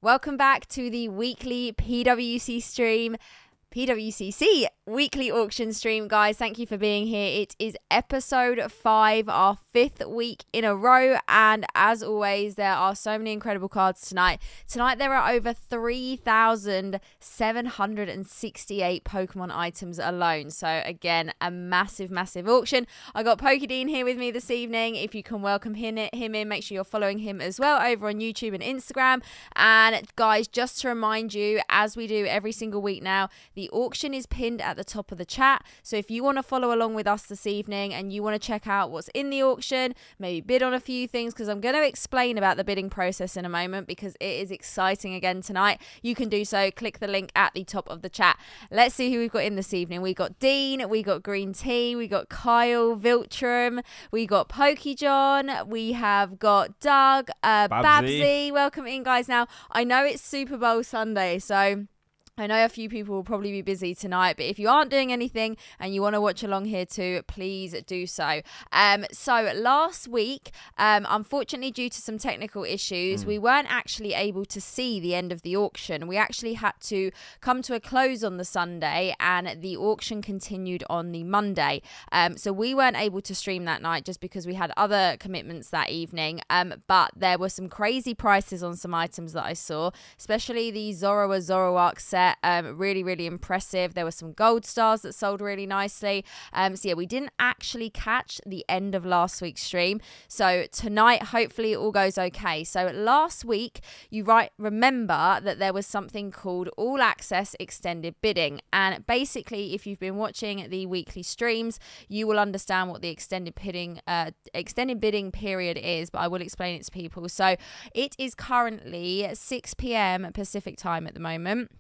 Welcome back to the weekly PWCC weekly auction stream, guys. Thank you for being here. It is episode 5, our 5th week in a row, and as always, there are so many incredible cards tonight. There are over 3,768 Pokemon items alone, so again, a massive auction. I got Pokedean here with me this evening. If you can welcome him in, make sure you're following him as well over on YouTube and Instagram. And guys, just to remind you, as we do every single week now, the auction is pinned at the top of the chat. So if you want to follow along with us this evening and you want to check out what's in the auction, maybe bid on a few things, because I'm going to explain about the bidding process in a moment because it is exciting again tonight, you can do so. Click the link at the top of the chat. Let's see who we've got in this evening. We got Dean, we got Green Tea, we got Kyle, Viltrum, we got Pokejohn, we have got Doug, Babsy. Welcome in, guys. Now, I know it's Super Bowl Sunday, so I know a few people will probably be busy tonight, but if you aren't doing anything and you want to watch along here too, please do so. So last week, unfortunately, due to some technical issues, we weren't actually able to see the end of the auction. We actually had to come to a close on the Sunday, and the auction continued on the Monday. So we weren't able to stream that night just because we had other commitments that evening. But there were some crazy prices on some items that I saw, especially the Zoroark set. Really impressive. There were some gold stars that sold really nicely. So yeah, we didn't actually catch the end of last week's stream. So tonight, hopefully it all goes okay. So last week, you remember that there was something called All Access Extended Bidding. And basically, if you've been watching the weekly streams, you will understand what the extended bidding period is, but I will explain it to people. So it is currently 6 p.m. Pacific time at the moment.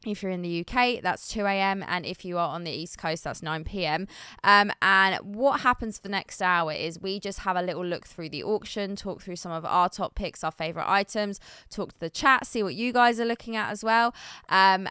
If you're in the UK, that's 2 a.m. And if you are on the East Coast, that's 9 p.m. And what happens for the next hour is we just have a little look through the auction, talk through some of our top picks, our favorite items, talk to the chat, see what you guys are looking at as well. And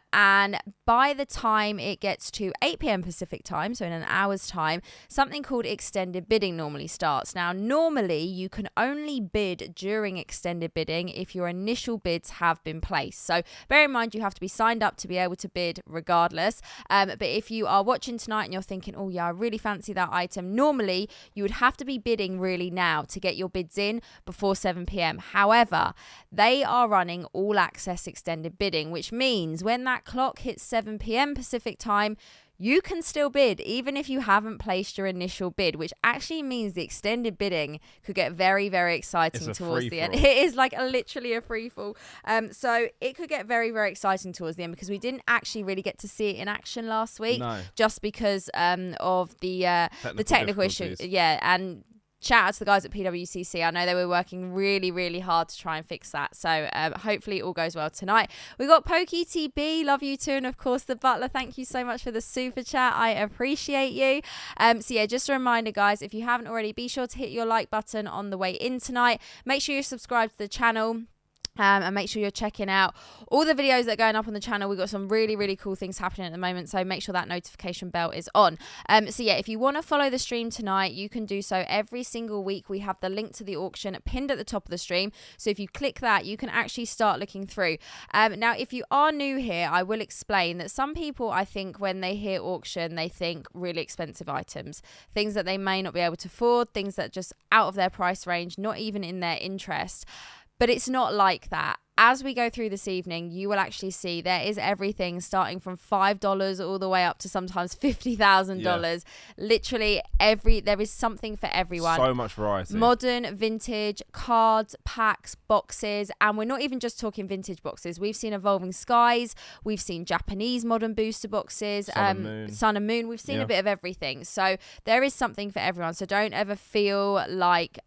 by the time it gets to 8 p.m. Pacific time, so in an hour's time, something called extended bidding normally starts. Now, normally you can only bid during extended bidding if your initial bids have been placed. So bear in mind, you have to be signed up to be able to bid regardless. But if you are watching tonight and you're thinking, oh yeah, I really fancy that item, normally you would have to be bidding really now to get your bids in before 7 p.m. However, they are running all access extended bidding, which means when that clock hits 7 p.m. Pacific time, you can still bid even if you haven't placed your initial bid, which actually means the extended bidding could get very exciting towards the end. It is like literally a free fall. So it could get very exciting towards the end because we didn't actually really get to see it in action last week, just because of the technical issues. Yeah, and shout out to the guys at PWCC. I know they were working really hard to try and fix that. So hopefully it all goes well tonight. We got PokeTB, love you too. And of course, the Butler, thank you so much for the super chat. I appreciate you. So yeah, just a reminder, guys, if you haven't already, be sure to hit your like button on the way in tonight. Make sure you're subscribed to the channel. And make sure you're checking out all the videos that are going up on the channel. We've got some really cool things happening at the moment, so make sure that notification bell is on. So yeah, if you want to follow the stream tonight, you can do so every single week. We have the link to the auction pinned at the top of the stream, so if you click that, you can actually start looking through. Now, if you are new here, I will explain that some people, I think, when they hear auction, they think really expensive items, things that they may not be able to afford, things that are just out of their price range, not even in their interest. But it's not like that. As we go through this evening, you will actually see there is everything starting from $5 all the way up to sometimes $50,000. Yeah. Literally there is something for everyone. So much variety. Modern, vintage, cards, packs, boxes, and we're not even just talking vintage boxes. We've seen Evolving Skies, we've seen Japanese modern booster boxes, Sun and Moon. We've seen a bit of everything. So there is something for everyone. So don't ever feel like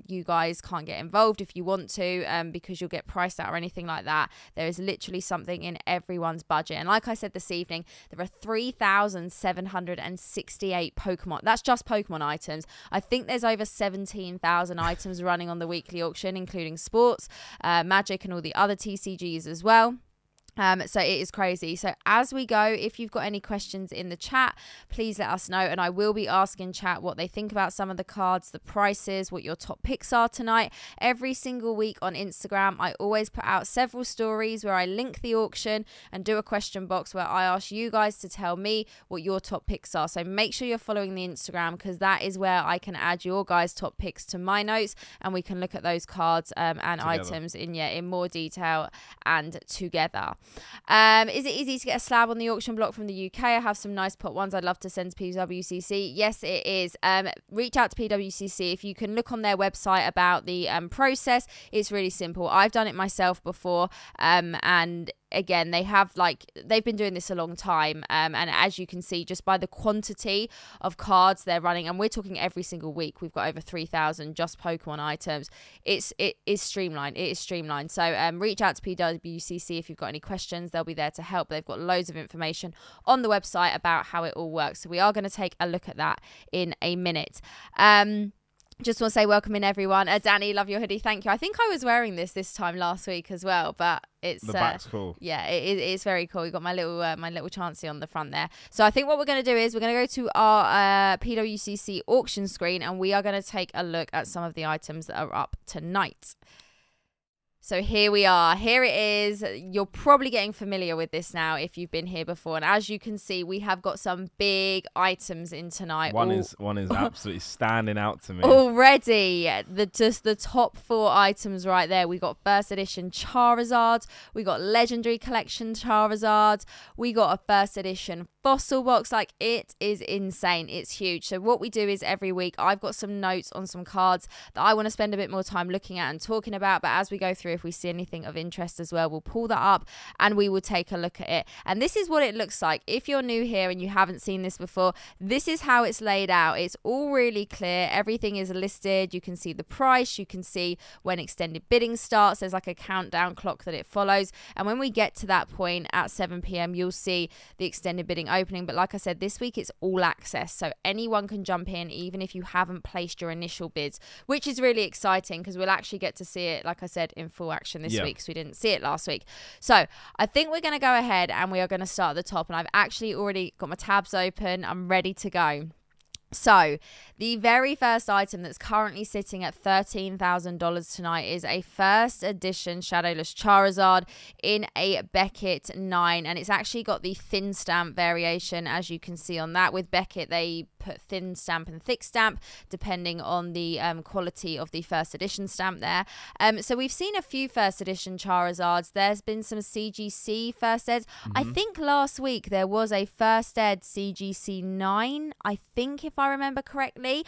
you guys can't get involved if you want to, because you'll get priced out or anything like that. There is literally something in everyone's budget. And like I said this evening, there are 3,768 Pokemon. That's just Pokemon items. I think there's over 17,000 items running on the weekly auction, including sports, magic, and all the other TCGs as well. So it is crazy. So as we go, if you've got any questions in the chat, please let us know. And I will be asking chat what they think about some of the cards, the prices, what your top picks are tonight. Every single week on Instagram, I always put out several stories where I link the auction and do a question box where I ask you guys to tell me what your top picks are. So make sure you're following the Instagram, because that is where I can add your guys' top picks to my notes, and we can look at those cards and together. Items in more detail and together. Is it easy to get a slab on the auction block from the UK? I have some nice pot ones I'd love to send to PWCC. Yes, it is. Reach out to PWCC. If you can look on their website about the process, it's really simple. I've done it myself before, and again, they've been doing this a long time, and as you can see, just by the quantity of cards they're running, and we're talking every single week, we've got over 3,000 just Pokemon items. It is streamlined. So reach out to PWCC if you've got any questions. They'll be there to help. They've got loads of information on the website about how it all works. So we are going to take a look at that in a minute. Just want to say welcome in, everyone. Danny, love your hoodie. Thank you. I think I was wearing this time last week as well, but it's the back's cool. Yeah, it's very cool. You got my little Chansey on the front there. So I think what we're going to do is we're going to go to our PWCC auction screen, and we are going to take a look at some of the items that are up tonight. So here we are. Here it is. You're probably getting familiar with this now if you've been here before. And as you can see, we have got some big items in tonight. One is absolutely standing out to me. Already, the top 4 items right there. We got first edition Charizard. We got legendary collection Charizard. We got a first edition fossil box. Like, it is insane. It's huge. So what we do is every week, I've got some notes on some cards that I want to spend a bit more time looking at and talking about. But as we go through, if we see anything of interest as well, we'll pull that up and we will take a look at it. And this is what it looks like. If you're new here and you haven't seen this before, this is how it's laid out. It's all really clear. Everything is listed. You can see the price. You can see when extended bidding starts. There's like a countdown clock that it follows. And when we get to that point at 7 p.m, you'll see the extended bidding opening. But like I said, this week it's all access. So anyone can jump in, even if you haven't placed your initial bids, which is really exciting because we'll actually get to see it, like I said, in full action this week, because we didn't see it last week. So I think we're going to go ahead and we are going to start at the top, and I've actually already got my tabs open. I'm ready to go. So the very first item that's currently sitting at $13,000 tonight is a first edition Shadowless Charizard in a Beckett 9, and it's actually got the thin stamp variation, as you can see on that. With Beckett, they put thin stamp and thick stamp depending on the quality of the first edition stamp there. So we've seen a few first edition Charizards. There's been some CGC first eds. I think last week there was a first ed CGC 9, I think, if I remember correctly.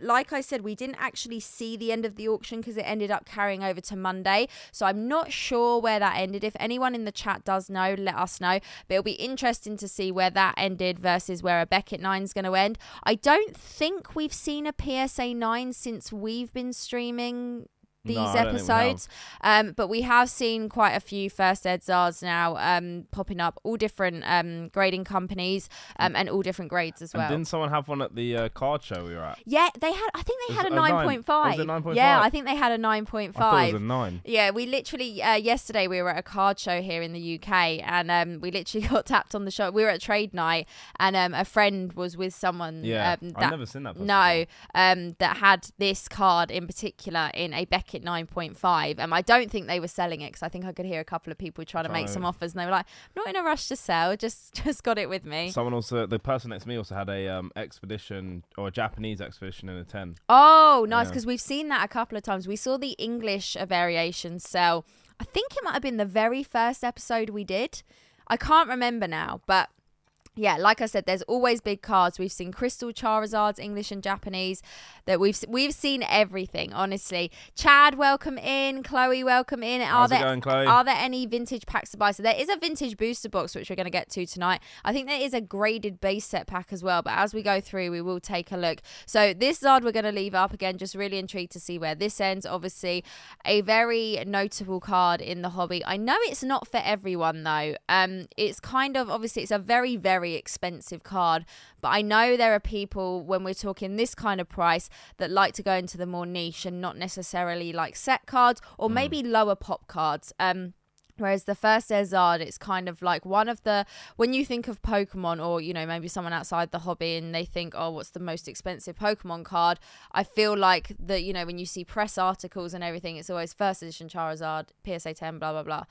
Like I said, we didn't actually see the end of the auction because it ended up carrying over to Monday, so I'm not sure where that ended. If anyone in the chat does know, let us know. But it'll be interesting to see where that ended versus where a Beckett 9 is going to end. I don't think we've seen a PSA 9 since we've been streaming these episodes, but we have seen quite a few first ed Zards now popping up, all different grading companies and all different grades as well. And didn't someone have one at the card show we were at? Yeah, they had. I think they had a 9.5. Was it 9.5? Yeah, I think they had a 9.5. I thought it was a 9. Yeah, we literally yesterday we were at a card show here in the UK, and we literally got tapped on the show. We were at trade night, and a friend was with someone. Yeah, I've never seen that. No, that had this card in particular in a Beckett 9.5. I don't think they were selling it, because I think I could hear a couple of people trying to make some offers, and they were like, I'm not in a rush to sell, just got it with me. Someone also, the person next to me also had a expedition, or a Japanese expedition in a 10. Oh, nice, because we've seen that a couple of times. We saw the English variation sell. I think it might have been the very first episode we did. I can't remember now, but yeah, like I said, there's always big cards. We've seen Crystal Charizards, English and Japanese. That we've seen everything, honestly. Chad, welcome in. Chloe, welcome in. How's it going, Chloe? Are there any vintage packs to buy? So there is a vintage booster box, which we're going to get to tonight. I think there is a graded base set pack as well, but as we go through, we will take a look. So this Zard we're going to leave up again. Just really intrigued to see where this ends. Obviously, a very notable card in the hobby. I know it's not for everyone though. It's kind of, obviously, it's a very, very expensive card, but I know there are people, when we're talking this kind of price, that like to go into the more niche and not necessarily like set cards, or maybe lower pop cards. Whereas the first Zard, it's kind of like one of the, when you think of Pokemon, or, you know, maybe someone outside the hobby and they think, oh, what's the most expensive Pokemon card? I feel like that, you know, when you see press articles and everything, it's always first edition Charizard, PSA 10, blah, blah, blah.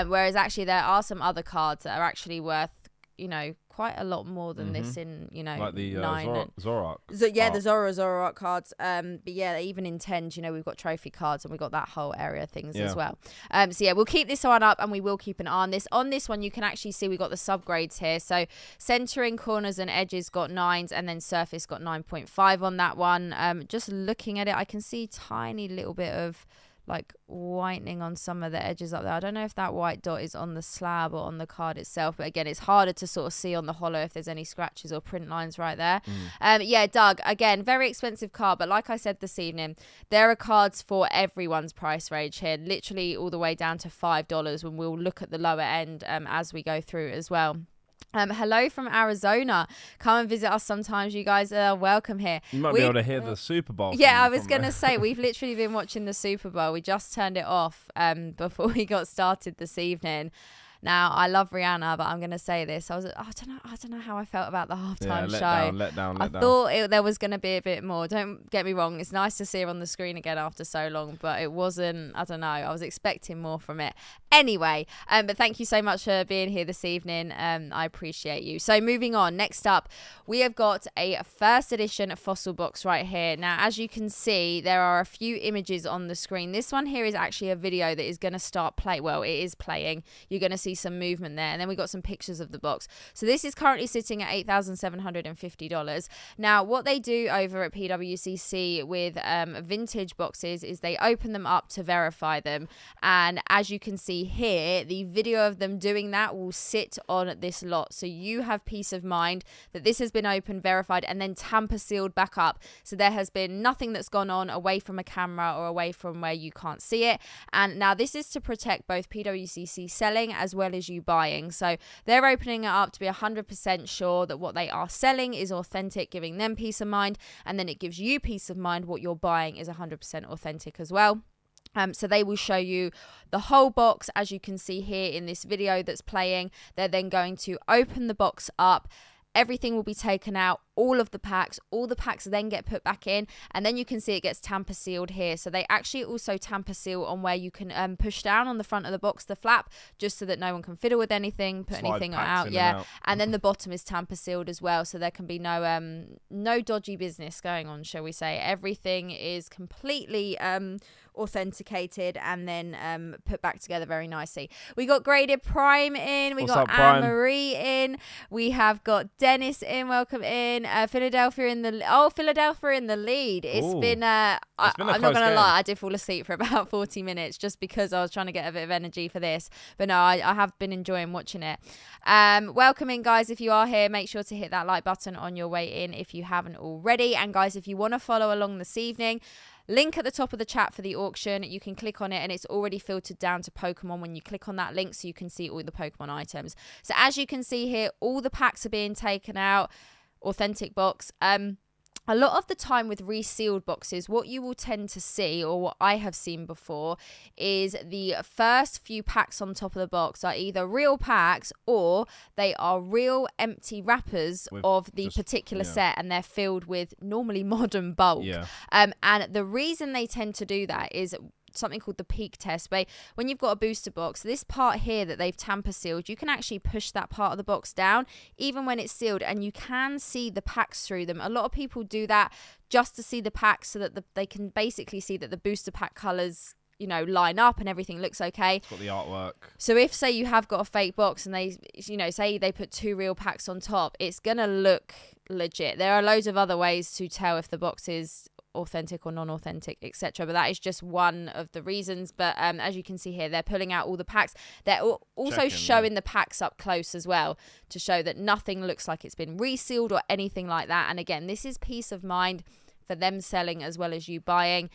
Whereas actually there are some other cards that are actually worth, you know, quite a lot more than this in, you know, like the 9 Zoroark. the Zoroark cards. But yeah, even in 10s, you know, we've got trophy cards and we've got that whole area of things as well. So yeah, we'll keep this one up and we will keep an eye on this. On this one, you can actually see we got the subgrades here. So centering, corners and edges got 9s, and then surface got 9.5 on that one. Just looking at it, I can see tiny little bit of like whitening on some of the edges up there. I don't know if that white dot is on the slab or on the card itself, but again, it's harder to sort of see on the holo if there's any scratches or print lines right there. Yeah, Doug, again, very expensive card, but like I said this evening, there are cards for everyone's price range here, literally all the way down to $5, when we'll look at the lower end as we go through as well. Hello from Arizona. Come and visit us sometimes. You guys are welcome here. You might be able to hear the Super Bowl. Yeah, I was going to say, we've literally been watching the Super Bowl. We just turned it off before we got started this evening. Now, I love Rihanna, but I'm going to say this. I don't know how I felt about the halftime show. Let down. I thought there was going to be a bit more. Don't get me wrong. It's nice to see her on the screen again after so long, but it wasn't, I don't know. I was expecting more from it. Anyway, but thank you so much for being here this evening. I appreciate you. So moving on, next up, we have got a first edition fossil box right here. Now, as you can see, there are a few images on the screen. This one here is actually a video that is going to start well, it is playing. You're going to see some movement there, and then we got some pictures of the box. So this is currently sitting at $8,750. Now, what they do over at PWCC with vintage boxes is they open them up to verify them, and as you can see here, the video of them doing that will sit on this lot, so you have peace of mind that this has been opened, verified, and then tamper sealed back up, so there has been nothing that's gone on away from a camera or away from where you can't see it. And now this is to protect both PWCC selling as well as you buying, so they're opening it up to be 100% sure that what they are selling is authentic, giving them peace of mind, and then it gives you peace of mind what you're buying is 100% authentic as well. So they will show you the whole box, as you can see here in this video that's playing. They're then going to open the box up. Everything will be taken out, all of the packs. All the packs then get put back in, and then you can see it gets tamper sealed here. So they actually also tamper seal on where you can push down on the front of the box, the flap, just so that no one can fiddle with anything, put anything out. Yeah, and then the bottom is tamper sealed as well, so there can be no dodgy business going on, shall we say. Everything is completely authenticated and then put back together very nicely. We got Graded Prime in, we got Anne-Marie in, we have got Dennis in, welcome in, Philadelphia in the lead. It's been I'm not gonna lie, I did fall asleep for about 40 minutes just because I was trying to get a bit of energy for this, but no, I have been enjoying watching it. Welcome in, guys. If you are here, make sure to hit that like button on your way in if you haven't already. And guys, if you want to follow along this evening, link at the top of the chat for the auction. You can click on it and it's already filtered down to Pokemon when you click on that link, so you can see all the Pokemon items. So as you can see here, all the packs are being taken out. Authentic box. A lot of the time with resealed boxes, what you will tend to see, or what I have seen before, is the first few packs on top of the box are either real packs or they are real empty wrappers of the particular set, and they're filled with normally modern bulk. And the reason they tend to do that is something called the peak test, where when you've got a booster box, this part here that they've tamper sealed, you can actually push that part of the box down even when it's sealed, and you can see the packs through them. A lot of people do that just to see the packs so that they can basically see that the booster pack colors, you know, line up and everything looks okay. It's got the artwork. So if, say, you have got a fake box and they, you know, say they put 2 real packs on top, it's gonna look legit. There are loads of other ways to tell if the box is authentic or non-authentic, etc., but that is just one of the reasons. But as you can see here, they're pulling out all the packs. They're also showing the packs up close as well to show that nothing looks like it's been resealed or anything like that. And again, this is peace of mind for them selling as well as you buying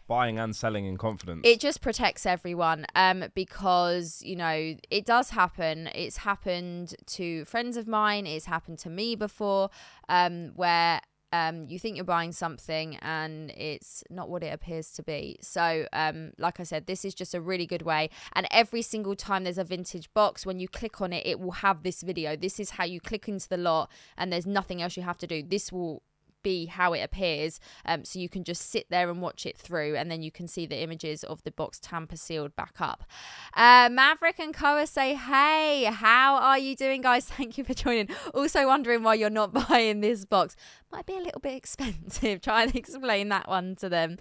and selling in confidence. It just protects everyone, because, you know, it does happen. It's happened to friends of mine, it's happened to me before, where you think you're buying something and it's not what it appears to be. So like I said, this is just a really good way. And every single time there's a vintage box, when you click on it, it will have this video. This is how you click into the lot, and there's nothing else you have to do. This will be how it appears, so you can just sit there and watch it through, and then you can see the images of the box tamper sealed back up. Maverick and Koa say, hey, how are you doing, guys? Thank you for joining. Also wondering why you're not buying this box. Might be a little bit expensive. Try and explain that one to them.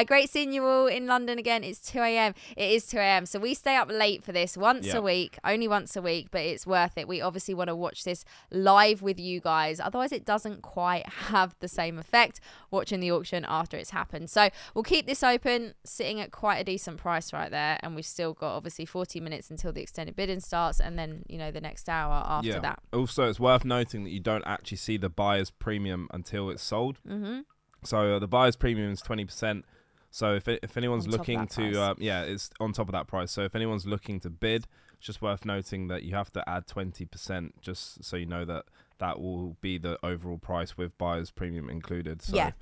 Great seeing you all in London again. It's 2 a.m. It is 2 a.m. So we stay up late for this once a week, only once a week, but it's worth it. We obviously want to watch this live with you guys. Otherwise, it doesn't quite have the same effect watching the auction after it's happened. So we'll keep this open, sitting at quite a decent price right there. And we've still got obviously 40 minutes until the extended bidding starts, and then, you know, the next hour after that. Also, it's worth noting that you don't actually see the buyer's premium until it's sold. So the buyer's premium is 20%. So if anyone's looking to it's on top of that price. So if anyone's looking to bid, it's just worth noting that you have to add 20%, just so you know that will be the overall price with buyer's premium included. So at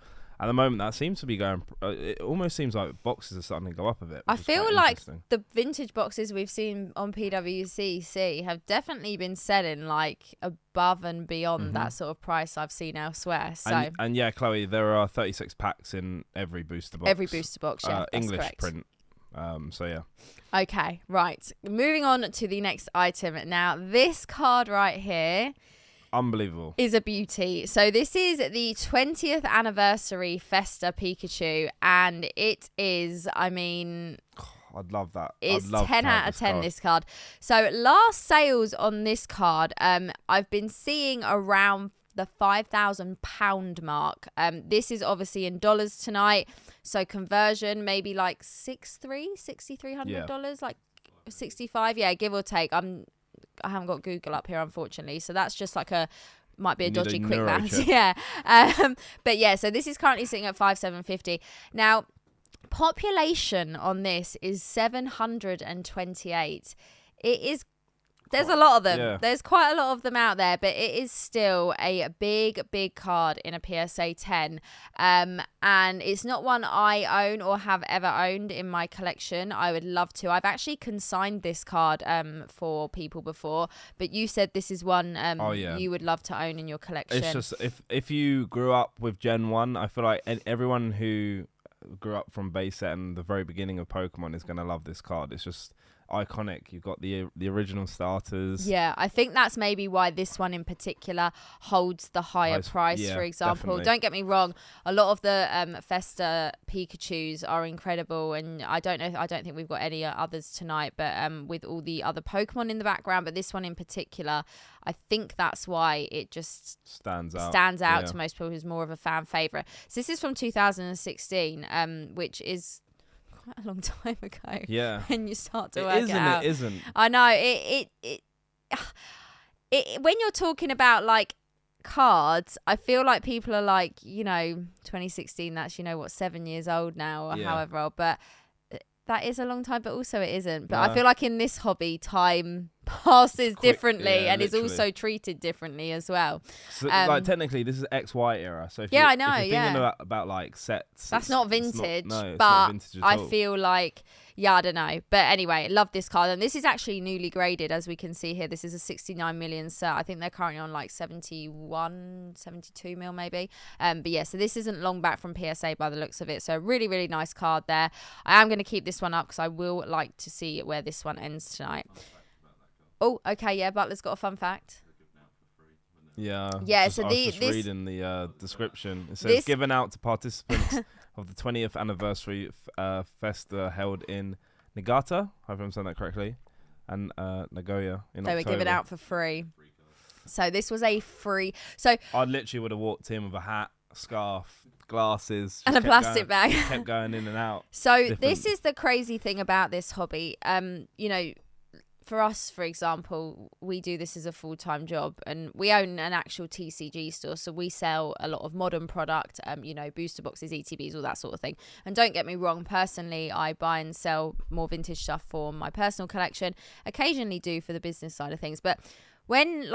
the moment, that seems to be going. It almost seems like boxes are starting to go up a bit. I feel like the vintage boxes we've seen on PWCC have definitely been selling like above and beyond that sort of price I've seen elsewhere. So and yeah, Chloe, there are 36 packs in every booster box. Every booster box, yeah, that's English correct. print. So yeah. Okay, right. Moving on to the next item. Now, this card right here. Unbelievable. Is a beauty. So this is the 20th anniversary Festa Pikachu, and it is, I mean, I'd love that. It's 10 out of 10, this card. So last sales on this card, I've been seeing around the £5,000 mark. This is obviously in dollars tonight, so conversion maybe like $6,300, like 65, yeah, give or take. I haven't got Google up here, unfortunately, so that's just like might be a dodgy quick math. Yeah. But yeah, so this is currently sitting at 5,750. Now, population on this is 728. There's a lot of them. Yeah. There's quite a lot of them out there, but it is still a big card in a PSA 10. And it's not one I own or have ever owned in my collection. I would love to. I've actually consigned this card for people before, but you said this is one you would love to own in your collection. It's just, if you grew up with Gen 1, I feel like everyone who grew up from base set and the very beginning of Pokemon is going to love this card. It's just iconic. You've got the original starters. Yeah, I think that's maybe why this one in particular holds the higher price, for example. Definitely. Don't get me wrong, a lot of the Festa Pikachus are incredible, and I don't think we've got any others tonight, but with all the other Pokemon in the background, but this one in particular, I think that's why it just stands out to most people, who's more of a fan favorite. So this is from 2016, which is quite a long time ago. Yeah. And you start to work it out. It isn't. I know. It when you're talking about like cards, I feel like people are like, 2016, that's 7 years old now, or however old, but that is a long time, but also it isn't. But I feel like in this hobby, time passes differently and literally is also treated differently as well. So, like, technically, this is XY era. So if I know. If you're thinking about like sets, that's not vintage. It's but not vintage at all. I feel like, I don't know. But anyway, love this card, and this is actually newly graded, as we can see here. This is a 69 million set. I think they're currently on like 71, 72 mil maybe. But yeah, so this isn't long back from PSA by the looks of it. So really, really nice card there. I am going to keep this one up because I will like to see where this one ends tonight. Oh, okay, yeah, Butler's got a fun fact. Yeah. So reading the description. It says given out to participants of the 20th anniversary Festa held in Niigata. I hope I'm saying that correctly. And Nagoya in October. They were given out for free. So this was a free. So I literally would have walked in with a hat, scarf, glasses, and a plastic bag. Kept going in and out. So this is the crazy thing about this hobby. For us, for example, we do this as a full-time job, and we own an actual TCG store, so we sell a lot of modern product, booster boxes, ETBs, all that sort of thing. And don't get me wrong, personally, I buy and sell more vintage stuff for my personal collection, occasionally do for the business side of things. But when,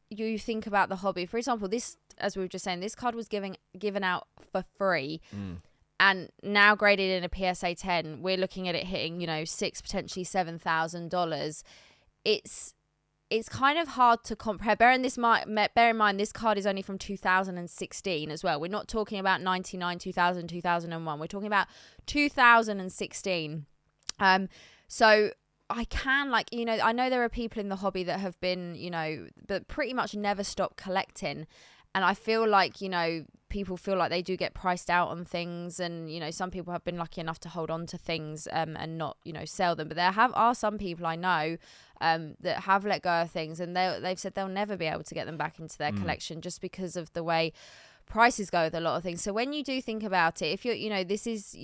you think about the hobby, for example, this as we were just saying, this card was given out for free. And now graded in a PSA 10, we're looking at it hitting, $6,000, potentially $7,000. It's kind of hard to compare. Bear in mind, this card is only from 2016 as well. We're not talking about 99, 2000, 2001. We're talking about 2016. So I can, I know there are people in the hobby that have been, but pretty much never stop collecting. And I feel like, people feel like they do get priced out on things, and some people have been lucky enough to hold on to things and not sell them, but there are some people I know that have let go of things, and they've said they'll never be able to get them back into their collection just because of the way prices go with a lot of things. So when you do think about it, if you're this is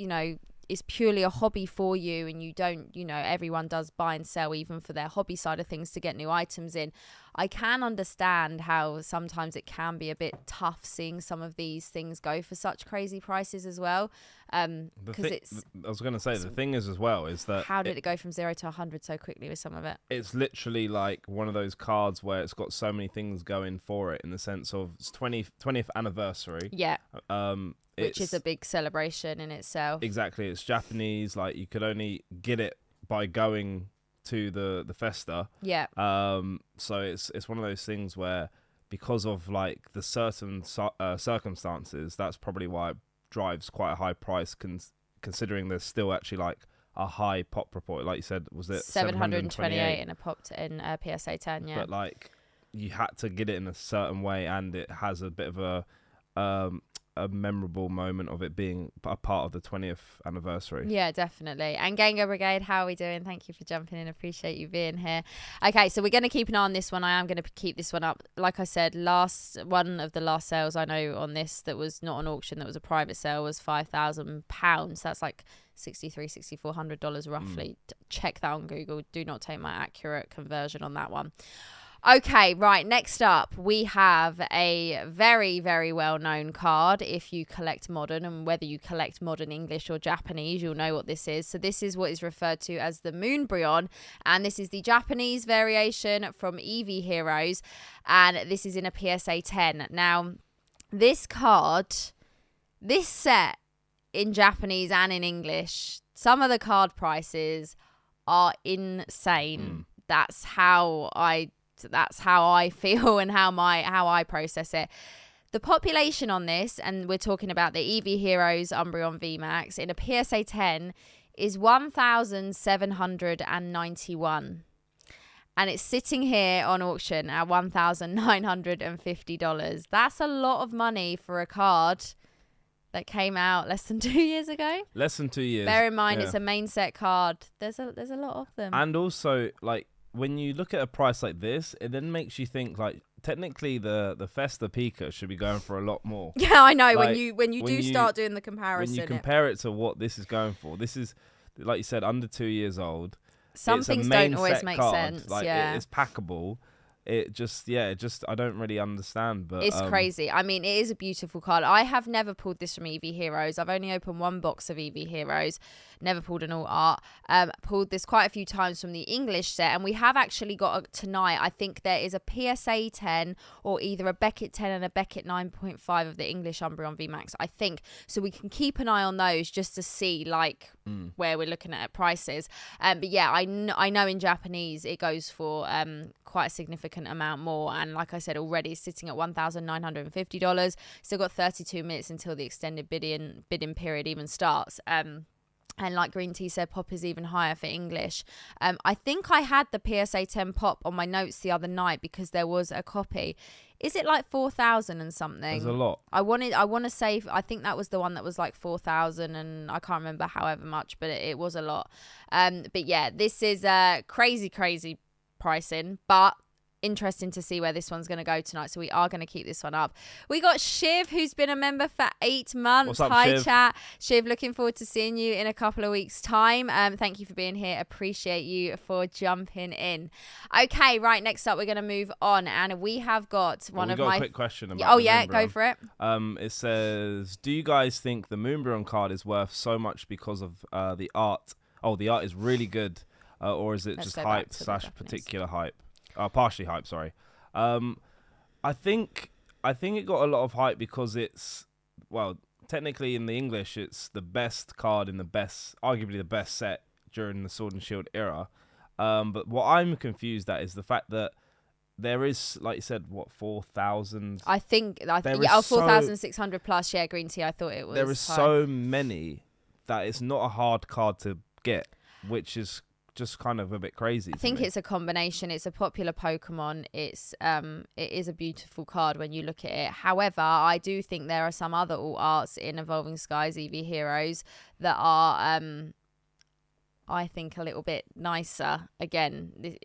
purely a hobby for you, and you don't everyone does buy and sell even for their hobby side of things to get new items in, I can understand how sometimes it can be a bit tough seeing some of these things go for such crazy prices as well. Because I was going to say, the thing is as well is that how did it go from 0 to 100 so quickly with some of it? It's literally like one of those cards where it's got so many things going for it, in the sense of it's 20th anniversary. Yeah. Which is a big celebration in itself. Exactly. It's Japanese. Like, you could only get it by going to the Festa. Yeah. So it's one of those things where, because of like the certain circumstances, that's probably why it drives quite a high price, considering there's still actually like a high pop report. Like you said, was it 728 in a pop in a PSA 10? Yeah. But like, you had to get it in a certain way, and it has a bit of a memorable moment of it being a part of the 20th anniversary. Yeah, definitely. And Gengar Brigade, how are we doing? Thank you for jumping in. Appreciate you being here. Okay, so we're going to keep an eye on this one. I am going to keep this one up. Like I said, one of the last sales I know on this that was not an auction, that was a private sale, was £5,000. That's like $6,400 roughly. Check that on Google. Do not take my accurate conversion on that one. Okay, right, next up, we have a very, very well-known card. If you collect modern, and whether you collect modern English or Japanese, you'll know what this is. So this is what is referred to as the Moonbryon, and this is the Japanese variation from Eevee Heroes, and this is in a PSA 10. Now, this set in Japanese and in English, some of the card prices are insane. That's how I feel and how I process it. The population on this, and we're talking about the Eevee Heroes Umbreon VMAX in a PSA 10, is 1,791. And it's sitting here on auction at $1,950. That's a lot of money for a card that came out less than 2 years ago. Less than 2 years. Bear in mind, It's a main set card. There's a lot of them. And also, like, when you look at a price like this, it then makes you think, like, technically the Festa Pika should be going for a lot more. Yeah, I know. Like, when you start doing the comparison, when you compare it to what this is going for, this is, like you said, under 2 years old. Some things don't always make sense. Like, it's packable. It just I don't really understand, but it's crazy. I mean, it is a beautiful card. I have never pulled this from Eevee Heroes. I've only opened one box of Eevee Heroes, never pulled an alt art. Pulled this quite a few times from the English set, and we have actually got tonight, I think there is a PSA 10 or either a Beckett 10 and a Beckett 9.5 of the English Umbreon VMAX, I think. So we can keep an eye on those just to see like where we're looking at prices. But yeah, I know in Japanese it goes for quite a significant amount more, and like I said, already sitting at $1,950. Still got 32 minutes until the extended bidding period even starts. And like Green Tea said, pop is even higher for English. I think I had the PSA 10 pop on my notes the other night because there was a copy. Is it like 4,000 and something? There's a lot. I want to say, I think that was the one that was like 4,000, and I can't remember however much, but it was a lot. But yeah, this is crazy pricing, but interesting to see where this one's going to go tonight, so we are going to keep this one up. We got Shiv, who's been a member for 8 months. What's up, Hi, Shiv? chat. Shiv, looking forward to seeing you in a couple of weeks' time. Thank you for being here. Appreciate you for jumping in. Okay, right, next up, we're going to move on, and we have got a quick question about Moonbryon. Go for it. It says, do you guys think the Moonbryon card is worth so much because of the art? Oh, the art is really good, or is it just hype / particular hype? Partially hype, sorry. I think I think it got a lot of hype because it's, well, technically in the English, it's the best card in arguably the best set during the Sword and Shield era. But what I'm confused at is the fact that there is, like you said, 4,000? I think 4,600 plus. Yeah, green tea. I thought it was. There is so many that it's not a hard card to get, which is just kind of a bit crazy. I think it's a combination. It's a popular Pokemon. It is a beautiful card when you look at it. However, I do think there are some other alt arts in Evolving Skies EV Heroes that are, I think, a little bit nicer. Again,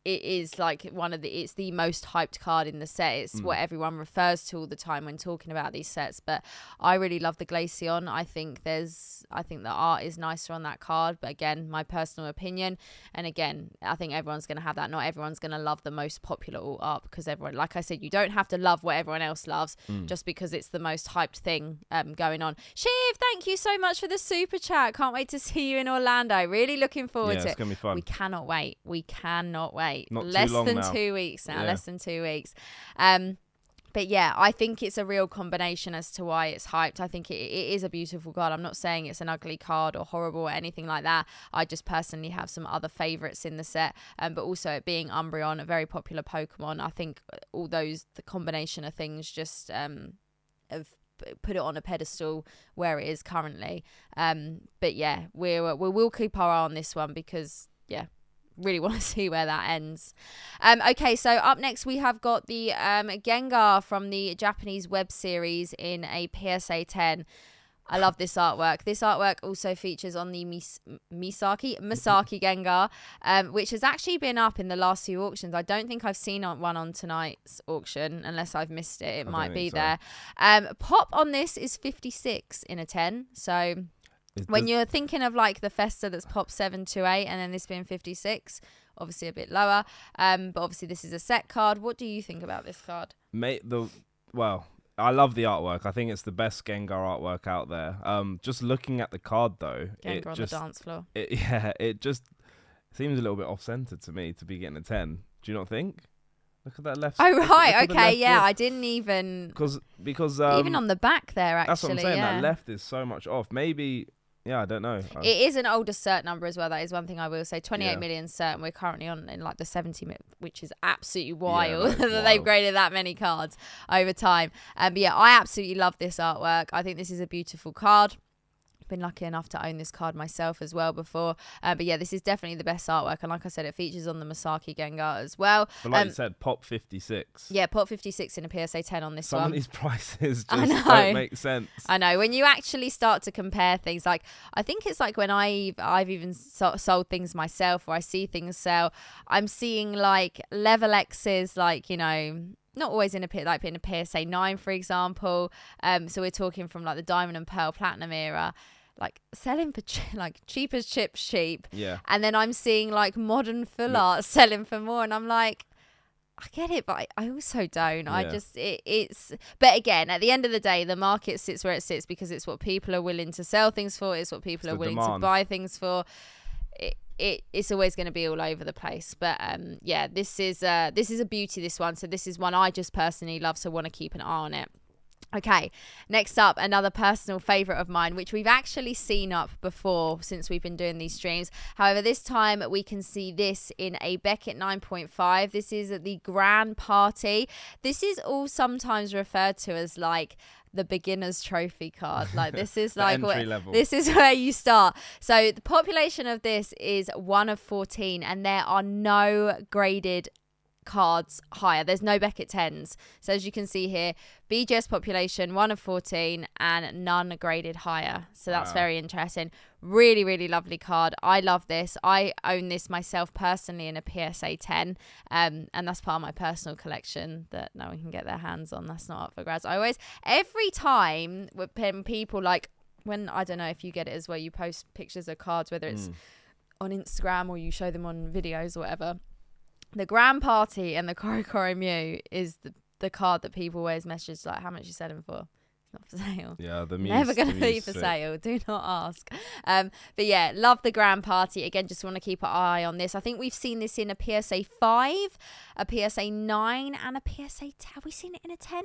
it is like it's the most hyped card in the set. It's what everyone refers to all the time when talking about these sets. But I really love the Glaceon. I think the art is nicer on that card. But again, my personal opinion. And again, I think everyone's going to have that. Not everyone's going to love the most popular alt art because everyone, like I said, you don't have to love what everyone else loves just because it's the most hyped thing going on. Shiv, thank you so much for the super chat. Can't wait to see you in Orlando. Really looking forward to it. It's going to be fun. We cannot wait. Not less too long than now. 2 weeks now. Yeah. Less than 2 weeks. But yeah, I think it's a real combination as to why it's hyped. I think it is a beautiful card. I'm not saying it's an ugly card or horrible or anything like that. I just personally have some other favourites in the set. But also it being Umbreon, a very popular Pokemon, I think all the combination of things just have put it on a pedestal where it is currently. But yeah, we'll keep our eye on this one because, yeah, really want to see where that ends. Okay, so up next we have got the Gengar from the Japanese web series in a PSA 10. I love this artwork. This artwork also features on the Masaki Gengar, which has actually been up in the last few auctions. I don't think I've seen one on tonight's auction, unless I've missed it. It might be there. Pop on this is 56 in a 10. So when you're thinking of like the Festa that's pop 728 and then this being 56, obviously a bit lower. But obviously this is a set card. What do you think about this card? I love the artwork. I think it's the best Gengar artwork out there. Just looking at the card though, Gengar on the dance floor. It just seems a little bit off center to me to be getting a 10. Do you not think? Look at that left. Oh right, okay, yeah. I didn't even because even on the back there. Actually, that's what I'm saying. Yeah. That left is so much off. Maybe. Yeah, I don't know. It is an older cert number as well. That is one thing I will say. 28 million cert, and we're currently in like the 70, which is absolutely wild that they've graded that many cards over time. But yeah, I absolutely love this artwork. I think this is a beautiful card. Been lucky enough to own this card myself as well before, but yeah, this is definitely the best artwork, and like I said, it features on the Masaki Gengar as well. But like you said, pop 56. Yeah, pop 56 in a PSA 10 on this one. Some of these prices just don't make sense. I know, when you actually start to compare things, like I think it's like when I've even sold things myself, or I see things sell, I'm seeing like level X's, like, you know, not always in a PSA 9, for example. So we're talking from like the Diamond and Pearl Platinum era, like selling for like cheap as chips cheap. Yeah. And then I'm seeing like modern full art selling for more, and I'm like, I get it, but I also don't. Yeah. I just it's. But again, at the end of the day, the market sits where it sits because it's what people are willing to sell things for. It's what people are willing to buy things for. It's always going to be all over the place, but yeah, this is a beauty, this one. So this is one I just personally love, so want to keep an eye on it. Okay, next up, another personal favourite of mine, which we've actually seen up before since we've been doing these streams. However, this time we can see this in a Beckett 9.5. This is the Grand Party. This is all sometimes referred to as like the beginner's trophy card. Like this is like this is where you start. So the population of this is 1 of 14, and there are no graded cards higher. There's no Beckett 10s. So as you can see here, BGS population 1 of 14 and none graded higher. So that's very interesting. Really, really lovely card. I love this. I own this myself personally in a PSA 10, and that's part of my personal collection that no one can get their hands on. That's not up for grabs. Every time when people like, when, I don't know if you get it as well, you post pictures of cards, whether it's on Instagram or you show them on videos or whatever, the Grand Party and the Korokoro Mew is the card that people always message like, how much you selling for? It's not for sale. Yeah, the Mew's never going to be for sale. Do not ask. But yeah, love the Grand Party. Again, just want to keep an eye on this. I think we've seen this in a PSA 5, a PSA 9, and a PSA 10. Have we seen it in a 10?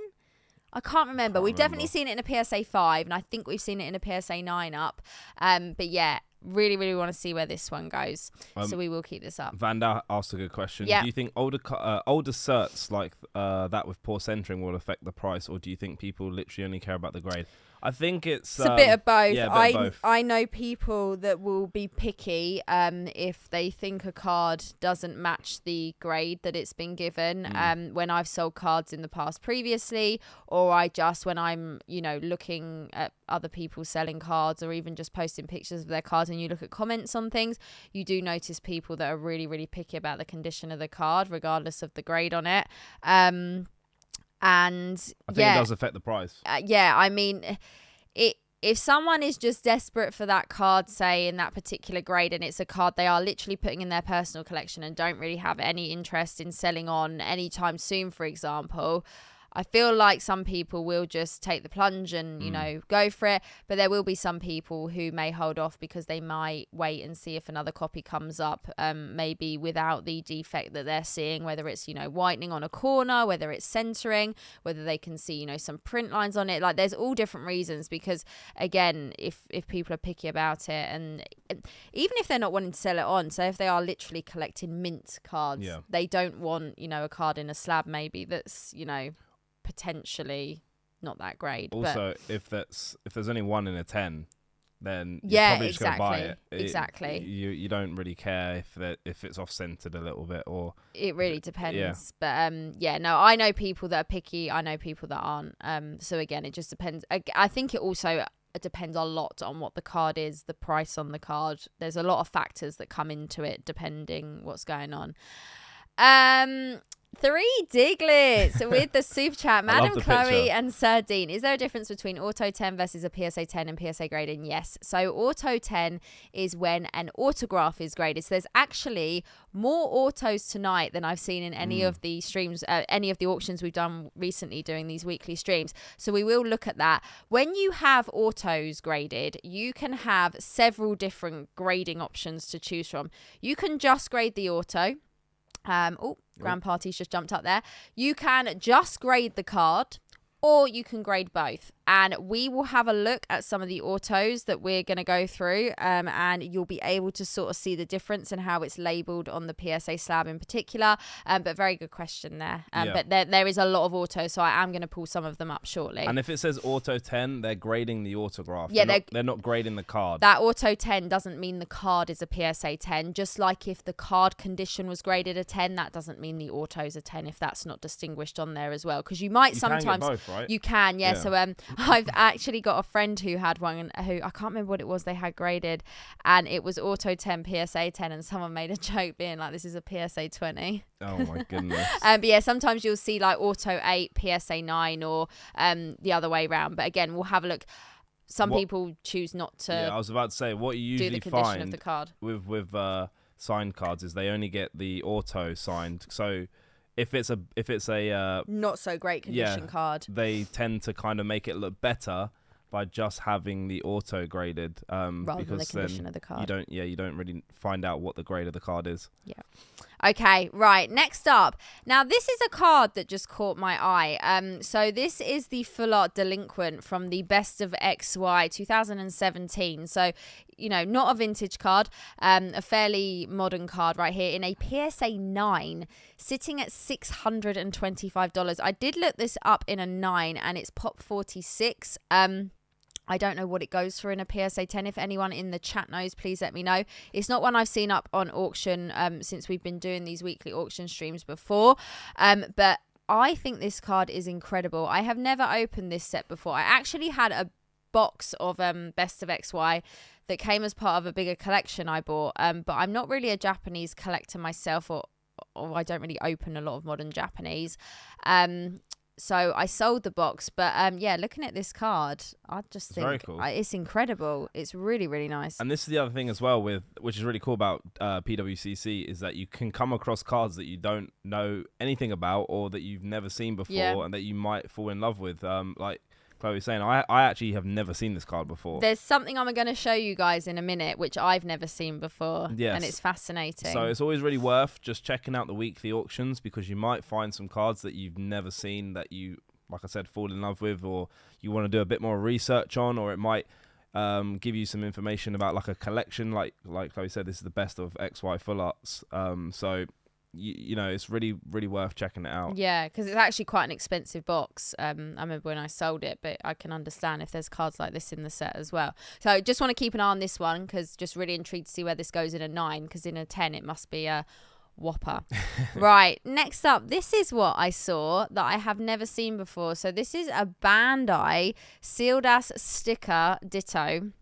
I can't remember. We've definitely seen it in a PSA 5, and I think we've seen it in a PSA 9 up. But yeah, really, really want to see where this one goes. So we will keep this up. Vanda asked a good question. Yep. Do you think older certs like that with poor centering will affect the price, or do you think people literally only care about the grade? I think it's a bit of both. Yeah, a bit of both. I know people that will be picky if they think a card doesn't match the grade that it's been given. When I've sold cards in the past previously, or when I'm looking at other people selling cards, or even just posting pictures of their cards, and you look at comments on things, you do notice people that are really, really picky about the condition of the card, regardless of the grade on it. And I think it does affect the price. I mean, if someone is just desperate for that card, say in that particular grade, and it's a card they are literally putting in their personal collection and don't really have any interest in selling on anytime soon, for example, I feel like some people will just take the plunge and, go for it. But there will be some people who may hold off because they might wait and see if another copy comes up, maybe without the defect that they're seeing, whether it's, whitening on a corner, whether it's centering, whether they can see, some print lines on it. Like, there's all different reasons because, again, if people are picky about it, and even if they're not wanting to sell it on, so if they are literally collecting mint cards, they don't want, a card in a slab maybe that's, potentially not that great. Also, if there's only 1 in a 10, then you're probably just gonna buy it. Exactly. You don't really care if it's off centered a little bit, or it really depends. But I know people that are picky. I know people that aren't. So again, it just depends. I think it also depends a lot on what the card is, the price on the card. There's a lot of factors that come into it depending what's going on. 3 Diglets with the super chat. Madam Chloe picture. And Sardine. Is there a difference between Auto 10 versus a PSA 10 and PSA grading? Yes. So Auto 10 is when an autograph is graded. So there's actually more autos tonight than I've seen in any of the streams, any of the auctions we've done recently doing these weekly streams. So we will look at that. When you have autos graded, you can have several different grading options to choose from. You can just grade the auto. Grand Party's just jumped up there. You can just grade the card, or you can grade both. And we will have a look at some of the autos that we're going to go through, and you'll be able to sort of see the difference and how it's labelled on the PSA slab in particular. But very good question there. But there is a lot of autos, so I am going to pull some of them up shortly. And if it says Auto 10, they're grading the autograph. Yeah, they're not grading the card. That Auto 10 doesn't mean the card is a PSA 10. Just like if the card condition was graded a 10, that doesn't mean the auto's a 10 if that's not distinguished on there as well. Because you might sometimes... can get both, right? You can, yeah. So I've actually got a friend who had one who I can't remember what it was they had graded, and it was Auto 10 PSA 10, and someone made a joke being like, this is a PSA 20. Oh my goodness. But yeah, sometimes you'll see like Auto 8 PSA 9 or the other way around. But again, we'll have a look. Some people choose not to. Yeah, I was about to say what you usually do the condition find of the card with signed cards is they only get the auto signed. So if it's a not so great condition card, they tend to kind of make it look better by just having the auto graded, rather than the condition of the card. You don't really find out what the grade of the card is. Yeah. Okay, right. Next up. Now, this is a card that just caught my eye. So this is the Full Art Delinquent from the Best of XY 2017. So, not a vintage card, a fairly modern card right here in a PSA 9, sitting at $625. I did look this up in a 9, and it's pop 46. I don't know what it goes for in a PSA 10. If anyone in the chat knows, please let me know. It's not one I've seen up on auction since we've been doing these weekly auction streams before. But I think this card is incredible. I have never opened this set before. I actually had a box of Best of XY that came as part of a bigger collection I bought. But I'm not really a Japanese collector myself, or I don't really open a lot of modern Japanese. So I sold the box, but looking at this card, I just think it's incredible. It's really, really nice. And this is the other thing as well, which is really cool about PWCC, is that you can come across cards that you don't know anything about or that you've never seen before and that you might fall in love with. Like Chloe was saying, I actually have never seen this card before. There's something I'm going to show you guys in a minute, which I've never seen before. Yes. And it's fascinating. So it's always really worth just checking out the weekly auctions, because you might find some cards that you've never seen that you like I said, fall in love with, or you want to do a bit more research on, or it might give you some information about like a collection, like Chloe said, this is the best of XY full arts. So you know, it's really worth checking it out. Yeah, because it's actually quite an expensive box. I remember when I sold it, but I can understand if there's cards like this in the set as well. So just want to keep an eye on this one, because just really intrigued to see where this goes in a 9, because in a 10 it must be a whopper. Right, next up, this is what I saw that I have never seen before. So this is a Bandai sealed as sticker ditto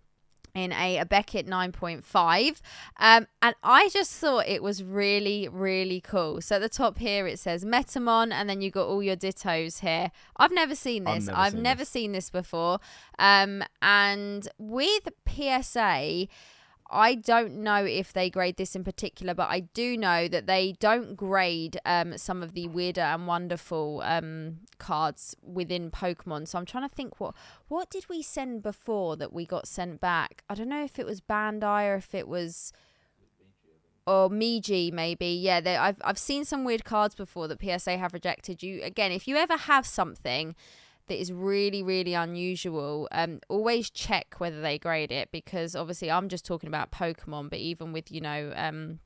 in a Beckett 9.5, and I just thought it was really cool. So at the top here it says Metamon, and then you got all your dittos here. I've never seen this. I've never seen this before. And with PSA, I don't know if they grade this in particular, but I do know that they don't grade some of the weirder and wonderful cards within Pokemon. So I'm trying to think, what did we send before that we got sent back? I don't know if it was Bandai or if it was... or Miji, maybe. Yeah, I've seen some weird cards before that PSA have rejected. You again, if you ever have something that is really unusual, always check whether they grade it, because obviously I'm just talking about Pokemon, but even with, you know,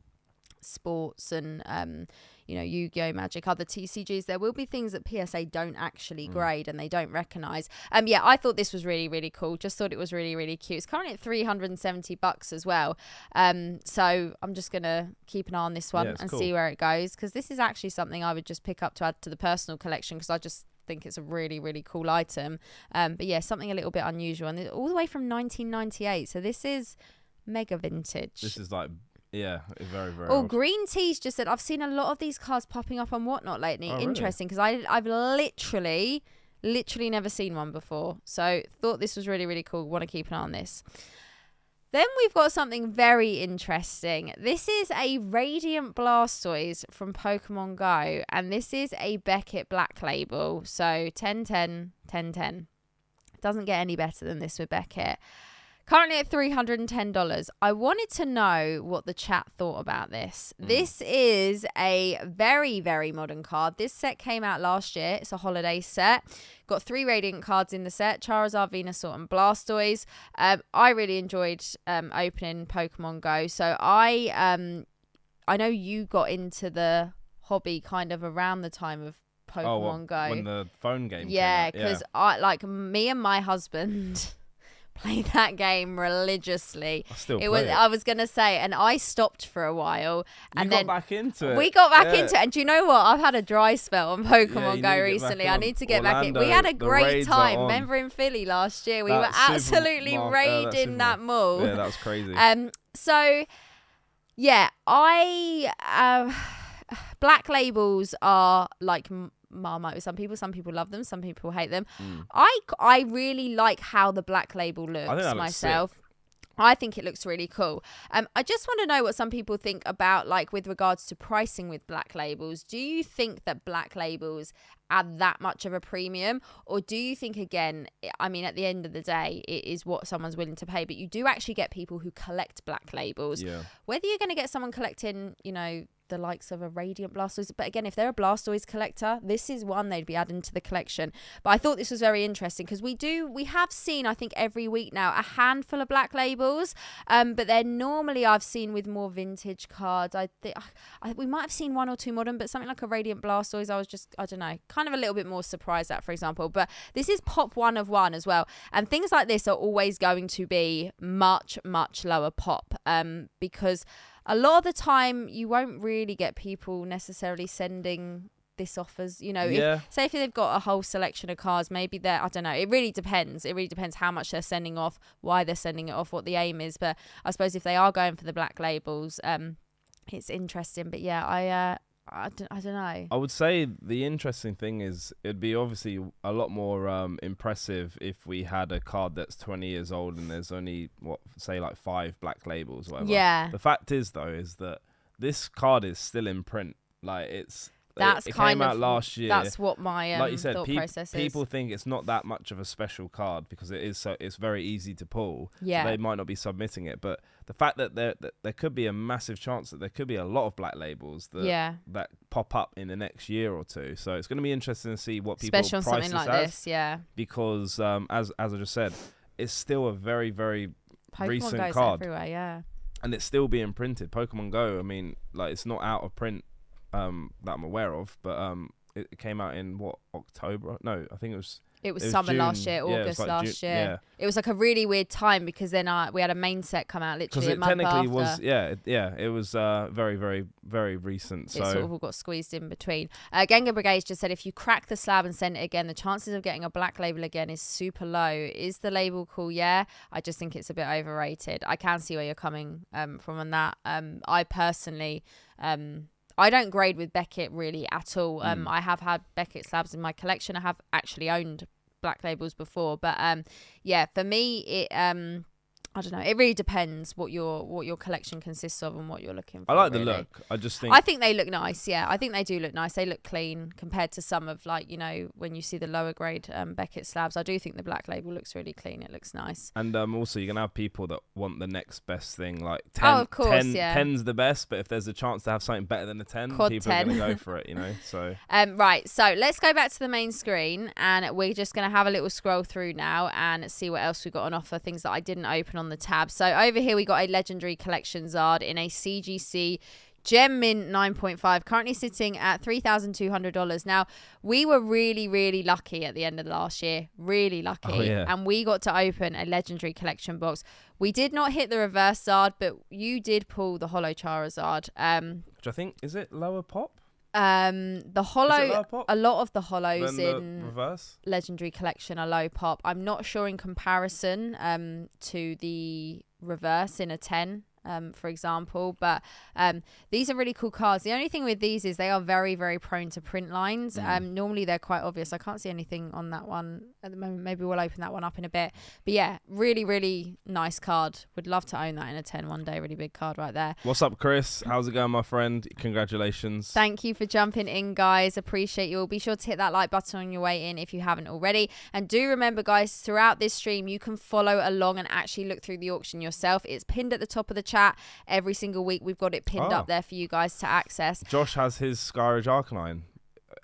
sports and you know, Yu-Gi-Oh, Magic, other TCGs, there will be things that PSA don't actually grade and they don't recognize. Yeah, I thought this was really cool. Just thought it was really cute. It's currently at $370 as well. So I'm just gonna keep an eye on this one and see where it goes, because this is actually something I would just pick up to add to the personal collection, because I just think it's a really cool item. But yeah, something a little bit unusual, and all the way from 1998. So this is mega vintage. This is like, yeah, very old. Green Tea's just said, I've seen a lot of these cards popping up on Whatnot lately. Interesting, because I've literally never seen one before. So thought this was really cool. Want to keep an eye on this. Then we've got something very interesting. This is a Radiant Blastoise from Pokemon Go, and this is a Beckett Black Label. So 10-10, 10-10. Doesn't get any better than this with Beckett. Currently at $310. I wanted to know what the chat thought about this. This is a very modern card. This set came out last year. It's a holiday set. Got 3 Radiant cards in the set: Charizard, Venusaur, and Blastoise. I really enjoyed opening Pokemon Go. So I know you got into the hobby kind of around the time of Pokemon Go. When the phone game came yeah, out. because I like me and my husband played that game religiously. I was gonna say, and I stopped for a while, and then got back into it. We got back into it, and do you know what? I've had a dry spell on Pokemon Go recently. I need to get back in. We had a great time. Remember in Philly last year, we were absolutely raiding that mall. Yeah, that was crazy. So yeah, Black Labels are like Marmite with some people love them, some people hate them. I really like how the Black Label looks myself. Sick. I think it looks really cool. I just want to know what some people think about, like, with regards to pricing with Black Labels. Do you think that Black Labels add that much of a premium, or do you think, again, I mean, at the end of the day, it is what someone's willing to pay, but you do actually get people who collect Black Labels. Yeah. Whether you're going to get someone collecting, you know, the likes of a Radiant Blastoise, but again, if they're a Blastoise collector, this is one they'd be adding to the collection. But I thought this was very interesting, because we have seen, I think every week now, a handful of Black Labels, but they're normally, I've seen, with more vintage cards. I think we might have seen 1 or 2 modern, but something like a Radiant Blastoise, I was just, I don't know, kind of a little bit more surprised at, for example. But this is pop 1 of 1 as well, and things like this are always going to be much lower pop, because a lot of the time you won't really get people necessarily sending this off as, you know, if they've got a whole selection of cards, maybe they're, I don't know, it really depends how much they're sending off, why they're sending it off, what the aim is. But I suppose if they are going for the Black Labels, it's interesting. But yeah, I don't know. I would say the interesting thing is it'd be obviously a lot more impressive if we had a card that's 20 years old and there's only, say like 5 Black Labels or whatever. Yeah. The fact is, though, is that this card is still in print. Like, it's That's it kind came of out last year. That's what my like you said, thought process is. People think it's not that much of a special card because it is, so it's very easy to pull. Yeah. So they might not be submitting it, but the fact that there could be a massive chance that there could be a lot of black labels that pop up in the next year or two. So it's going to be interesting to see what people especially on price something this like as, this. Yeah. Because as I just said, it's still a very, very Pokemon recent goes card. everywhere. Yeah. And it's still being printed. Pokemon Go, I mean, like, it's not out of print that I'm aware of, but it came out in October? No, I think it was summer June. last year, August last year. Yeah. It was like a really weird time because then we had a main set come out literally a month after. Because it technically was, it was very, very, very recent. So it sort of all got squeezed in between. Gengar Brigade just said, if you crack the slab and send it again, the chances of getting a black label again is super low. Is the label cool? Yeah. I just think it's a bit overrated. I can see where you're coming from on that. I personally... I don't grade with Beckett really at all. I have had Beckett slabs in my collection. I have actually owned black labels before, but for me it I don't know. It really depends what your collection consists of and what you're looking for. I like really. the look. I think they look nice. Yeah, I think they do look nice. They look clean compared to some of, like, you know, when you see the lower grade Beckett slabs. I do think the black label looks really clean. It looks nice. And also you're gonna have people that want the next best thing. Like 10, of course, 10's the best, but if there's a chance to have something better than a 10, Quad people 10. are gonna go for it. You know. So right. So let's go back to the main screen, and we're just gonna have a little scroll through now and see what else we got on offer. Things that I didn't open on the tab. So over here we got a legendary collection Zard in a CGC Gem Mint 9.5, currently sitting at $3,200. Now, we were really, really lucky at the end of last year. Really lucky. And we got to open a legendary collection box. We did not hit the reverse Zard, but you did pull the Holo Charizard. Which I think, is it lower pop? The holo, a lot of the holos in reverse legendary collection are low pop. I'm not sure in comparison to the reverse in a 10, for example, but these are really cool cards. The only thing with these is they are very, very prone to print lines. Normally they're quite obvious. I can't see anything on that one at the moment. Maybe we'll open that one up in a bit, but yeah, really, really nice card. Would love to own that in a 10 one day. Really big card right there. What's up, Chris? How's it going, my friend? Congratulations. Thank you for jumping in, guys. Appreciate you all. Be sure to hit that like button on your way in if you haven't already, and do remember, guys, throughout this stream you can follow along and actually look through the auction yourself. It's pinned at the top of the chat every single week. We've got it pinned up there for you guys to access. Josh has his Skyridge Arcanine.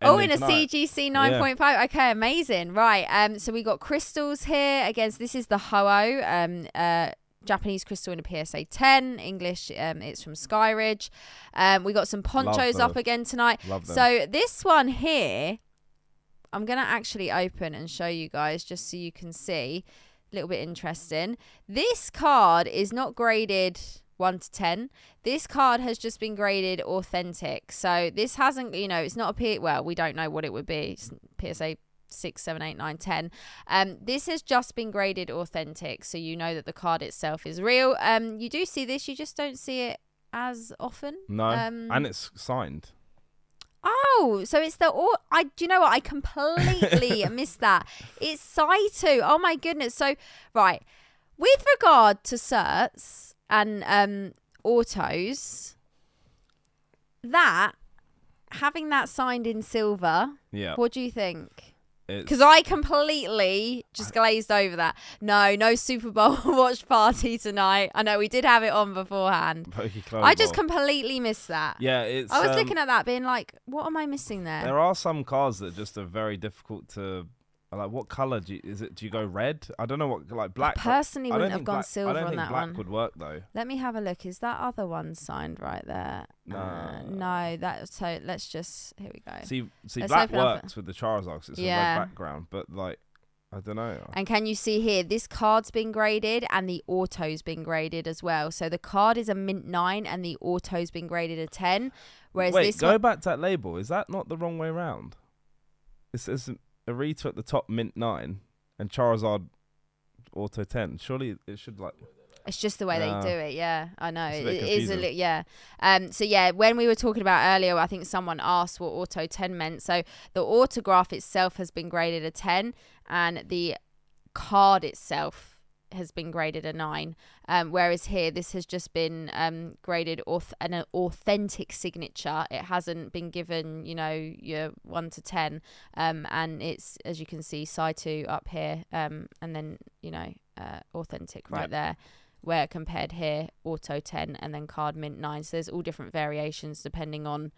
In a CGC 9.5. Yeah. Okay, amazing. Right. So we got crystals here. Again, this is the Ho-Oh. Japanese crystal in a PSA 10. English, it's from Skyridge. We got some ponchos up again tonight. Love them. So this one here, I'm going to actually open and show you guys just so you can see. A little bit interesting. This card is not graded 1 to 10. This card has just been graded authentic. So this hasn't, you know, it's not a well, we don't know what it would be. It's PSA 6, 7, 8, 9, 10. This has just been graded authentic, so you know that the card itself is real. You do see this, you just don't see it as often. No, and it's signed. Oh, so it's do you know what? I completely missed that. It's Saito. Oh my goodness. So, right. With regard to certs and autos, having that signed in silver, what do you think? Because I completely just glazed over that. No Super Bowl watch party tonight. I know we did have it on beforehand. I just completely missed that. Yeah, it's. I was looking at that, being like, "What am I missing there?" There are some cards that just are very difficult to. Like, what color do you go red? I don't know what, like black. I personally wouldn't have gone silver on that one. Black would work though. Let me have a look. Is that other one signed right there? No. So let's just, here we go. See, black works with the Charizard 'cause it's a red background, but like, I don't know. And can you see here? This card's been graded and the auto's been graded as well. So the card is a mint 9 and the auto's been graded a 10. Whereas wait, go back to that label. Is that not the wrong way around? This isn't. Arita at the top, mint 9, and Charizard auto 10. Surely it should like. It's just the way they do it. Yeah, I know. It is a little. Yeah. So yeah, when we were talking about earlier, I think someone asked what auto 10 meant. So the autograph itself has been graded a 10, and the card itself has been graded a 9. Whereas here, this has just been graded an authentic signature. It hasn't been given, your 1 to 10. And it's, as you can see, side 2 up here. And then, authentic right there. Where compared here, auto 10 and then card mint 9. So there's all different variations depending on,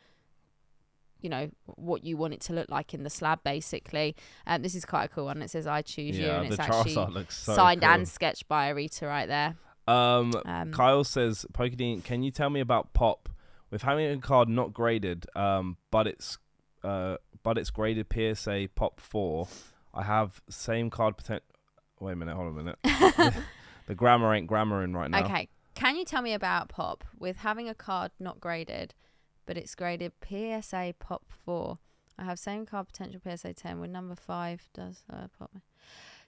what you want it to look like in the slab, basically. This is quite a cool one. It says, I choose you. And it's actually looks so signed cool. and sketched by Arita right there. Kyle says, Pokedean, can you tell me about Pop? With having a card not graded, but it's graded PSA Pop 4, I have same card potential. Wait a minute, hold on a minute. The grammar ain't grammaring right now. Okay. Can you tell me about Pop? With having a card not graded, but it's graded PSA Pop 4. I have same card potential PSA 10 with number 5 does Pop.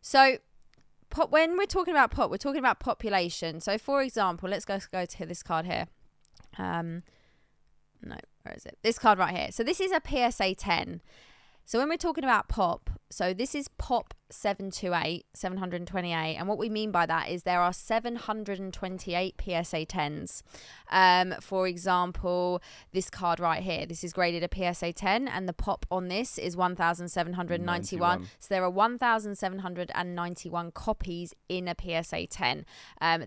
So, Pop. When we're talking about Pop, we're talking about population. So, for example, let's go to this card here. No, where is it? This card right here. So, this is a PSA 10. So, when we're talking about Pop, so this is Pop 728, and what we mean by that is there are 728 PSA 10s. For example, this card right here, this is graded a PSA 10, and the Pop on this is 1,791. So there are 1,791 copies in a PSA 10.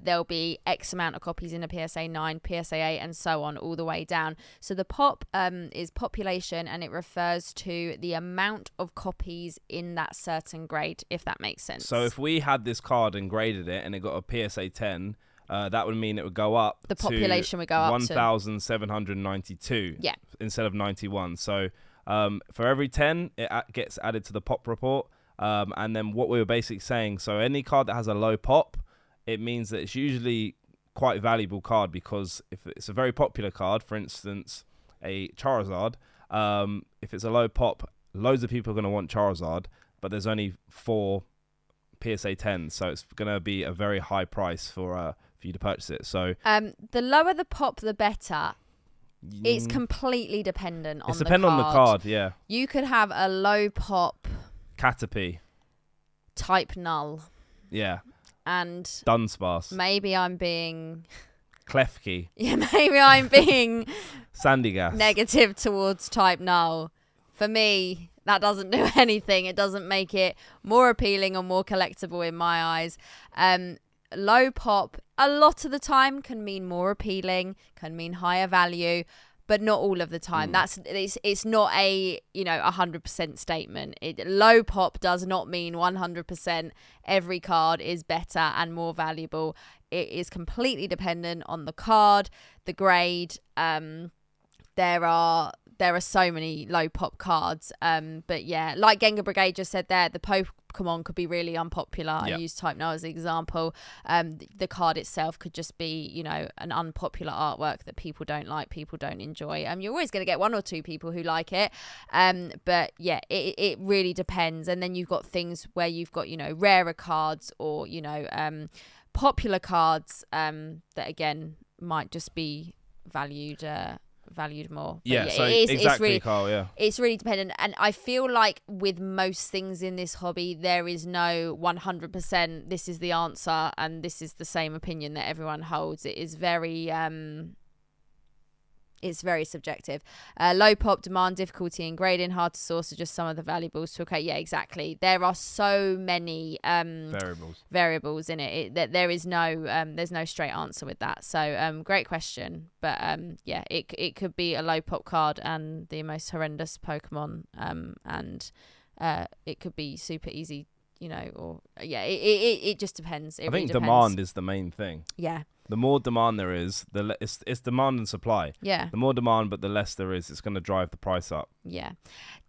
There'll be X amount of copies in a PSA 9, PSA 8, and so on, all the way down. So the Pop is population, and it refers to the amount of copies in that certain grade, if that makes sense. So if we had this card and graded it and it got a PSA 10, that would mean it would go up. The population would go up 1,792 instead of 91. So for every 10, it gets added to the Pop report. And then what we were basically saying, so any card that has a low Pop, it means that it's usually quite a valuable card, because if it's a very popular card, for instance, a Charizard, if it's a low Pop, loads of people are going to want Charizard, but there's only 4 PSA 10s, so it's going to be a very high price for you to purchase it. So the lower the Pop, the better. It's completely dependent on the card. It's dependent on the card, yeah. You could have a low Pop Caterpie, type null. Yeah. And Dunsparce. Maybe I'm being Klefki. Yeah, maybe I'm being Sandigas. Negative towards type null. For me, that doesn't do anything. It doesn't make it more appealing or more collectible in my eyes. Low Pop, a lot of the time, can mean more appealing, can mean higher value, but not all of the time. It's not a 100% statement. Low Pop does not mean 100% every card is better and more valuable. It is completely dependent on the card, the grade. There are so many low Pop cards. But yeah, like Gengar Brigade just said there, the Pokemon could be really unpopular. Yep. I use Type Null as an example. The card itself could just be, an unpopular artwork that people don't like, people don't enjoy. You're always going to get 1 or 2 people who like it. But yeah, it really depends. And then you've got things where you've got, rarer cards or, popular cards that again might just be valued more. But yeah, so exactly, it's really, Carl, yeah. It's really dependent. And I feel like with most things in this hobby, there is no 100% this is the answer and this is the same opinion that everyone holds. It is very it's very subjective. Low Pop, demand, difficulty, and grading, hard to source are just some of the valuables to okay. Yeah, exactly. There are so many variables in it. There is there's no straight answer with that. So great question, but yeah, it could be a Low Pop card and the most horrendous Pokemon, and it could be super easy, or yeah, it just depends. I think demand is the main thing. Yeah. The more demand there is, it's demand and supply. Yeah. The more demand, but the less there is, it's going to drive the price up. Yeah.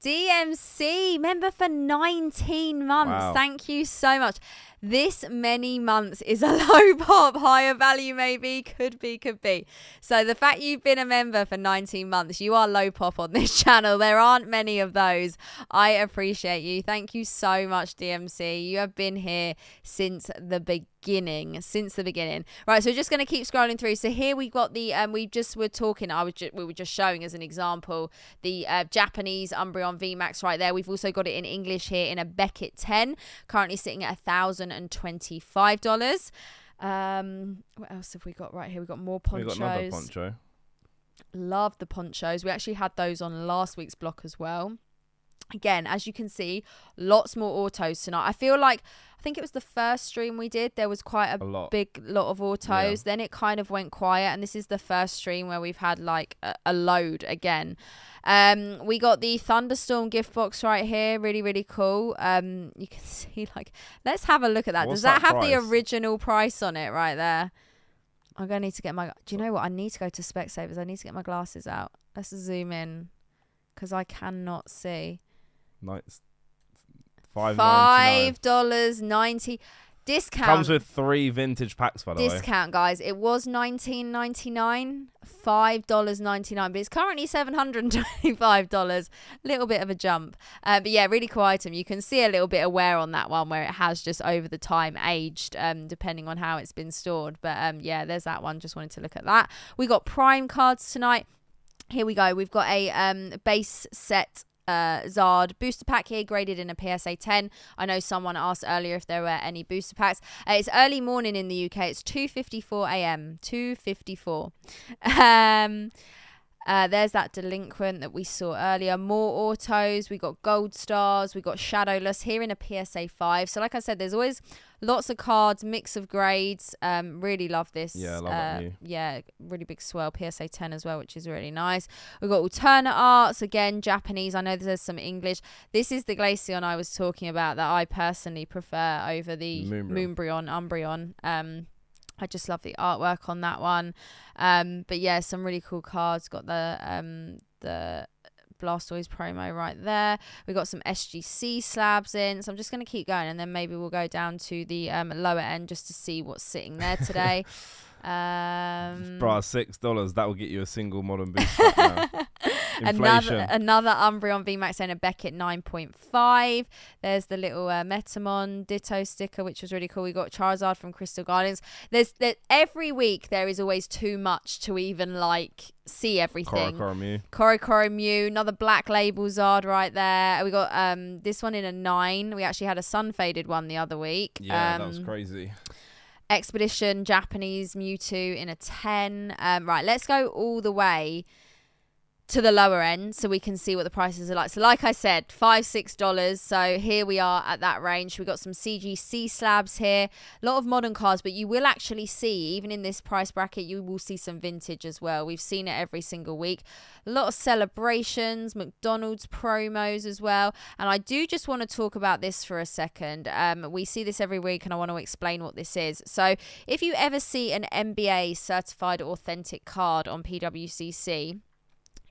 DMC, member for 19 months. Wow. Thank you so much. This many months is a low Pop, higher value maybe, could be. So the fact you've been a member for 19 months, you are low Pop on this channel. There aren't many of those. I appreciate you. Thank you so much, DMC. You have been here since the beginning. since the beginning. Right, so we're just going to keep scrolling through. So here we got the we were just showing as an example the Japanese Umbreon VMAX right there. We've also got it in English here in a Beckett 10, currently sitting at $1,025. What else have we got right here? We've got more ponchos. We got another poncho. Love the ponchos. We actually had those on last week's block as well. Again, as you can see, lots more autos tonight. I think it was the first stream we did. There was quite a big lot of autos. Yeah. Then it kind of went quiet. And this is the first stream where we've had like a load again. We got the Thunderstorm gift box right here. Really, really cool. You can see let's have a look at that. Does that have the original price on it right there? I'm going to need to get do you know what? I need to go to Specsavers. I need to get my glasses out. Let's zoom in because I cannot see. Nice. $5.90 discount. Comes with 3 vintage packs, by the way. Discount, guys. It was $19.99, $5.99, but it's currently $725. Little bit of a jump, but yeah, really cool item. You can see a little bit of wear on that one where it has just over the time aged, depending on how it's been stored. But yeah, there's that one. Just wanted to look at that. We got Prime cards tonight. Here we go. We've got a base set Zard booster pack here, graded in a PSA 10. I know someone asked earlier if there were any booster packs. It's early morning in the UK. It's 2:54 a.m. 2:54. There's that Delinquent that we saw earlier. More autos. We got Gold Stars. We got Shadowless here in a PSA 5. So like I said, there's always lots of cards, mix of grades. Really love this. Yeah, I love that new. Yeah, really big swell. PSA 10 as well, which is really nice. We've got alternate arts. Again, Japanese. I know there's some English. This is the Glaceon I was talking about that I personally prefer over the Umbreon. I just love the artwork on that one. But yeah, some really cool cards. Got the Blastoise promo right there. We got some SGC slabs in. So I'm just going to keep going, and then maybe we'll go down to the lower end just to see what's sitting there today. $6. That will get you a single modern booster now. Another Umbreon VMAX and a Beckett 9.5. There's the little Metamon Ditto sticker, which was really cool. We got Charizard from Crystal Gardens. Every week there is always too much to even see everything. Korokoro Mew, another black label Zard right there. We got this one in a 9. We actually had a sun faded one the other week. Yeah, that was crazy. Expedition Japanese Mewtwo in a 10. Right, let's go all the way to the lower end so we can see what the prices are like. So like I said, $5-6. So here we are at that range. We got some CGC slabs here, a lot of modern cards, but you will actually see, even in this price bracket, you will see some vintage as well. We've seen it every single week. A lot of celebrations, McDonald's promos as well. And I do just want to talk about this for a second. We see this every week and I want to explain what this is. So if you ever see an NBA certified authentic card on PWCC,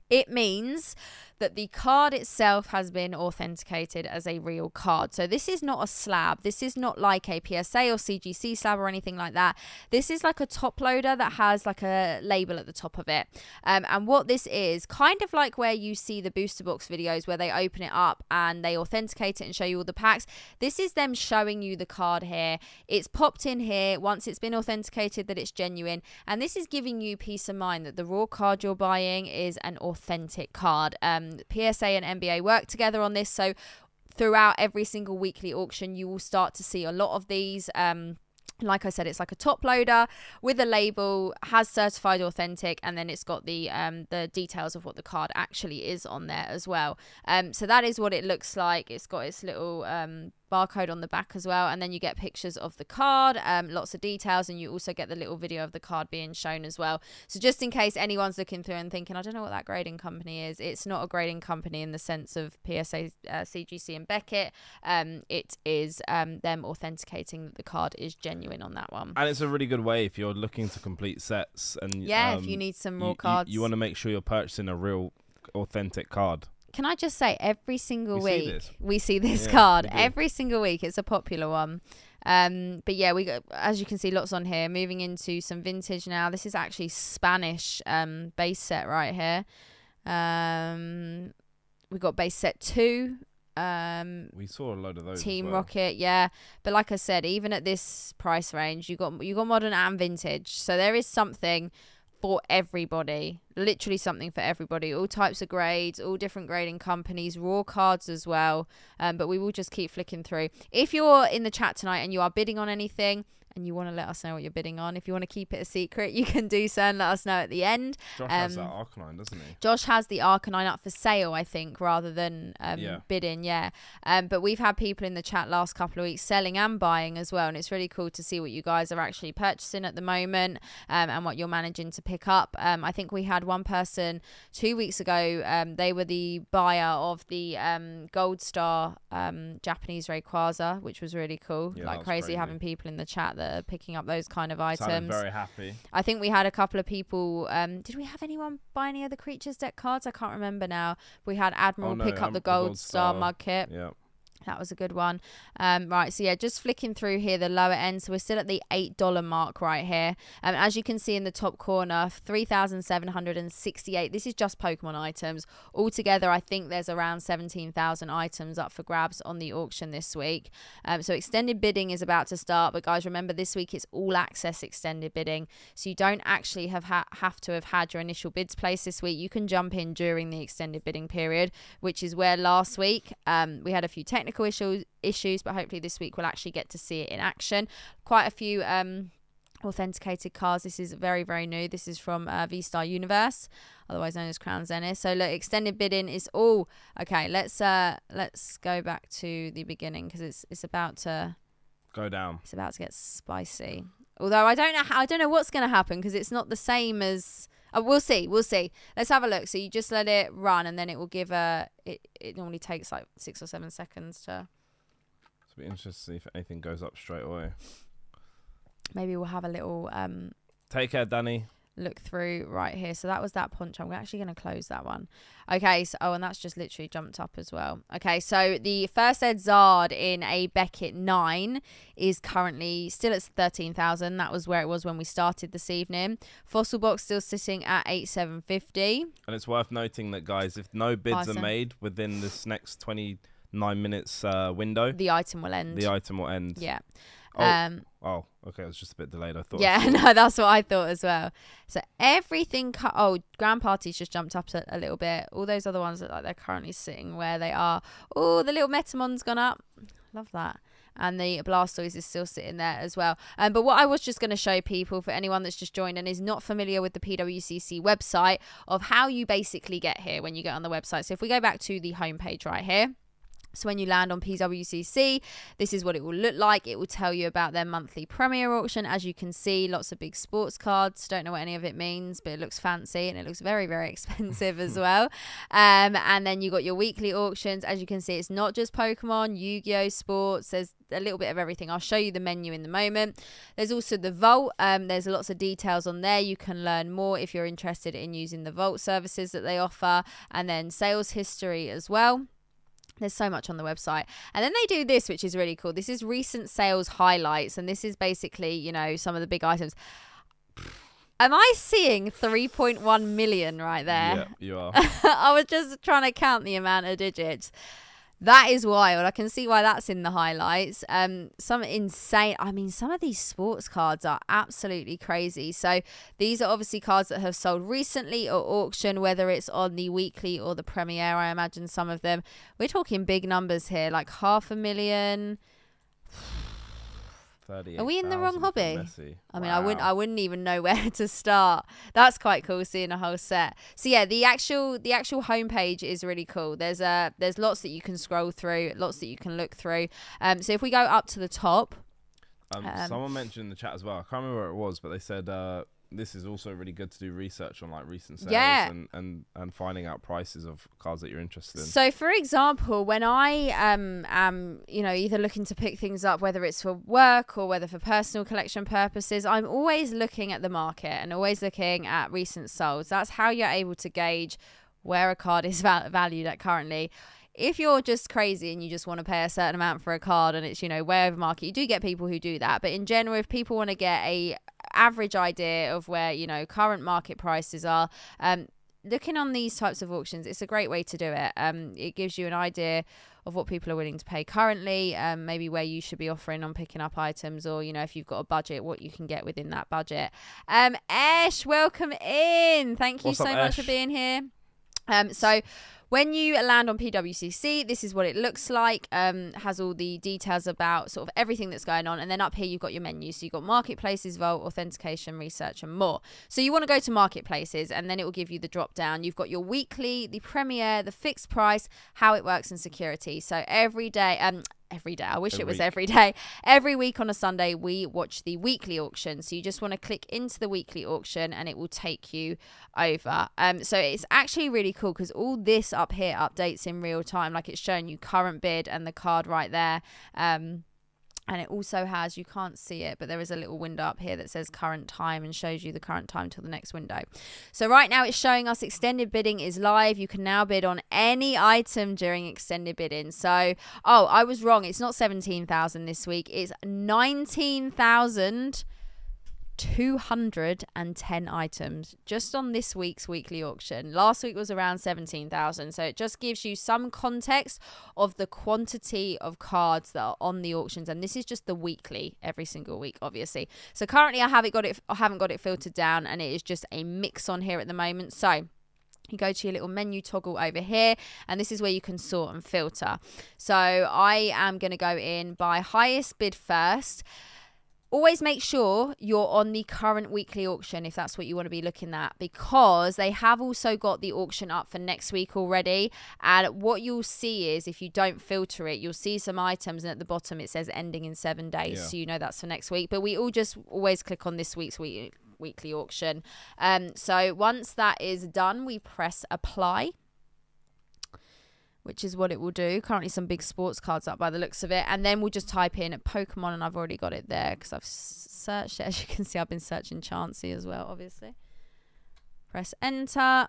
it means that the card itself has been authenticated as a real card. So this is not a slab. This is not like a PSA or CGC slab or anything like that. This is like a top loader that has like a label at the top of it. And what this is, kind of like where you see the booster box videos where they open it up and they authenticate it and show you all the packs. This is them showing you the card here. It's popped in here once it's been authenticated that it's genuine. And this is giving you peace of mind that the raw card you're buying is an authentic card. PSA and NBA work together on this, so throughout every single weekly auction you will start to see a lot of these. Like I said, it's like a top loader with a label, has certified authentic, and then it's got the details of what the card actually is on there as well. So that is what it looks like. It's got its little barcode on the back as well, and then you get pictures of the card, lots of details, and you also get the little video of the card being shown as well. So just in case anyone's looking through and thinking, I don't know what that grading company is, it's not a grading company in the sense of PSA, CGC and Beckett. It is them authenticating that the card is genuine on that one. And it's a really good way if you're looking to complete sets, and if you need some more cards, you want to make sure you're purchasing a real authentic card. Can I just say, every single week we see this card. Every single week, it's a popular one. But yeah, we got, as you can see, lots on here. Moving into some vintage now. This is actually Spanish base set right here. We got base set 2. We saw a load of those. Team as well. Rocket, yeah. But like I said, even at this price range, you got modern and vintage. So there is something for everybody. Literally something for everybody. All types of grades, all different grading companies, raw cards as well. But we will just keep flicking through. If you're in the chat tonight and you are bidding on anything, and you want to let us know what you're bidding on, if you want to keep it a secret, you can do so and let us know at the end. Josh has that Arcanine, doesn't he? Josh has the Arcanine up for sale, I think, rather than bidding, yeah. But we've had people in the chat last couple of weeks selling and buying as well, and it's really cool to see what you guys are actually purchasing at the moment, and what you're managing to pick up. I think we had one person 2 weeks ago, they were the buyer of the Gold Star Japanese Rayquaza, which was really cool. Yeah, like crazy having people in the chat that are picking up those kind of items. Sounded very happy. I think we had a couple of people. Did we have anyone buy any of the Creatures deck cards? I can't remember now. We had Admiral pick up the Gold Star mug kit. Yeah. That was a good one. Right, so yeah, just flicking through here, the lower end. So we're still at the $8 mark right here. As you can see in the top corner, 3,768. This is just Pokemon items. Altogether, I think there's around 17,000 items up for grabs on the auction this week. So extended bidding is about to start. But guys, remember this week it's all access extended bidding. So you don't actually have to have had your initial bids placed this week. You can jump in during the extended bidding period, which is where last week we had a few technical issues, but hopefully this week we'll actually get to see it in action. Quite a few authenticated cards. This is very, very new. This is from V-Star Universe, otherwise known as Crown Zenith. So look, extended bidding is all okay. Let's go back to the beginning because it's about to go down. It's about to get spicy. Although I don't know what's going to happen because it's not the same as. We'll see. Let's have a look. So you just let it run, and then it will give it normally takes like 6 or 7 seconds to. It'll be interesting to see if anything goes up straight away. Maybe we'll have a little. Take care, Danny. Look through right here. So that was that punch. I'm actually going to close that one. Okay. So and that's just literally jumped up as well. Okay. So the first Ed Zard in a Beckett 9 is currently still at 13,000. That was where it was when we started this evening. Fossil Box still sitting at 8,750. And it's worth noting that, guys, if no bids are made within this next 29 minutes window, the item will end. Yeah. Oh, okay. It was just a bit delayed. I thought. Yeah, no, that's what I thought as well. So everything. Grand Party's just jumped up a little bit. All those other ones look like they're currently sitting where they are. Oh, the little Metamon's gone up. Love that. And the Blastoise is still sitting there as well. But what I was just going to show people, for anyone that's just joined and is not familiar with the PWCC website, of how you basically get here when you get on the website. So if we go back to the homepage right here. So when you land on PWCC, this is what it will look like. It will tell you about their monthly premiere auction. As you can see, lots of big sports cards. Don't know what any of it means, but it looks fancy and it looks very, very expensive as well. And then you got your weekly auctions. As you can see, it's not just Pokemon, Yu-Gi-Oh! Sports. There's a little bit of everything. I'll show you the menu in the moment. There's also the Vault. There's lots of details on there. You can learn more if you're interested in using the Vault services that they offer. And then sales history as well. There's so much on the website. And then they do this, which is really cool. This is recent sales highlights. And this is basically, some of the big items. Am I seeing 3.1 million right there? Yeah, you are. I was just trying to count the amount of digits. That is wild. I can see why that's in the highlights. Some insane. Some of these sports cards are absolutely crazy. So these are obviously cards that have sold recently or auctioned, whether it's on the weekly or the premiere. I imagine some of them. We're talking big numbers here, like 500,000. Are we in the wrong hobby? Wow. I wouldn't even know where to start. That's quite cool, seeing a whole set. So yeah, the actual homepage is really cool. There's lots that you can scroll through, lots that you can look through. So if we go up to the top, someone mentioned in the chat as well. I can't remember where it was, but they said this is also really good to do research on, like recent sales and finding out prices of cards that you're interested in. So for example, when I am either looking to pick things up, whether it's for work or whether for personal collection purposes, I'm always looking at the market and always looking at recent solds. That's how you're able to gauge where a card is valued at currently. If you're just crazy and you just want to pay a certain amount for a card and it's, way over market, you do get people who do that. But in general, if people want to get a average idea of where, current market prices are, looking on these types of auctions, it's a great way to do it. It gives you an idea of what people are willing to pay currently, maybe where you should be offering on picking up items, or, you know, if you've got a budget, what you can get within that budget. Ash, welcome in. Thank you so much for being here. So when you land on PWCC, this is what it looks like. Has all the details about sort of everything that's going on. And then up here, you've got your menus. So you've got marketplaces, vault, authentication, research, and more. So you want to go to marketplaces, and then it will give you the drop down. You've got your weekly, the premier, the fixed price, how it works, and security. So every day, I wish it was every day. Every week on a Sunday, we watch the weekly auction. So you just want to click into the weekly auction and it will take you over. So it's actually really cool because all this up here updates in real time. Like, it's showing you current bid and the card right there. And it also has, you can't see it, but there is a little window up here that says current time and shows you the current time till the next window. So right now it's showing us extended bidding is live. You can now bid on any item during extended bidding. So, oh, I was wrong. It's not 17,000 this week. It's 19,210 items just on this week's weekly auction. Last week was around 17,000. So it just gives you some context of the quantity of cards that are on the auctions. And this is just the weekly, every single week, obviously. So currently I haven't got it filtered down, and it is just a mix on here at the moment. So you go to your little menu toggle over here, and this is where you can sort and filter. So I am going to go in by highest bid first. Always make sure you're on the current weekly auction if that's what you want to be looking at, because they have also got the auction up for next week already. And what you'll see is, if you don't filter it, you'll see some items, and at the bottom it says ending in 7 days. Yeah. So you know that's for next week. But we all just always click on this week's weekly auction. So once that is done, we press apply, which is what it will do. Currently some big sports cards up by the looks of it. And then we'll just type in Pokemon, and I've already got it there because I've searched it. As you can see, I've been searching Chansey as well, obviously. Press enter,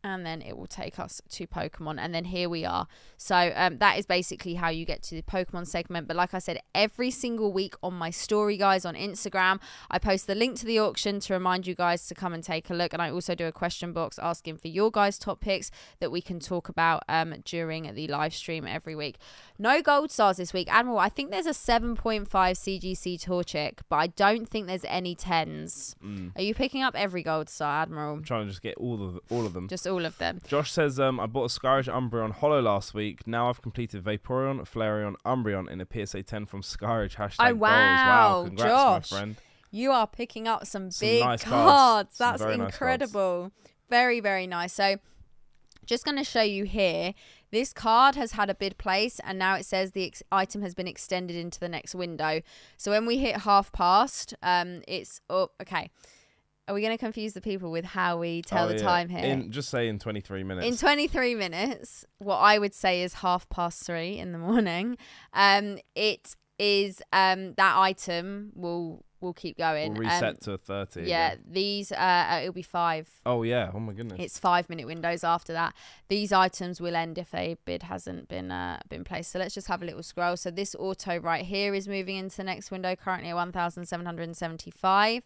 and then it will take us to Pokemon, and then here we are. So that is basically how you get to the Pokemon segment. But like I said, every single week on my story, guys, on Instagram, I post the link to the auction to remind you guys to come and take a look. And I also do a question box asking for your guys' top picks that we can talk about during the live stream every week. No gold stars this week. Admiral, I think there's a 7.5 CGC Torchic, but I don't think there's any 10s. Are you picking up every gold star, Admiral? I'm trying to just get all of them. Just all of them. Josh says, I bought a Skyridge Umbreon Holo last week. Now I've completed Vaporeon, Flareon, Umbreon in a PSA 10 from Skyridge. #goals. Wow, congrats, Josh, my friend. You are picking up some big nice cards. That's incredible. Nice, very, very nice. So just going to show you here. This card has had a bid place, and now it says the item has been extended into the next window. So when we hit half past, it's up. Okay. Are we going to confuse the people with how we tell the time here? Just say in 23 minutes. In 23 minutes, what I would say is 3:30 in the morning. It is that item will keep going. We'll reset to 30. Yeah, these it'll be 5. Oh yeah, oh my goodness. It's 5-minute windows after that. These items will end if a bid hasn't been placed. So let's just have a little scroll. So this auto right here is moving into the next window, currently at 1,775.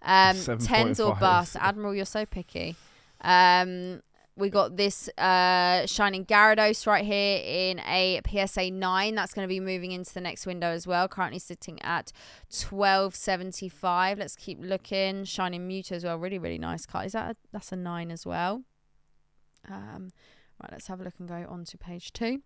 10s or bust. Admiral, you're so picky. We got this Shining Gyarados right here in a PSA 9. That's going to be moving into the next window as well. Currently sitting at 1275. Let's keep looking. Shining Mewtwo as well. Really, really nice card. That's a 9 as well. Right, let's have a look and go on to page 2.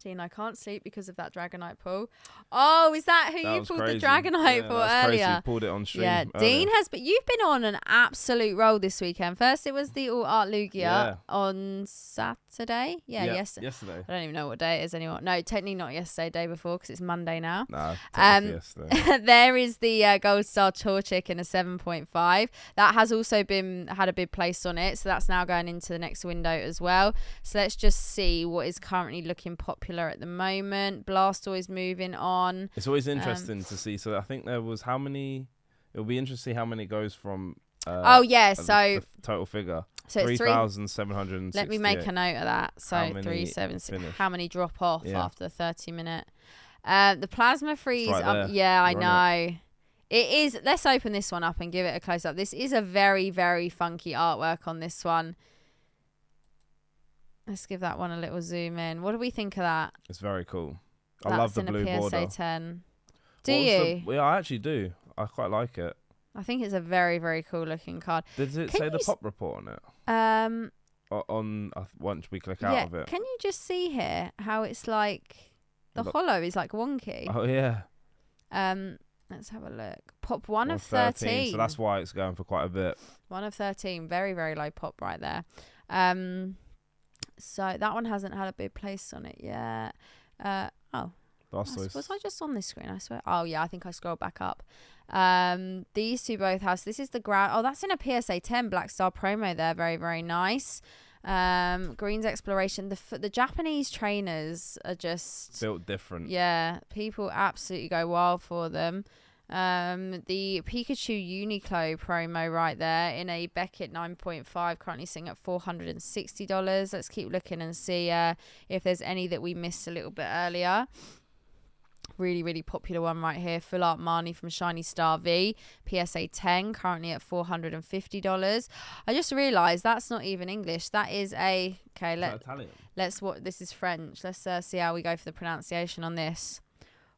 Dean, I can't sleep because of that Dragonite pull. Oh, is that who you pulled the Dragonite for earlier? Crazy. You pulled it on stream. Yeah, Dean has, but you've been on an absolute roll this weekend. First, it was the All Art Lugia on Saturday. Yesterday. I don't even know what day it is anymore. No, technically not yesterday, day before, because it's Monday now. No, yesterday. There is the Gold Star Torchic in a 7.5. That has also had a bid placed on it, so that's now going into the next window as well. So let's just see what is currently looking popular at the moment. Blastoise moving on. It's always interesting to see. So I think there was how many. It'll be interesting to see how many goes from. So the total figure. So 3,760. Let me make a note of that. So 376. How many drop off after 30-minute? The plasma freeze. Right I know. It is. Let's open this one up and give it a close up. This is a very, very funky artwork on this one. Let's give that one a little zoom in. What do we think of that? It's very cool. I love the blue border. That's in a PSA 10. Do you? Yeah, I actually do. I quite like it. I think it's a very, very cool looking card. Did it say the pop report on it? Once we click out of it. Can you just see here how it's like the holo is like wonky? Oh yeah. Let's have a look. Pop 1 of 13. So that's why it's going for quite a bit. 1 of 13. Very, very low pop right there. So that one hasn't had a big place on it yet. Was I just on this screen? I swear. Oh yeah, I think I scrolled back up. These two both have. This is the ground. Oh, that's in a PSA 10 Black Star promo there. Very, very nice. Green's Exploration. The Japanese trainers are just built different. Yeah, people absolutely go wild for them. The Pikachu Uniqlo promo right there in a Beckett 9.5, currently sitting at $460. Let's keep looking and see if there's any that we missed a little bit earlier. Really, really popular one right here. Full Art Marnie from Shiny Star V, PSA 10, currently at $450. I just realised that's not even English. That is a Italian. This is French. Let's see how we go for the pronunciation on this.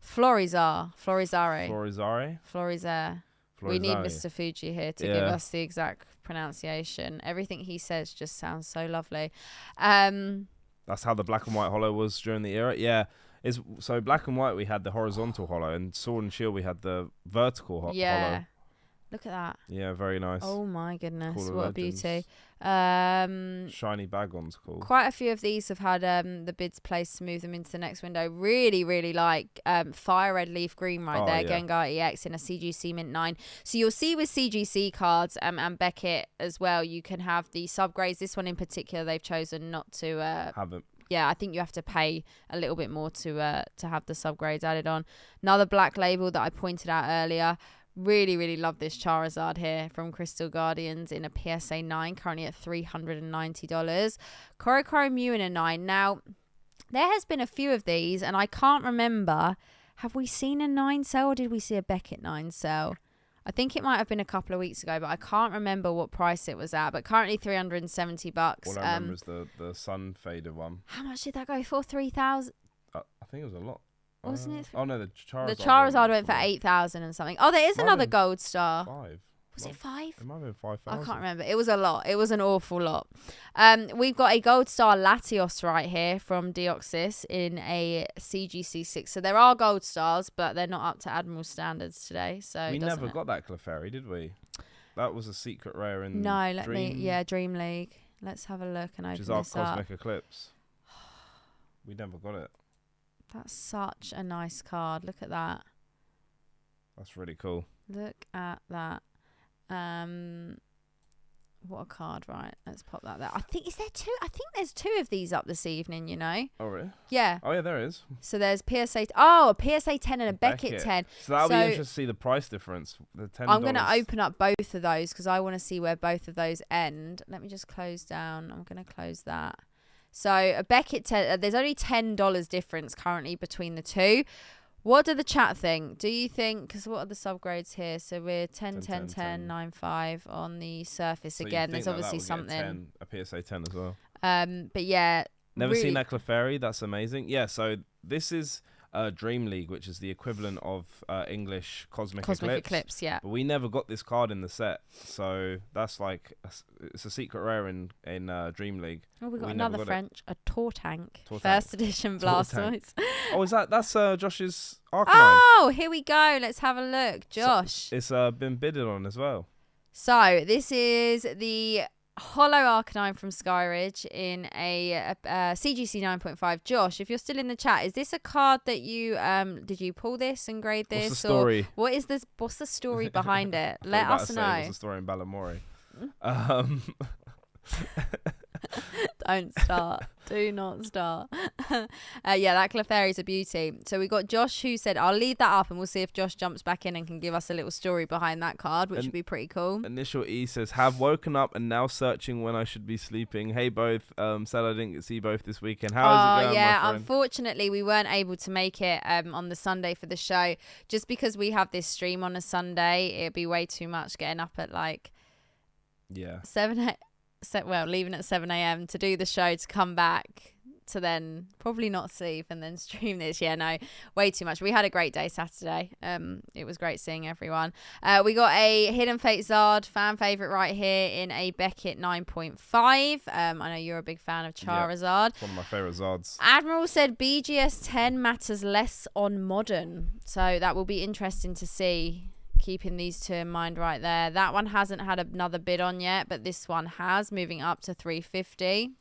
Florizare. We need Mr. Fuji here to give us the exact pronunciation. Everything he says just sounds so lovely. That's how the black and white holo was during the era. Yeah. So black and white we had the horizontal holo, and Sword and Shield we had the vertical holo. Look at that. Yeah, very nice. Oh my goodness, what a beauty. Shiny bag one's cool. Quite a few of these have had the bids placed to move them into the next window. Really, really like Fire Red Leaf Green right there. Yeah. Gengar EX in a CGC Mint 9. So you'll see with CGC cards and Beckett as well, you can have the subgrades. This one in particular, they've chosen not to have it. Yeah, I think you have to pay a little bit more to have the subgrades added on. Another black label that I pointed out earlier. Really, really love this Charizard here from Crystal Guardians in a PSA 9, currently at $390. Korokoro Mew in a 9. Now, there has been a few of these, and I can't remember. Have we seen a 9 sell, or did we see a Beckett 9 sell? I think it might have been a couple of weeks ago, but I can't remember what price it was at. But currently $370. All I remember is the sun faded one. How much did that go for? 3,000? I think it was a lot. Wasn't it? Oh no, the Charizard went for 8,000 and something. Oh, there is another gold star. 5. Was it 5? It might have been 5,000. I can't remember. It was a lot. It was an awful lot. We've got a gold star Latios right here from Deoxys in a CGC 6. So there are gold stars, but they're not up to Admiral standards today. So we never got that Clefairy, did we? That was a secret rare in Dream League. Let's have a look and open this up. Which is our Cosmic Eclipse. We never got it. That's such a nice card. Look at that. That's really cool. Look at that. What a card, right? Let's pop that there. I think there's 2 of these up this evening, you know? Oh, really? Yeah. Oh, yeah, there is. So there's a PSA 10 and a Beckett 10. So that'll be interesting to see the price difference. The $10. I'm going to open up both of those because I want to see where both of those end. Let me just close down. I'm going to close that. So a Beckett 10, there's only $10 difference currently between the two. What do the chat think? Do you think, because what are the subgrades here? So we're 10, 10, 10, 9, 5 on the surface. So again, there's obviously something. A PSA 10 as well. But yeah. Never seen that Clefairy. That's amazing. Yeah, so this is Dream League, which is the equivalent of English Cosmic Eclipse, yeah. But we never got this card in the set. So that's like, it's a secret rare in Dream League. Oh, we got another French, a Tortank. First edition Blastoise. Oh, that's Josh's Arcanine. Oh, here we go. Let's have a look. Josh. It's been bidded on as well. So this is the Holo Arcanine from Skyridge in a CGC 9.5. Josh, if you're still in the chat, is this a card that you did you pull this and grade this? What's the story? Or what is this? What's the story behind it? Let us know. What's the story in Balamori? Don't start. Do not start. Yeah, that Clefairy's a beauty. So we got Josh who said, I'll leave that up and we'll see if Josh jumps back in and can give us a little story behind that card, which would be pretty cool. Initial E says, have woken up and now searching when I should be sleeping. Hey, both. Sad I didn't see both this weekend. How is it going, yeah, my friend? unfortunately, we weren't able to make it on the Sunday for the show. Just because we have this stream on a Sunday, it'd be way too much getting up at like 7 leaving at 7 a.m. to do the show, to come back, to then probably not sleep and then stream this. Yeah, no, way too much. We had a great day Saturday. It was great seeing everyone. We got a Hidden Fate Zard fan favourite right here in a Beckett 9.5. I know you're a big fan of Charizard. It's one of my favourite Zards. Admiral said BGS 10 matters less on modern. So that will be interesting to see. Keeping these two in mind right there. That one hasn't had another bid on yet, but this one has, moving up to 350.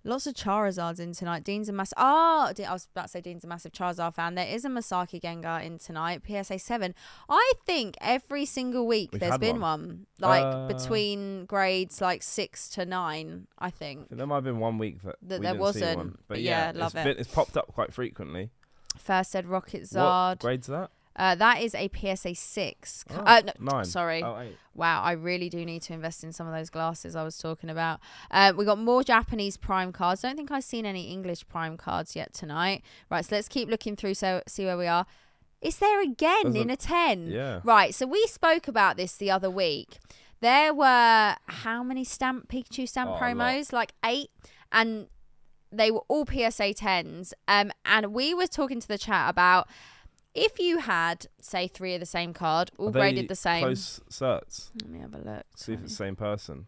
Lots of Charizards in tonight. Dean's a massive... I was about to say Dean's a massive Charizard fan. There is a Masaki Gengar in tonight, PSA 7. I think every single week there's been one. Like between grades like 6 to 9, I think. There might have been 1 week that we there didn't wasn't. see one. But yeah, love it. It's popped up quite frequently. First said Rocket Zard. What grade's that? That is a PSA 6. No, 9. Sorry. Oh, 8. Wow, I really do need to invest in some of those glasses I was talking about. We got more Japanese Prime cards. Don't think I've seen any English Prime cards yet tonight. Right, so let's keep looking through, so see where we are. It's there again in a 10. Yeah. Right, so we spoke about this the other week. There were how many Pikachu stamp promos? Like 8. And they were all PSA 10s. And we were talking to the chat about... If you had, say, 3 of the same card, all graded the same. Close certs? Let me have a look. See if it's the same person.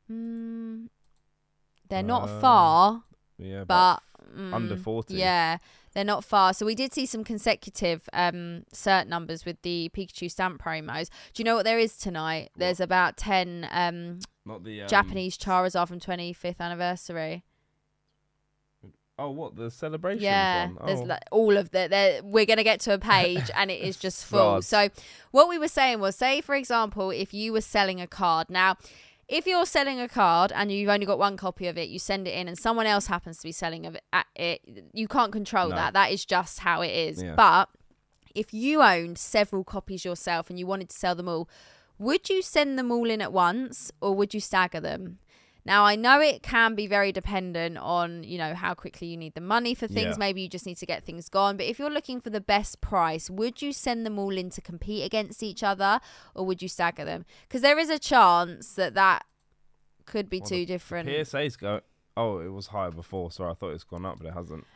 They're not far. Yeah, but under 40. Yeah, they're not far. So we did see some consecutive cert numbers with the Pikachu stamp promos. Do you know what there is tonight? What? There's about 10 not the Japanese Charizard from 25th anniversary. Oh, what? The celebrations one? Oh. There's like all of that. We're going to get to a page and it is just full. So what we were saying was, say, for example, if you were selling a card. Now, if you're selling a card and you've only got one copy of it, you send it in and someone else happens to be selling it, you can't control that. That is just how it is. Yeah. But if you owned several copies yourself and you wanted to sell them all, would you send them all in at once or would you stagger them? Now, I know it can be very dependent on, you know, how quickly you need the money for things. Yeah. Maybe you just need to get things gone. But if you're looking for the best price, would you send them all in to compete against each other or would you stagger them? Because there is a chance that could be too different. PSA's go. Oh, it was higher before. Sorry, I thought it's gone up, but it hasn't.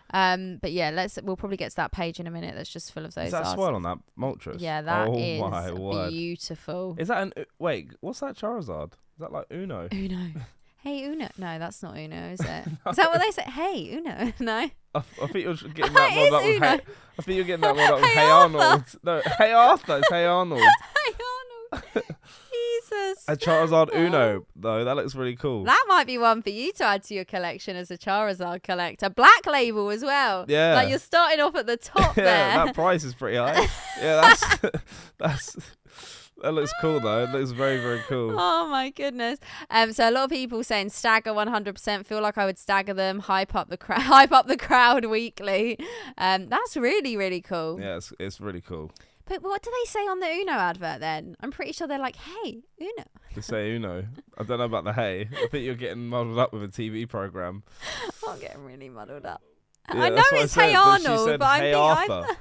But yeah, we'll probably get to that page in a minute. That's just full of those. Is that swirl on that Moltres? Yeah, that is beautiful. Is that wait? What's that Charizard? Is that like Uno? Uno. Hey, Uno. No, that's not Uno, is it? Is that what they say? Hey, Uno. No. I think you're getting that one up with I think you're getting that one up with Hey Arnold. No, Hey Arthur. It's Hey Arnold. Hey Arnold. Jesus. A Charizard Uno, though. That looks really cool. That might be one for you to add to your collection as a Charizard collector. Black label as well. Yeah. Like you're starting off at the top there. That price is pretty high. Yeah, that's... That looks cool though. It looks very, very cool. Oh my goodness. So a lot of people saying stagger 100%. Feel like I would stagger them. Hype up the crowd weekly. That's really, really cool. Yeah, it's really cool. But what do they say on the Uno advert then? I'm pretty sure they're like, hey, Uno. They say Uno. I don't know about the hey. I think you're getting muddled up with a TV program. I'm getting really muddled up. Yeah, I know it's Hey Arnold, but I'm Hey thinking Arthur.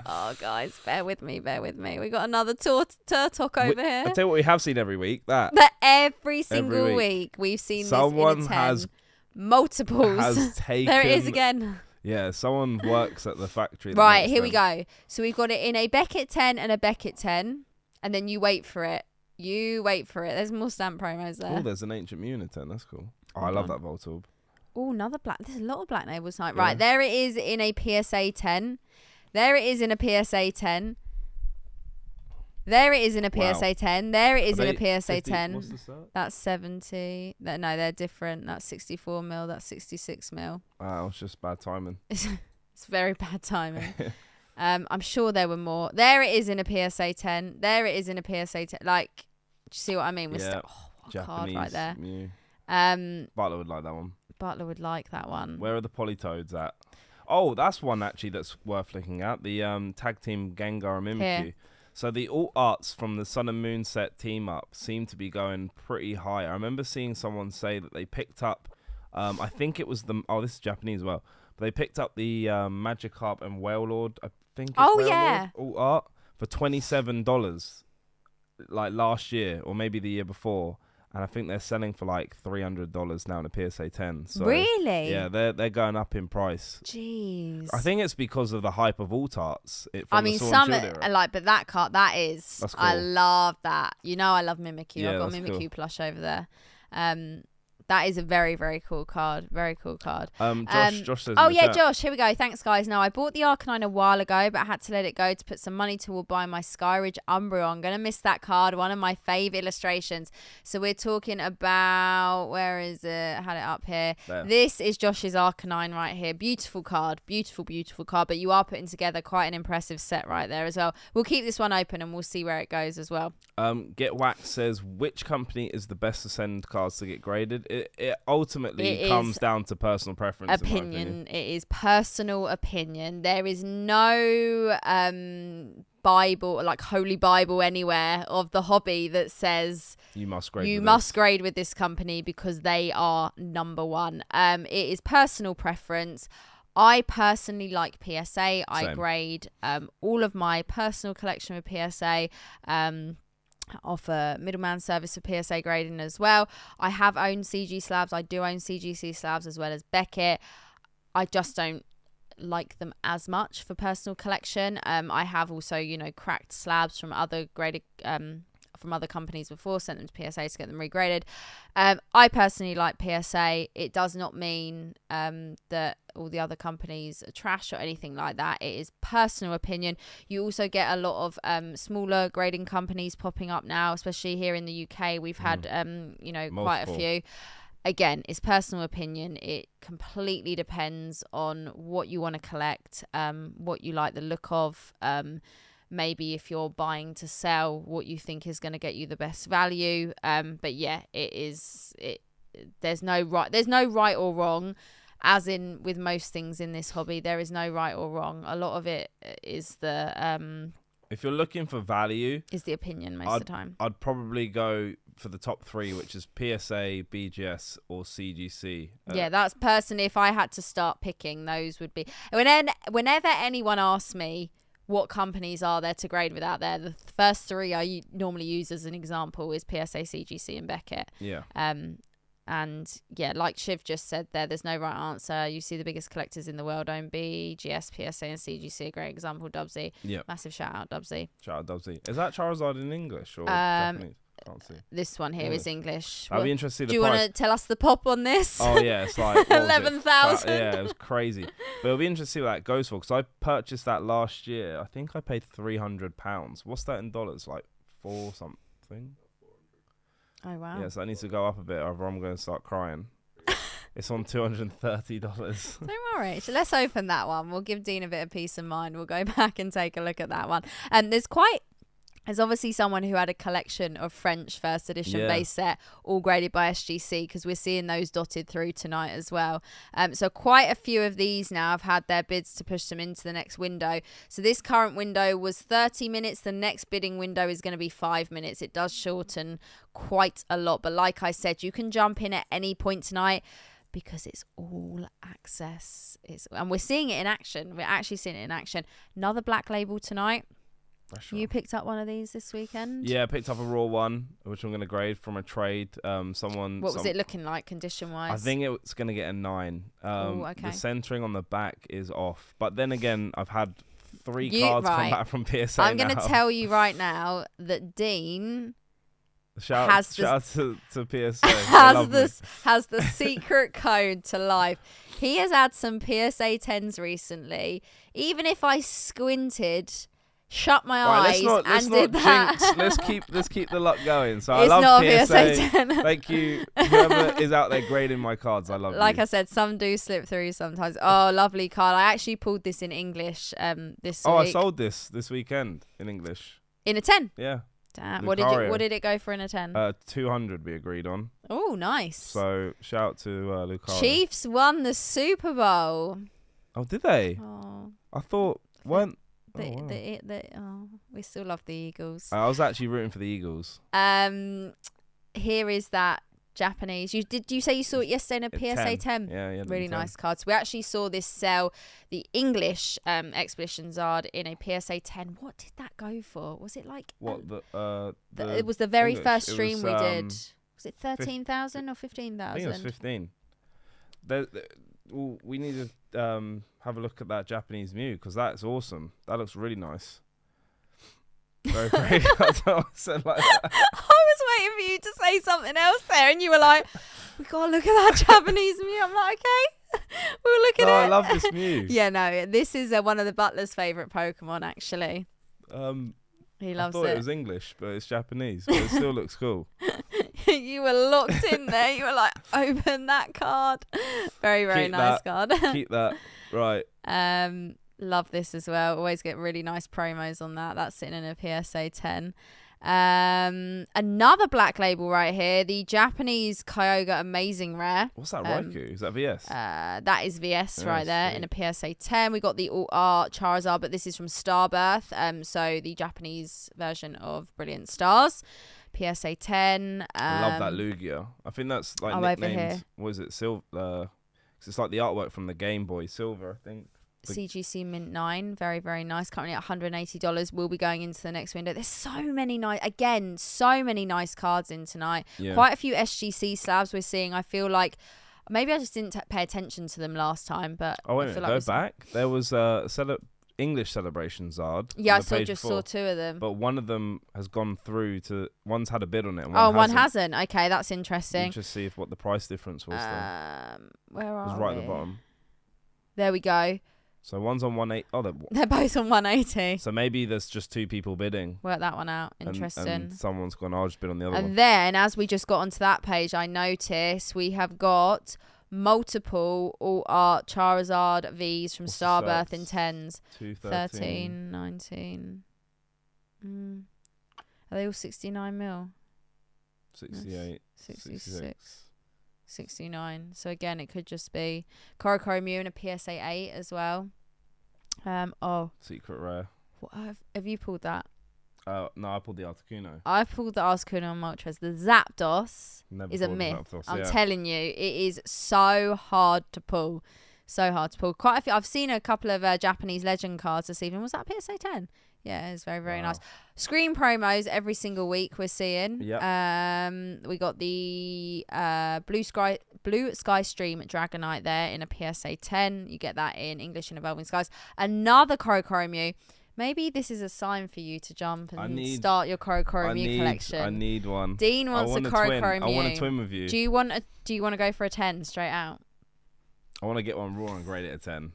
Oh, guys, bear with me. We got another Turtok over here. I tell you what we have seen every week. But every single week we've seen someone this in a 10. Multiples. Has taken, there it is again. Yeah, someone works at the factory. Right, here we go. So we've got it in a Beckett 10 and a Beckett 10. And then you wait for it. There's more stamp promos there. Oh, there's an Ancient Mew 10. That's cool. Oh, I love that Voltorb. Oh, another black. There's a lot of black labels tonight. Yeah. Right, there it is in a PSA 10. There it is in a PSA 10. There it is in a PSA 10. There it is in a PSA 50, 10. What's the set? That's 70. No, they're different. That's 64 mil. That's 66 mil. Wow, it's just bad timing. It's very bad timing. I'm sure there were more. There it is in a PSA 10. There it is in a PSA 10. Like, do you see what I mean? We're yeah. what Japanese card right there. Mew. Butler would like that one. Butler would like that one. Where are the Politoads at? Oh, that's one actually that's worth looking at. The tag team Gengar and Mimikyu. Here. So the alt arts from the Sun and Moon set team up seem to be going pretty high. I remember seeing someone say that they picked up, I think it was this is Japanese as well, but they picked up the Magikarp and Wailord, I think it's Wailord alt art for $27 like last year or maybe the year before. And I think they're selling for like $300 now in a PSA 10. So, really? Yeah, they're going up in price. Jeez. I think it's because of the hype of alt arts. Some but that card, that's cool. I love that. You know, I love Mimikyu. Yeah, I've got a Mimikyu plush over there. That is a very, very cool card. Very cool card. Josh says. Oh yeah, Josh. Here we go. Thanks, guys. Now I bought the Arcanine a while ago, but I had to let it go to put some money toward buying my Skyridge Umbreon. I'm gonna miss that card. One of my fave illustrations. So we're talking about, where is it? I had it up here. There. This is Josh's Arcanine right here. Beautiful card. Beautiful, beautiful card. But you are putting together quite an impressive set right there as well. We'll keep this one open and we'll see where it goes as well. Get Whacked says, which company is the best to send cards to get graded? It ultimately comes down to personal preference. Opinion. It is personal opinion. There is no Bible, like Holy Bible anywhere of the hobby that says you must grade with this company because they are number one. It is personal preference. I personally like PSA. Same. I grade all of my personal collection with PSA. Offer middleman service for PSA grading as well. I have owned CG slabs. I do own CGC slabs as well as Beckett. I just don't like them as much for personal collection. I have also, cracked slabs from other graded from other companies before, sent them to PSA to get them regraded. I personally like PSA. It does not mean that all the other companies are trash or anything like that. It is personal opinion. You also get a lot of smaller grading companies popping up now, especially here in the UK. We've had quite a few. Again, it's personal opinion. It completely depends on what you want to collect, what you like the look of. Maybe if you're buying to sell, what you think is going to get you the best value. But yeah, there's no right or wrong. As in with most things in this hobby, there is no right or wrong. A lot of it is if you're looking for value, is the opinion most of the time. I'd probably go for the top three, which is PSA, BGS, or CGC. Yeah, that's personally, if I had to start picking, those would be. Whenever anyone asks me what companies are there to grade with out there, the first three I normally use as an example is PSA, CGC, and Beckett. Yeah. And yeah, like Shiv just said there's no right answer. You see the biggest collectors in the world own BGS, PSA, and CGC. A great example, Dubsy. Yeah. Massive shout out, Dubsy. Shout out, Dubsy. Is that Charizard in English or Japanese? Can't see. This one here is English. I'd be interested. Do you want to tell us the pop on this? Oh yeah, it's like 11,000. Yeah, it was crazy. But it'll be interesting what that goes for, because I purchased that last year. I think I paid £300. What's that in dollars? Like 4 something. Oh wow. Yeah, so that needs to go up a bit, or I'm going to start crying. It's on $230. Don't worry. So let's open that one. We'll give Dean a bit of peace of mind. We'll go back and take a look at that one. And there's obviously someone who had a collection of French first edition base set, all graded by SGC, because we're seeing those dotted through tonight as well. So quite a few of these now have had their bids to push them into the next window. So this current window was 30 minutes. The next bidding window is going to be 5 minutes. It does shorten quite a lot. But like I said, you can jump in at any point tonight, because it's all access. And we're seeing it in action. We're actually seeing it in action. Another black label tonight. You picked up one of these this weekend? Yeah, I picked up a raw one, which I'm going to grade from a trade. What was it looking like condition-wise? I think it's going to get a 9. Okay. The centering on the back is off. But then again, I've had 3 cards come back from PSA I'm going to tell you right now that Dean... Shout out to PSA. has the secret code to life. He has had some PSA 10s recently. Even if I squinted... shut my eyes and did that. Let's keep the luck going. So it's I love not PSA. PSA 10. Thank you, whoever is out there grading my cards. I love you. Like I said, some do slip through sometimes. Oh, lovely card. I actually pulled this in English this week. I sold this weekend in English. In a 10? Yeah. Damn. Lucario. What did it go for in a 10? 200 we agreed on. Oh, nice. So shout out to Lucario. Chiefs won the Super Bowl. Oh, did they? Oh. I thought weren't. We still love the Eagles. I was actually rooting for the Eagles. Here is that Japanese. Did you say you saw it yesterday in a PSA 10? Yeah. Really nice cards. We actually saw this sell the English Expedition Zard in a PSA 10. What did that go for? Was it like what it was the very English. first stream we did. Was it 13,000 or 15,000? I think it was 15. We need to have a look at that Japanese Mew because that's awesome. That looks really nice. Very, very. I said like that. I was waiting for you to say something else there, and you were like, "We gotta look at that Japanese Mew." I'm like, "Okay, we'll look at it." I love this Mew. Yeah, no, this is one of the Butler's favourite Pokemon. Actually, he loves I thought it. it was English, but it's Japanese. But it still looks cool. You were locked in there. You were like, "Open that card." Very, very nice card. Keep that right. Love this as well. Always get really nice promos on that. That's sitting in a PSA 10. Another black label right here. The Japanese Kyogre Amazing Rare. What's that, Raikou? Is that VS? That is VS right there in a PSA 10. We got the Alt Art Charizard, but this is from Starbirth. So the Japanese version of Brilliant Stars. PSA 10. I love that Lugia. I think that's like nicknamed. What is it? Silver. It's like the artwork from the Game Boy Silver, I think. CGC Mint 9, very, very nice. Currently at $180. We'll be going into the next window. There's so many nice cards in tonight. Yeah. Quite a few SGC slabs we're seeing. I feel like maybe I just didn't pay attention to them last time, but I feel like go back. There was English Celebration Zard. Yeah, I saw two of them. But one of them has gone through to. One's had a bid on it. And one hasn't. Okay, that's interesting. Just see what the price difference was. Where are it was right at the bottom. There we go. So one's on 180. Oh, they're both on 180. So maybe there's just two people bidding. Work that one out. Interesting. And someone's gone, I'll just bid on the other one. And then, as we just got onto that page, I noticed we have got multiple Alt Art Charizard Vs from Starbirth in 10s. 13, 19. Are they all 69 mil? 68. 66. 69. So again, it could just be Korokoro Mew and a PSA 8 as well. Secret rare. What have you pulled that? No, I pulled the Articuno. I've pulled the Articuno on Moltres. The Zapdos is a myth. I'm telling you, it is so hard to pull. So hard to pull. Quite a few. I've seen a couple of Japanese legend cards this evening. Was that PSA 10? Yeah, it's very, very nice. Screen promos every single week we're seeing. Yep. We got the Blue Sky Stream Dragonite there in a PSA 10. You get that in English and Evolving Skies. Another Korokoro Mew. Maybe this is a sign for you to jump and start your Korokoro Mew collection. I need one. Dean wants a Korokoro Mew. I want a twin with you. Do you want to go for a 10 straight out? I want to get one raw and grade it a 10.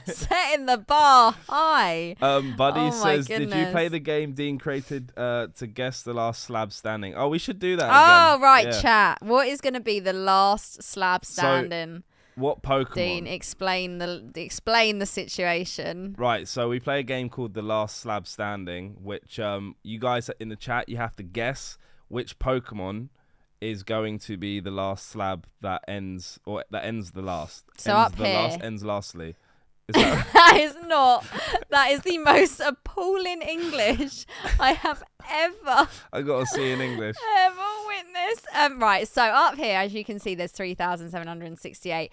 Setting the bar high. Buddy says, did you play the game Dean created to guess the last slab standing? Oh, we should do that again. Right, chat. What is going to be the last slab standing? What Pokemon? Dean, explain the situation. Right, so we play a game called The Last Slab Standing, which you guys in the chat, you have to guess which Pokemon is going to be the last slab that ends the last. So ends up here. Last, ends lastly. Is that that is not. That is the most appalling English I have ever. I got to see in English. Ever witnessed. Right. So up here, as you can see, there's 3,768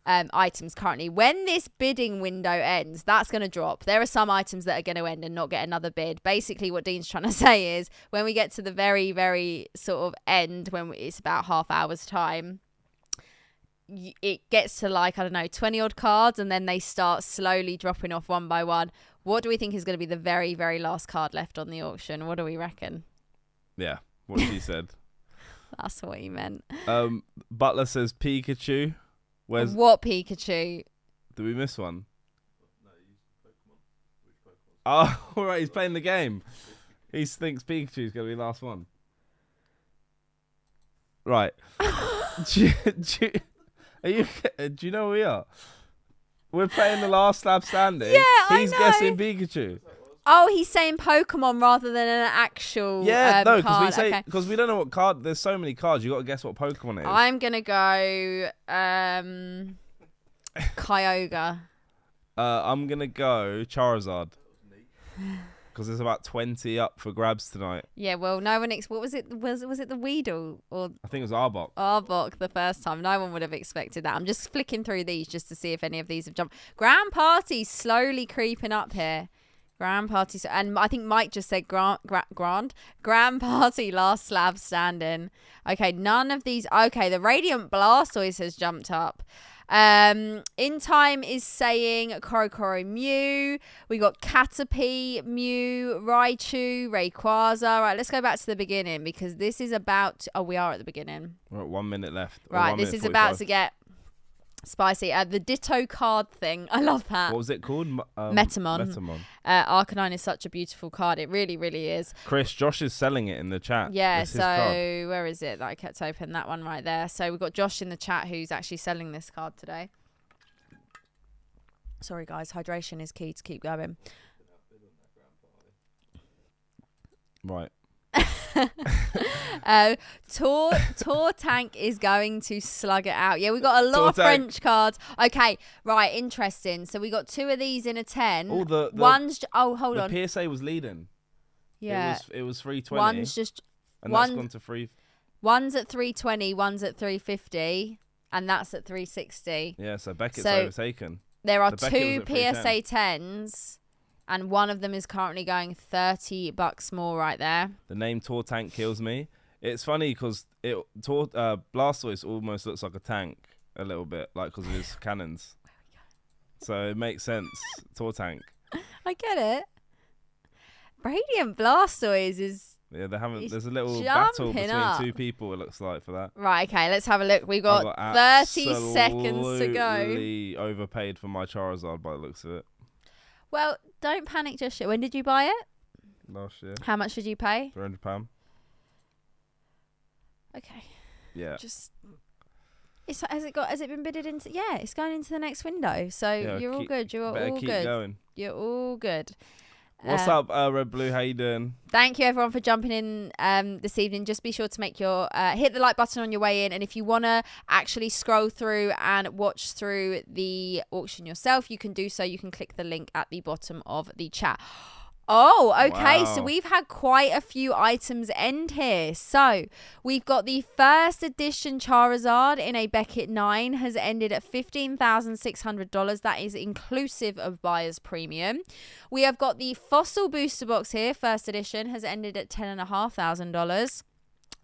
items currently. When this bidding window ends, that's going to drop. There are some items that are going to end and not get another bid. Basically, what Dean's trying to say is when we get to the very, very sort of end, when it's about half hour's time, it gets to 20 odd cards, and then they start slowly dropping off one by one. What do we think is going to be the very, very last card left on the auction? What do we reckon? Yeah, what she said. That's what he meant. Butler says Pikachu. Where's what Pikachu? Did we miss one? No, Pokemon. Which Pokemon? Oh, all right, he's playing the game. He thinks Pikachu's going to be the last one. Right. Do you know who we are? We're playing the last slab standing. Yeah, He's guessing Pikachu. Oh, he's saying Pokemon rather than an actual no, card. because we don't know what card. There's so many cards. You got to guess what Pokemon it is. I'm gonna go Kyogre. I'm gonna go Charizard. Because there's about 20 up for grabs tonight. Yeah, well, no one. What was it? Was it the Weedle or? I think it was Arbok. Arbok the first time. No one would have expected that. I'm just flicking through these just to see if any of these have jumped. Grand Party slowly creeping up here. Grand Party, and I think Mike just said Grand Party last slab standing. Okay, none of these. Okay, the Radiant Blastoise has jumped up. In Time is saying Korokoro Mew. We got Caterpie, Mew, Raichu, Rayquaza. Right, let's go back to the beginning because this is about. Oh, we are at the beginning. We're at 1 minute left. Right, this is 45. About to get spicy. The Ditto card thing. I love that. What was it called? Metamon. Arcanine is such a beautiful card. It really, really is. Chris, Josh is selling it in the chat. Yeah, so where is it that I kept open? That one right there. So we've got Josh in the chat who's actually selling this card today. Sorry, guys. Hydration is key to keep going. Right. Tour Tank is going to slug it out. Yeah, we got a lot of French cards. Okay, right, interesting. So we got 2 of these in a 10. Oh, one's hold on. The PSA was leading. Yeah, it was 320. One's just and that's gone to 3. One's at 320. One's at 350, and that's at 360. Yeah, so Beckett's overtaken. There are 2 PSA 10s. And one of them is currently going $30 more right there. The name Tour Tank kills me. It's funny because Blastoise almost looks like a tank a little bit, like because of his cannons. So it makes sense. Tour Tank. I get it. Radiant Blastoise is. Yeah, there's a little battle between 2 people. It looks like for that. Right. Okay. Let's have a look. We got 30 seconds to go. Overpaid for my Charizard by the looks of it. Well, don't panic just yet. When did you buy it? Last year. How much did you pay? £300. Okay. Yeah. Has it been bidded into? Yeah, it's going into the next window. So you're all good. You're all good. Going. You're all good. What's up, Red Blue? How you doing? Thank you everyone for jumping in this evening. Just be sure to make your hit the like button on your way in, and if you want to actually scroll through and watch through the auction yourself, you can do so. You can click the link at the bottom of the chat. Oh, okay. Wow. So we've had quite a few items end here. So we've got the first edition Charizard in a Beckett 9 has ended at $15,600. That is inclusive of buyer's premium. We have got the Fossil Booster Box here. First edition has ended at $10,500.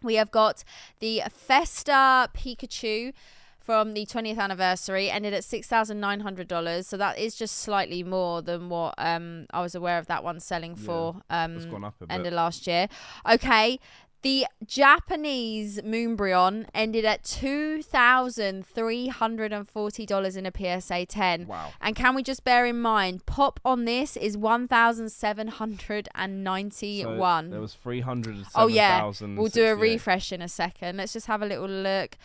We have got the Festa Pikachu from the 20th anniversary, ended at $6,900. So that is just slightly more than what I was aware of that one selling for it's gone up a bit. End of last year. Okay, the Japanese Moonbryon ended at $2,340 in a PSA 10. Wow. And can we just bear in mind, pop on this is $1,791. So there was 307,000. Oh yeah, we'll do a refresh in a second. Let's just have a little look.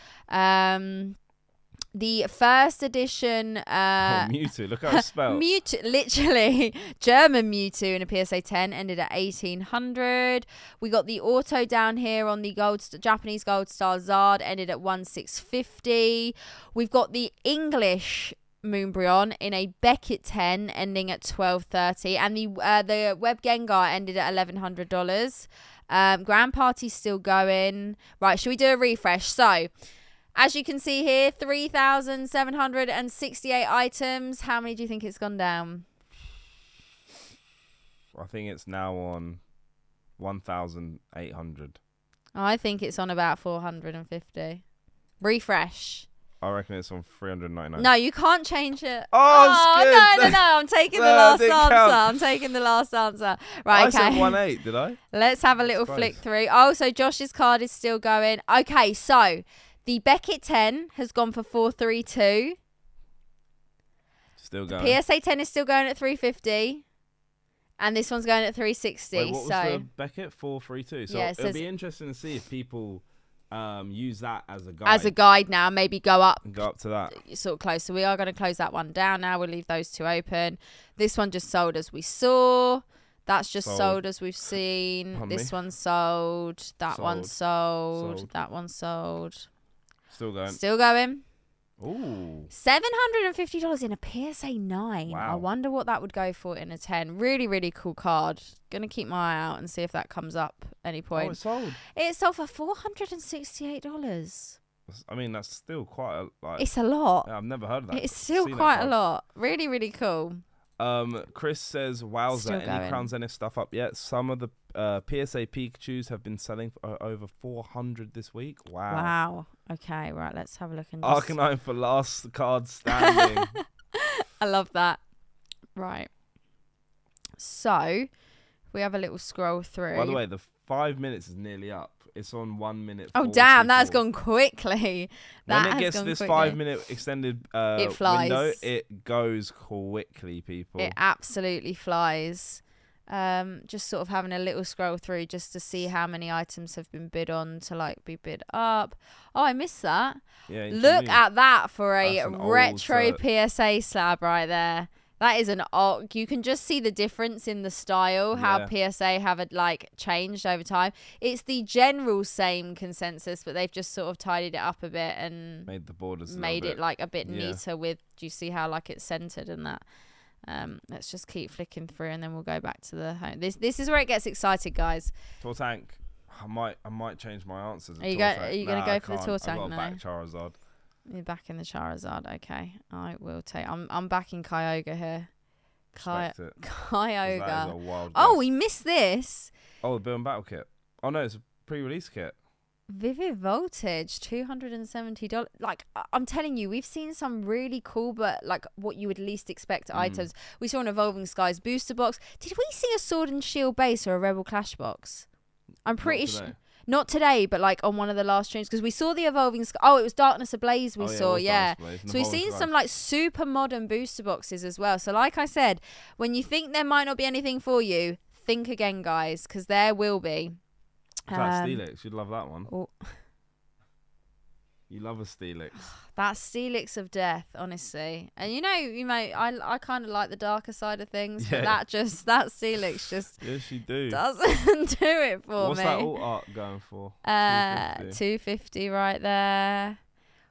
The first edition Mewtwo, look how it's spelled. Mewtwo, literally German Mewtwo in a PSA 10 ended at $1,800. We got the auto down here on the Japanese Gold Star Zard, ended at $1,650. We've got the English Moonbryon in a Beckett 10 ending at $1,230, and the Web Gengar ended at $1,100. Grand Party's still going. Right, should we do a refresh? So as you can see here, 3,768 items. How many do you think it's gone down? I think it's now on 1,800. I think it's on about 450. Refresh. I reckon it's on 399. No, you can't change it. Oh, no. I'm taking the last answer. I'm taking the last answer. Right, okay. I said 1.8, did I? Let's have a little flick through. Oh, so Josh's card is still going. Okay, so the Beckett 10 has gone for 432. Still going. The PSA 10 is still going at 350. And this one's going at 360. Wait, what was the Beckett? 432. So yeah, it'll be interesting to see if people use that as a guide. As a guide now, maybe go up. And go up to that. Sort of close. So we are going to close that one down now. We'll leave those two open. This one just sold as we saw. That's just sold as we've seen. Pardon This me? one's sold. That one's sold. Sold. That one's sold. Still going. Still going. Ooh. $750 in a PSA 9. Wow. I wonder what that would go for in a 10. Really, really cool card. Gonna keep my eye out and see if that comes up any point. Oh, it's sold. It sold for $468. I mean, that's still quite a like. It's a lot. Yeah, I've never heard of that. It's still Seen that quite a card. lot. Really, really cool. Chris says, "Wowza! Still Any going. Crown Zenith stuff up yet? Some of the PSA Pikachus have been selling for over 400 this week. Wow! Wow. Okay, right. Let's have a look. And just... Arcanine for last card standing. I love that. Right. So, we have a little scroll through. By the way, the 5 minutes is nearly up. It's on 1 minute. Oh, damn. That has gone quickly. When it gets this 5 minute extended it flies. window, it goes quickly, people. It absolutely flies. Just sort of having a little scroll through just to see how many items have been bid on to like be bid up. Oh, I missed that. Yeah, Look at that for a That's an old retro PSA slab right there. That is an old. You can just see the difference in the style, how PSA have like changed over time. It's the general same consensus, but they've just sort of tidied it up a bit and made the borders made it like a bit Yeah. neater with. Do you see how like it's centered and that? Let's just keep flicking through and then we'll go back to the home. This is where it gets excited, guys. Tortank. I might change my answers. Are you gonna go for the Tortank? I got No. back Charizard. You're back in the Charizard. Okay, I will take. I'm backing Kyogre here. Respect it. 'Cause Kyogre. that is a wild Oh, guess. we missed this. Oh, the Build Battle Kit. Oh no, it's a pre-release kit. Vivid Voltage, $270. Like I'm telling you, we've seen some really cool, but like what you would least expect items. We saw an Evolving Skies booster box. Did we see a Sword and Shield base or a Rebel Clash box? I'm pretty sure. Not today, but like on one of the last streams, because we saw the Evolving Sky. Oh, it was Darkness Ablaze we saw, yeah. So we've seen some like super modern booster boxes as well. So like I said, when you think there might not be anything for you, think again, guys, because there will be. That Steelix, you'd love that one. Oh. You love a Steelix. That's Steelix of death, honestly. And you know, I kind of like the darker side of things, but that Steelix just yes, you do. doesn't do it for What's me. that alt art going for? 250 right there.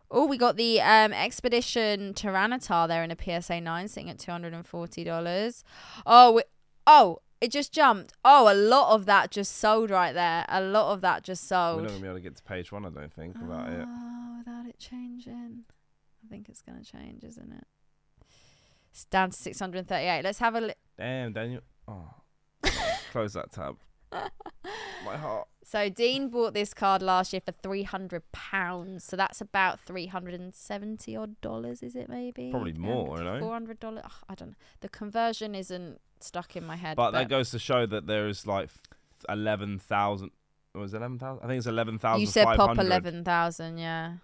Oh, we got the Expedition Tyranitar there in a PSA 9 sitting at $240. It just jumped. Oh, a lot of that just sold right there. A lot of that just sold. We're not going to be able to get to page 1, I don't think, without it. Without it changing. I think it's going to change, isn't it? It's down to 638. Let's have a look. Damn, Daniel. Oh. Close that tab. My heart. So Dean bought this card last year for £300. So that's about $370 odd dollars, is it maybe? Probably more, you know? $400. Oh, I don't know. The conversion isn't stuck in my head. But that goes to show that there is like 11,000. Was it 11,000? I think it's 11,500. You said pop 11,000, yeah.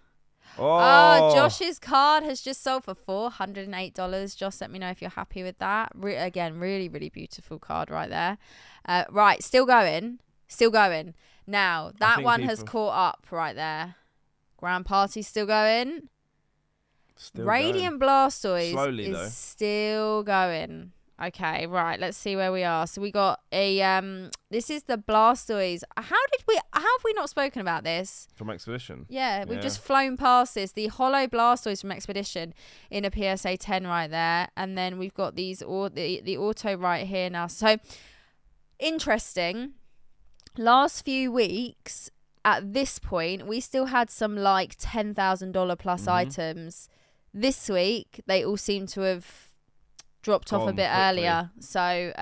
Oh, Josh's card has just sold for $408. Josh, let me know if you're happy with that. Again, really, really beautiful card right there. Right, still going. Now, that one has caught up right there. Grand Party's still going. Radiant Blastoise Slowly, is though. still going. Okay, right. Let's see where we are. So we got a this is the Blastoise. How have we not spoken about this? From Expedition. Yeah, we've just flown past this. The Holo Blastoise from Expedition in a PSA 10 right there, and then we've got these the auto right here now. So interesting. Last few weeks at this point, we still had some like $10,000 plus items. This week, they all seem to have dropped off a bit earlier. So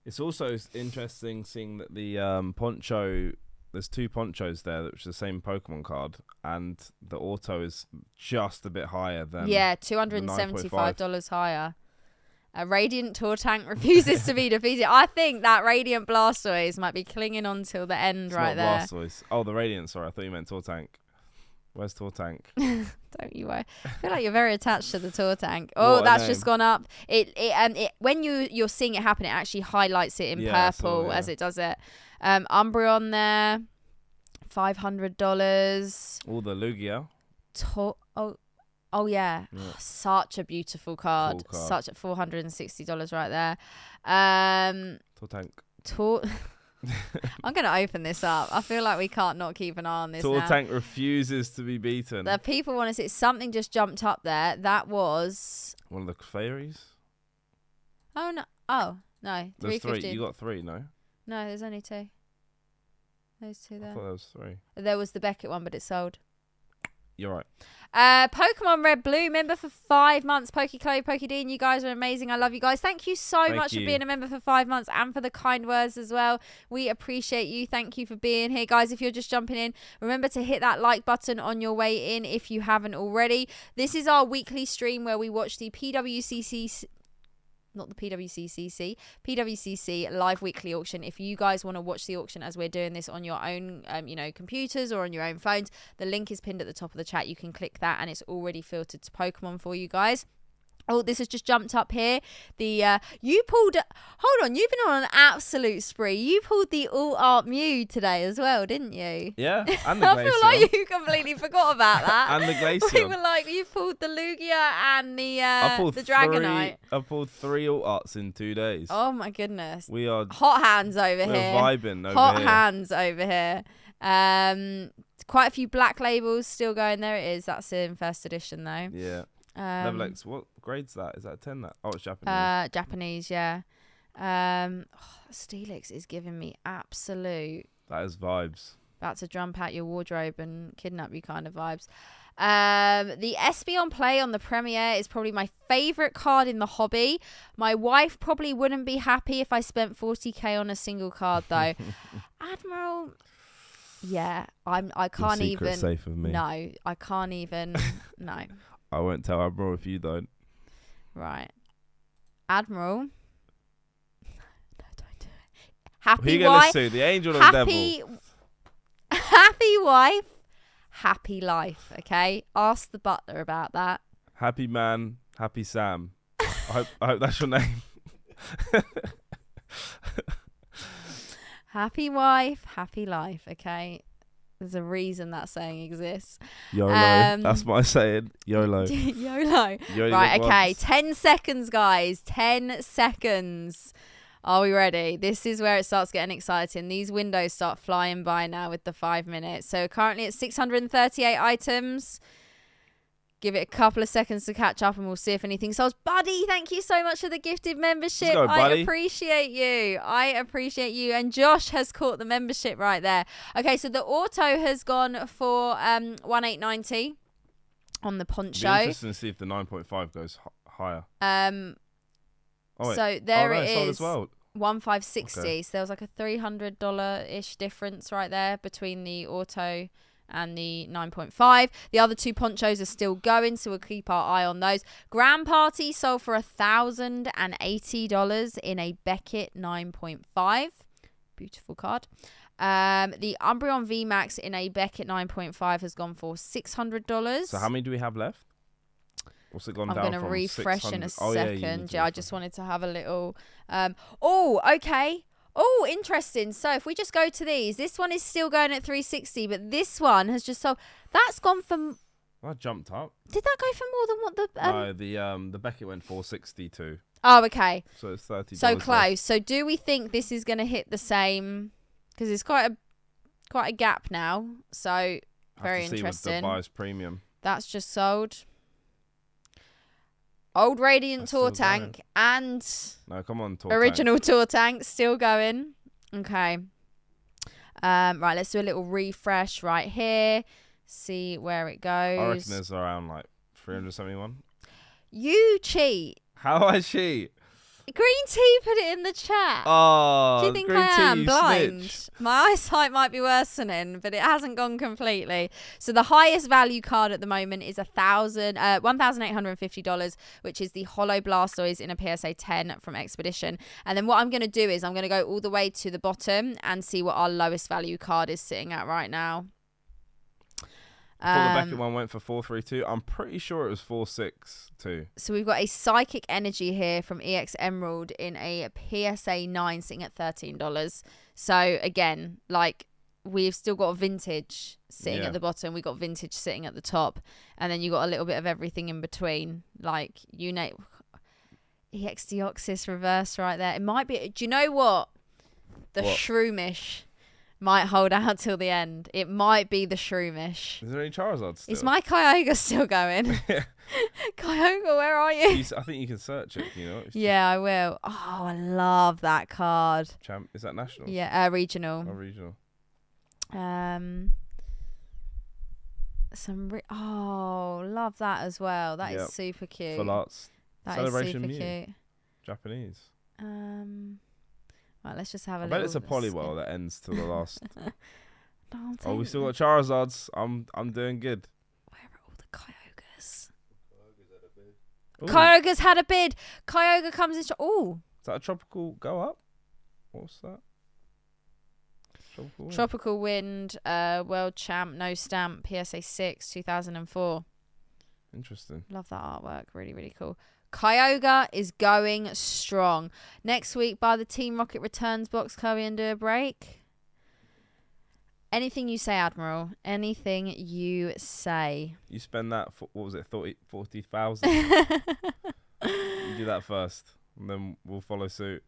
it's also interesting seeing that the poncho, there's 2 ponchos there, which is the same Pokemon card, and the auto is just a bit higher than $275 higher. A Radiant Tortank refuses to be defeated. I think that Radiant Blastoise might be clinging on till the end right there. Blastoise. Oh, the Radiant. Sorry, I thought you meant Tortank. Where's Tortank? Don't you worry. I feel like you're very attached to the Tortank. Oh, that's just gone up. It when you're seeing it happen, it actually highlights it in purple as it does it. Umbreon there, $500. All the Lugia. Oh yeah. Such a beautiful card. Cool card. Such at $460 right there. Tortank. I'm going to open this up. I feel like we can't not keep an eye on this now. Tortank refuses to be beaten. The people want to see something just jumped up there. That was one of the fairies. Oh no! Oh no! There's 3. You got 3, no? No, there's only 2. Those 2 there. I thought there was 3. There was the Beckett one, but it's sold. You're right. Pokemon Red Blue member for 5 months. Pokey Chloe, Pokey Dean, you guys are amazing. I love you guys. Thank you so much for being a member for 5 months and for the kind words as well. We appreciate you. Thank you for being here, guys. If you're just jumping in, remember to hit that like button on your way in if you haven't already. This is our weekly stream where we watch the PWCC. Not the PWCC live weekly auction. If you guys want to watch the auction as we're doing this on your own, computers or on your own phones, the link is pinned at the top of the chat. You can click that and it's already filtered to Pokemon for you guys. Oh, this has just jumped up here. You've been on an absolute spree. You pulled the All Art Mew today as well, didn't you? Yeah, and the Glaceon. I feel like you completely forgot about that. And the Glaceon. We were like, you pulled the Lugia and the Dragonite. I pulled 3 All Arts in 2 days. Oh my goodness. We are hot hands over here. We're vibing over hot here. hands over here. Quite a few black labels still going. There it is. That's in first edition though. Yeah. Level X, what grade's that? Is that a 10? Oh, it's Japanese. Japanese, yeah. Steelix is giving me absolute. That is vibes. About to jump out your wardrobe and kidnap you kind of vibes. The SB on play on the Premiere is probably my favourite card in the hobby. My wife probably wouldn't be happy if I spent 40k on a single card though. Admiral. Yeah, I can't even. Safe of me. No, I can't even. No. I won't tell Admiral if you don't. Right. Admiral. No, don't do it. Happy Who you wife. Sue? The angel or the devil? Happy wife. Happy life. Okay. Ask the butler about that. Happy man. Happy Sam. I hope that's your name. Happy wife. Happy life. Okay. There's a reason that saying exists. YOLO. That's my saying. YOLO. YOLO. Right, okay. 10 seconds, guys. 10 seconds. Are we ready? This is where it starts getting exciting. These windows start flying by now with the 5 minutes. So currently it's 638 items. Give it a couple of seconds to catch up and we'll see if anything sells. Buddy, thank you so much for the gifted membership. Let's go, buddy. I appreciate you. And Josh has caught the membership right there. Okay, so the auto has gone for 1890 on the poncho. It'd be interesting to see if the 9.5 goes higher. So there it sold is. As well. 1560. Okay. So there was like a $300-ish difference right there between the auto and the 9.5. The other 2 ponchos are still going, so we'll keep our eye on those. Grand Party sold for $1,080 in a Beckett 9.5. Beautiful card. The Umbreon VMAX in a Beckett 9.5 has gone for $600. So how many do we have left? What's it gone down from? I'm going to refresh in a second. Yeah, I just wanted to have a little... okay. Oh, interesting. So if we just go to these, this one is still going at 360, but this one has just sold. That's gone from. That jumped up. Did that go for more than what the? No, the Beckett went 462. Oh, okay. So it's $30. So close. Left. So do we think this is going to hit the same? Because it's quite a gap now. So very have to interesting. See with the buyer's premium. That's just sold. Old Radiant Tour Tank and original Tour Tank still going. Okay. Right, let's do a little refresh right here. See where it goes. I reckon there's around like 371. You cheat. How I cheat? Green Tea put it in the chat. Oh, do you think Green I am tea, blind? snitch. My eyesight might be worsening, but it hasn't gone completely. So the highest value card at the moment is $1,850, which is the Holo Blastoise in a PSA 10 from Expedition. And then what I'm going to do is I'm going to go all the way to the bottom and see what our lowest value card is sitting at right now. I thought the Beckett one went for 432. I'm pretty sure it was 462. So we've got a Psychic Energy here from EX Emerald in a PSA 9 sitting at $13. So again, like we've still got Vintage sitting at the bottom. We got Vintage sitting at the top, and then you got a little bit of everything in between. Like you name, EX Deoxys reverse right there. It might be. Do you know what? The Shroomish might hold out till the end. It might be the Shroomish. Is there any Charizard still? Is my Kyogre still going? Kyogre, where are you? I think you can search it. You know. Yeah, I will. Oh, I love that card. Is that national? Yeah, regional. Oh, regional. Love that as well. That is super cute. Full arts. That Celebration is super Mew. cute. Japanese. Right, let's just have a I little. bet it's a Poliwell that ends till the last. No, we still got Charizards. I'm doing good. Where are all the Kyogres? Ooh. Kyogre's had a bid. Kyogre comes in. Oh, Is that a tropical go up? What's that? Tropical Wind, World Champ, no stamp, PSA 6, 2004. Interesting. Love that artwork. Really, really cool. Kyogre is going strong. Next week, by the Team Rocket Returns box, Chloe, and do a break. Anything you say, Admiral. Anything you say. You spend that, what was it, 40,000? You do that first, and then we'll follow suit.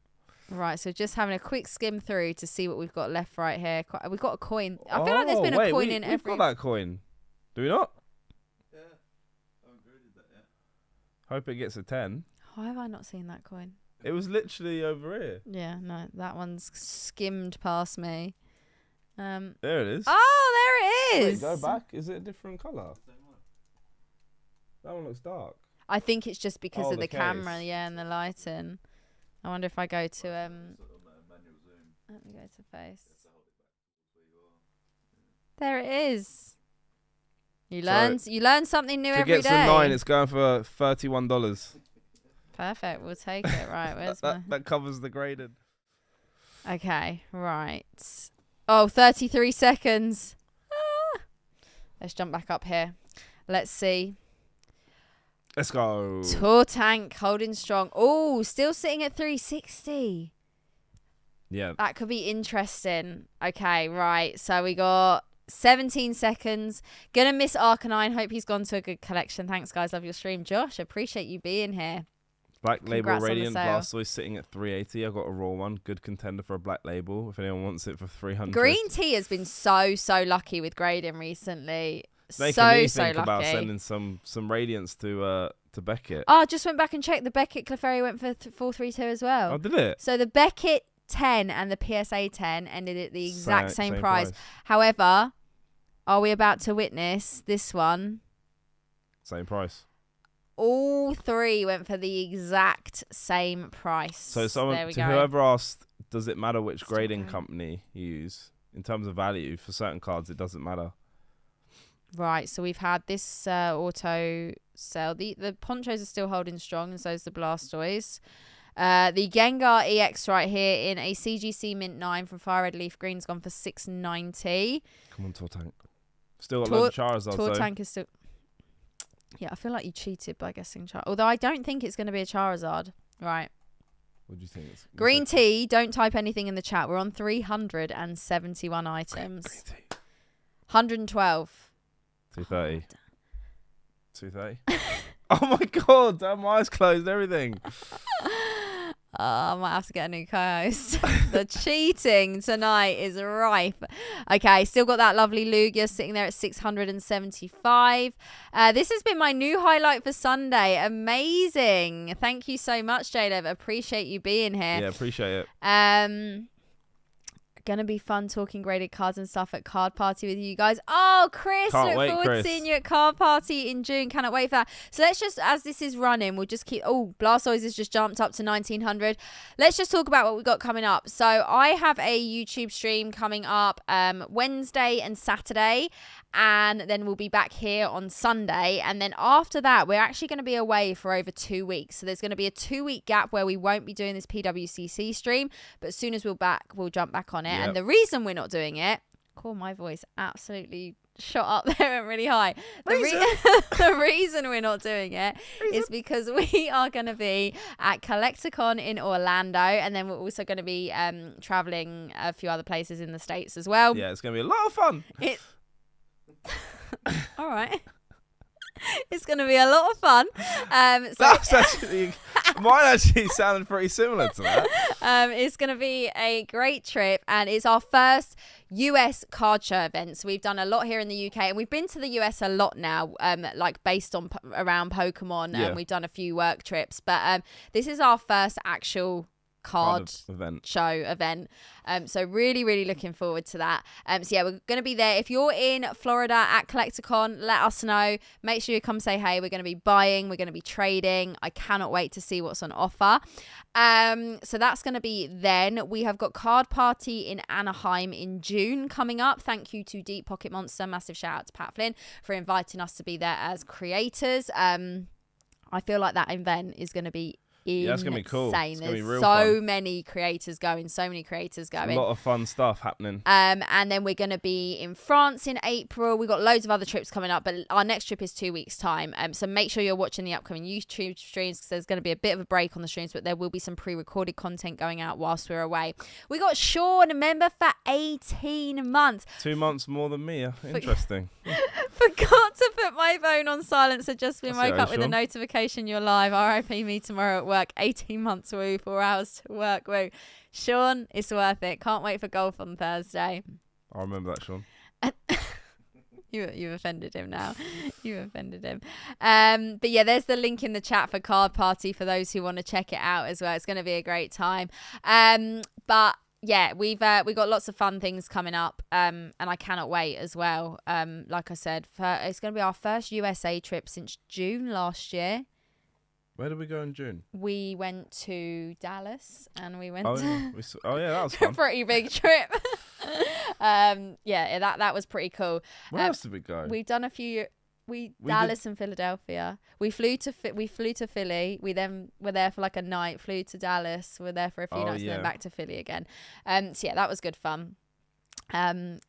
Right, so just having a quick skim through to see what we've got left right here. We've got a coin. I feel like there's been a coin in every... We've got that coin. Do we not? Yeah. I haven't graded that yet. Hope it gets a 10. Why have I not seen that coin? It was literally over here. Yeah, no, that one's skimmed past me. There it is. Oh, there it is. Wait, go back. Is it a different colour? That one looks dark. I think it's just because of the case. camera, and the lighting. I wonder if I go to let me go to face. There it is. You learn something new every day. If it gets a 9, it's going for $31. Perfect. We'll take it. Right. Where's that covers the grading. Okay. Right. Oh, 33 seconds. Let's jump back up here. Let's see. Let's go. Tour Tank holding strong. Oh, still sitting at 360. Yeah. That could be interesting. Okay, right. So we got 17 seconds. Gonna miss Arcanine. Hope he's gone to a good collection. Thanks, guys. Love your stream. Josh, appreciate you being here. Black Label Congrats on the Radiant sale. Blastoise sitting at 380. I got a raw one. Good contender for a Black Label if anyone wants it for 300. Green Tea has been so lucky with grading recently. Making me So think about lucky. sending some Radiants to Beckett. Oh, I just went back and checked. The Beckett Clefairy went for 432 as well. Oh, did it? So the Beckett 10 and the PSA 10 ended at the exact same price. price. However, are we about to witness this one? Same price. All three went for the exact same price. So there we go. whoever asked, does it matter which grading company you use in terms of value for certain cards? It doesn't matter. Right, so we've had this auto sell. The Ponchos are still holding strong, and so is the Blastoise. The Gengar EX right here in a CGC Mint 9 from Fire Red Leaf Green's gone for $690. Come on, Tortank. Still got loads of Charizard, though. Tortank is still... Yeah, I feel like you cheated by guessing Charizard. Although I don't think it's going to be a Charizard. Right. What do you think? Green Tea, don't type anything in the chat. We're on 371 items. Green Tea. 112. 230. 230. Oh my god, damn, my eyes closed, everything. I might have to get a new co-host. The cheating tonight is rife. Okay, still got that lovely Lugia sitting there at 675. This has been my new highlight for Sunday. Amazing. Thank you so much, J-Lev. Appreciate you being here. Yeah, appreciate it. Gonna be fun talking graded cards and stuff at Card Party with you guys. Oh, Chris, Can't look wait, forward Chris. to seeing you at Card Party in June. Cannot wait for that. So let's just, as this is running, we'll just keep... Oh, Blastoise has just jumped up to 1900. Let's just talk about what we've got coming up. So I have a YouTube stream coming up Wednesday and Saturday, and then we'll be back here on Sunday. And then after that, we're actually going to be away for over 2 weeks. So there's going to be a 2-week gap where we won't be doing this PWCC stream, but as soon as we're back, we'll jump back on it. Yep. And the reason we're not doing it, cool, my voice absolutely shot up there and really high. The reason we're not doing it is because we are going to be at Collecticon in Orlando, and then we're also going to be traveling a few other places in the States as well. Yeah, it's going to be a lot of fun. All right. It's going to be a lot of fun. That's actually... Mine actually sounded pretty similar to that. It's going to be a great trip, and it's our first US card show event. So we've done a lot here in the UK, and we've been to the US a lot now, like based on around Pokemon, and we've done a few work trips. But this is our first actual card event. show event. So really looking forward to that. So yeah, we're going to be there. If you're in Florida at CollectorCon, let us know. Make sure you come say hey. We're going to be buying, we're going to be trading. I cannot wait to see what's on offer. So that's going to be then. We have got Card Party in Anaheim in June coming up. Thank you to Deep Pocket Monster. Massive shout out to Pat Flynn for inviting us to be there as creators. I feel like that event is going to be it's gonna be cool. There's so fun. many creators going. A lot of fun stuff happening. And then we're gonna be in France in April. We've got loads of other trips coming up, but our next trip is 2 weeks time. So make sure you're watching the upcoming YouTube streams, because there's gonna be a bit of a break on the streams, but there will be some pre-recorded content going out whilst we're away. We got Sean, a member for 18 months. 2 months more than me. Interesting. Forgot to put my phone on silent, so just been woke up with a Sean. notification you're live. RIP me tomorrow at work. 18 months, woo, 4 hours to work, woo. Sean, it's worth it. Can't wait for golf on Thursday. I remember that, Sean. You've offended him now. You've offended him. But yeah, there's the link in the chat for Card Party for those who want to check it out as well. It's going to be a great time. But yeah, we've got lots of fun things coming up, and I cannot wait as well. Like I said, it's going to be our first USA trip since June last year. Where did we go in June? We went to Dallas, and we went yeah, that was fun. pretty big trip. That was pretty cool. Where else did we go? We've done a few. Dallas and Philadelphia. We flew to Philly. We then were there for like a night. Flew to Dallas. We're there for a few nights, and then back to Philly again. So yeah, that was good fun. And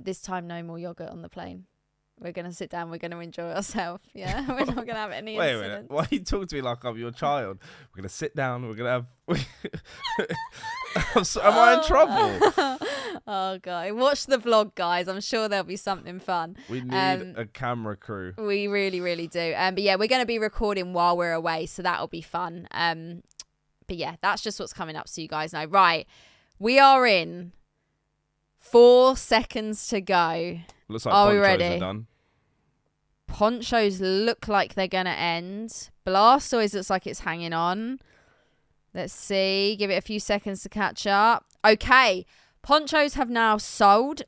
this time, no more yogurt on the plane. We're going to sit down. We're going to enjoy ourselves. Yeah, we're not going to have any Wait incidents. a minute. Why are you talking to me like I'm your child? We're going to sit down. We're going to have... Am I in trouble? Oh, God. Watch the vlog, guys. I'm sure there'll be something fun. We need a camera crew. We really do. But yeah, we're going to be recording while we're away, so that'll be fun. But yeah, that's just what's coming up, so you guys know. Right. We are in 4 seconds to go. Looks like are we ponchos ready? are done. Ponchos look like they're going to end. Blastoise looks like it's hanging on. Let's see. Give it a few seconds to catch up. Okay. Ponchos have now sold.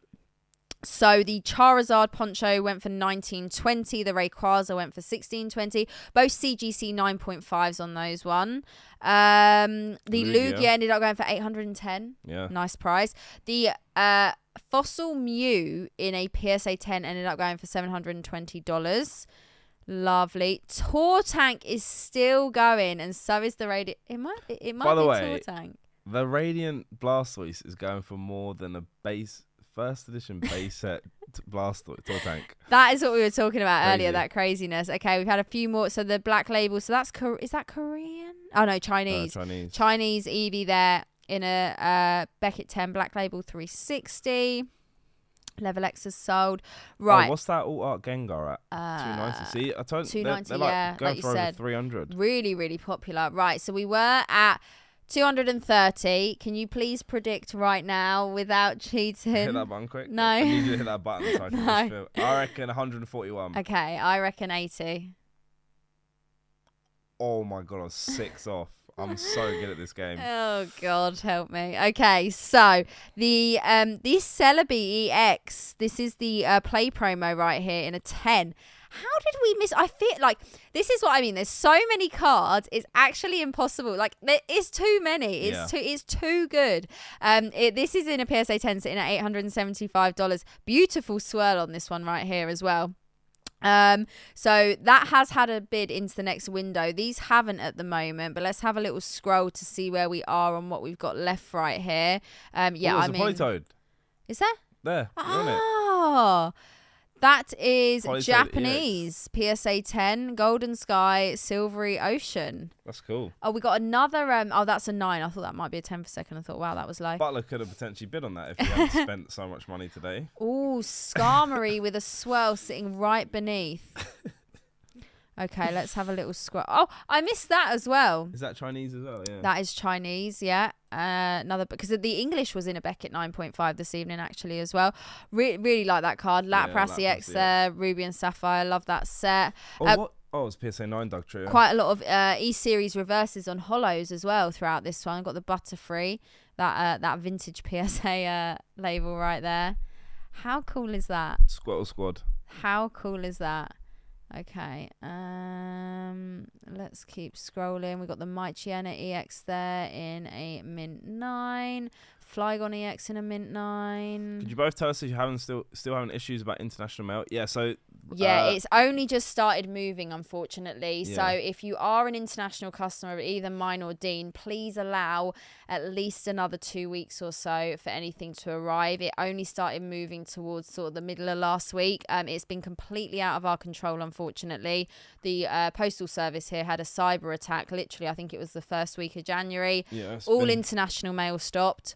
So the Charizard poncho went for $19.20. The Rayquaza went for $16.20. Both CGC 9.5s on those one. The Lugia ended up going for $810. Yeah. Nice price. The Fossil Mew in a PSA 10 ended up going for $720. Lovely. Tortank is still going, and so is the Radiant. It might be Tortank. The Radiant Blastoise is going for more than a first edition base set Blastoise Tortank. That is what we were talking about earlier, that craziness. Okay, we've had a few more. So the Black Label, so that's is that Korean? Oh no, Chinese. Chinese Eevee there in a Beckett 10 Black Label 360. Level X is sold. Right. Oh, what's that alt art Gengar at? 290. See, I told you. 290, they're like yeah. going Like for you over said. 300. Really popular. Right, so we were at 230. Can you please predict right now without cheating? Hit that button quick. No. I need you to hit that button so I can just No. feel. I reckon 141. Okay, I reckon 80. Oh my god, I was 6 off. I'm so good at this game. Oh God, help me. Okay, so the this Celebi EX, this is the play promo right here in a 10. How did we miss? I feel like this is what I mean. There's so many cards. It's actually impossible. Like there is too many. It's too good. This is in a PSA 10 sitting at $875. Beautiful swirl on this one right here as well. So that has had a bid into the next window. These haven't at the moment, but let's have a little scroll to see where we are and what we've got left right here. Yeah, I mean, Polytoad. Is there? There. You're on it. Oh, that is Polytoad Japanese PSA 10 Golden Sky Silvery Ocean. That's cool. Oh, we got another. Oh, that's a 9. I thought that might be a 10 for a second. I thought, wow, that was low. Butler could have potentially bid on that if he hadn't spent so much money today. Oh, Skarmory with a swirl sitting right beneath. Okay, let's have a little scroll. Oh, I missed that as well. Is that Chinese as well? Yeah. That is Chinese, yeah. Another, because the English was in a Beckett 9.5 this evening actually as well. Really like that card. Lapras EX there, Ruby and Sapphire. Love that set. What? Oh, it's PSA 9 Dug Tree. Quite a lot of E-Series reverses on holos as well throughout this one. Got the Butterfree, that vintage PSA label right there. How cool is that? Squirtle Squad. How cool is that? Okay, let's keep scrolling. We've got the Mychiana EX there in a mint 9. Flygon EX in a mint 9. Could you both tell us if you're still having issues about international mail? Yeah, so... Yeah, it's only just started moving, unfortunately. Yeah. So if you are an international customer of either mine or Dean, please allow at least another 2 weeks or so for anything to arrive. It only started moving towards sort of the middle of last week. It's been completely out of our control, unfortunately. The postal service here had a cyber attack. Literally, I think it was the first week of January. Yeah, all international mail stopped.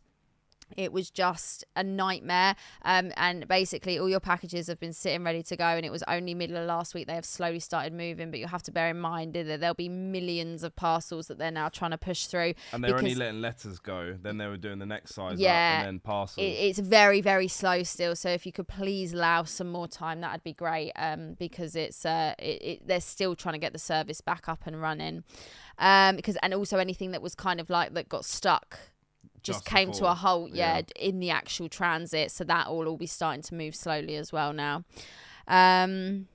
It was just a nightmare, and basically all your packages have been sitting ready to go, and it was only middle of last week they have slowly started moving. But you have to bear in mind that there'll be millions of parcels that they're now trying to push through. And they're only letting letters go. Then they were doing the next size up Yeah, and then parcels. It's very, very slow still. So if you could please allow some more time, that'd be great. Because they're still trying to get the service back up and running. And also anything that was kind of like that got stuck. Just came to a halt, in the actual transit. So that will all be starting to move slowly as well now. Some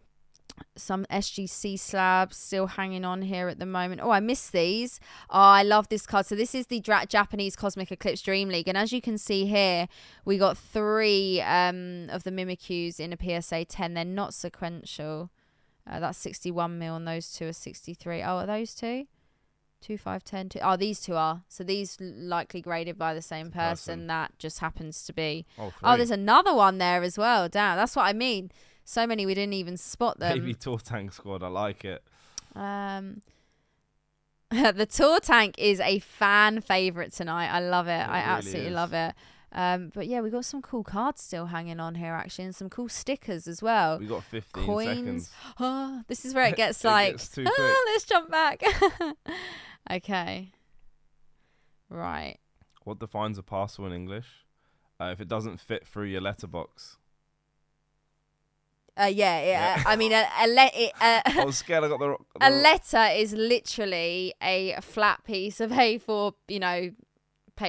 SGC slabs still hanging on here at the moment. Oh, I missed these. Oh, I love this card. So this is the Japanese Cosmic Eclipse Dream League. And as you can see here, we got 3 of the Mimikyus in a PSA 10. They're not sequential. That's 61 mil and those 2 are 63. Oh, are those 2? 2, 5, 10, 2. Oh, these 2 are. So these likely graded by the same person. That just happens to be. Oh, there's another one there as well. Damn, that's what I mean. So many we didn't even spot them. Baby Tour Tank Squad, I like it. The Tour Tank is a fan favourite tonight. I love it. I absolutely love it. But yeah, we got some cool cards still hanging on here actually, and some cool stickers as well. We got 15 coins. seconds. Oh, this is where it gets like, let's jump back. Okay. Right. What defines a parcel in English? If it doesn't fit through your letterbox. Yeah. I mean, I was scared I got the a letter is literally a flat piece of A4,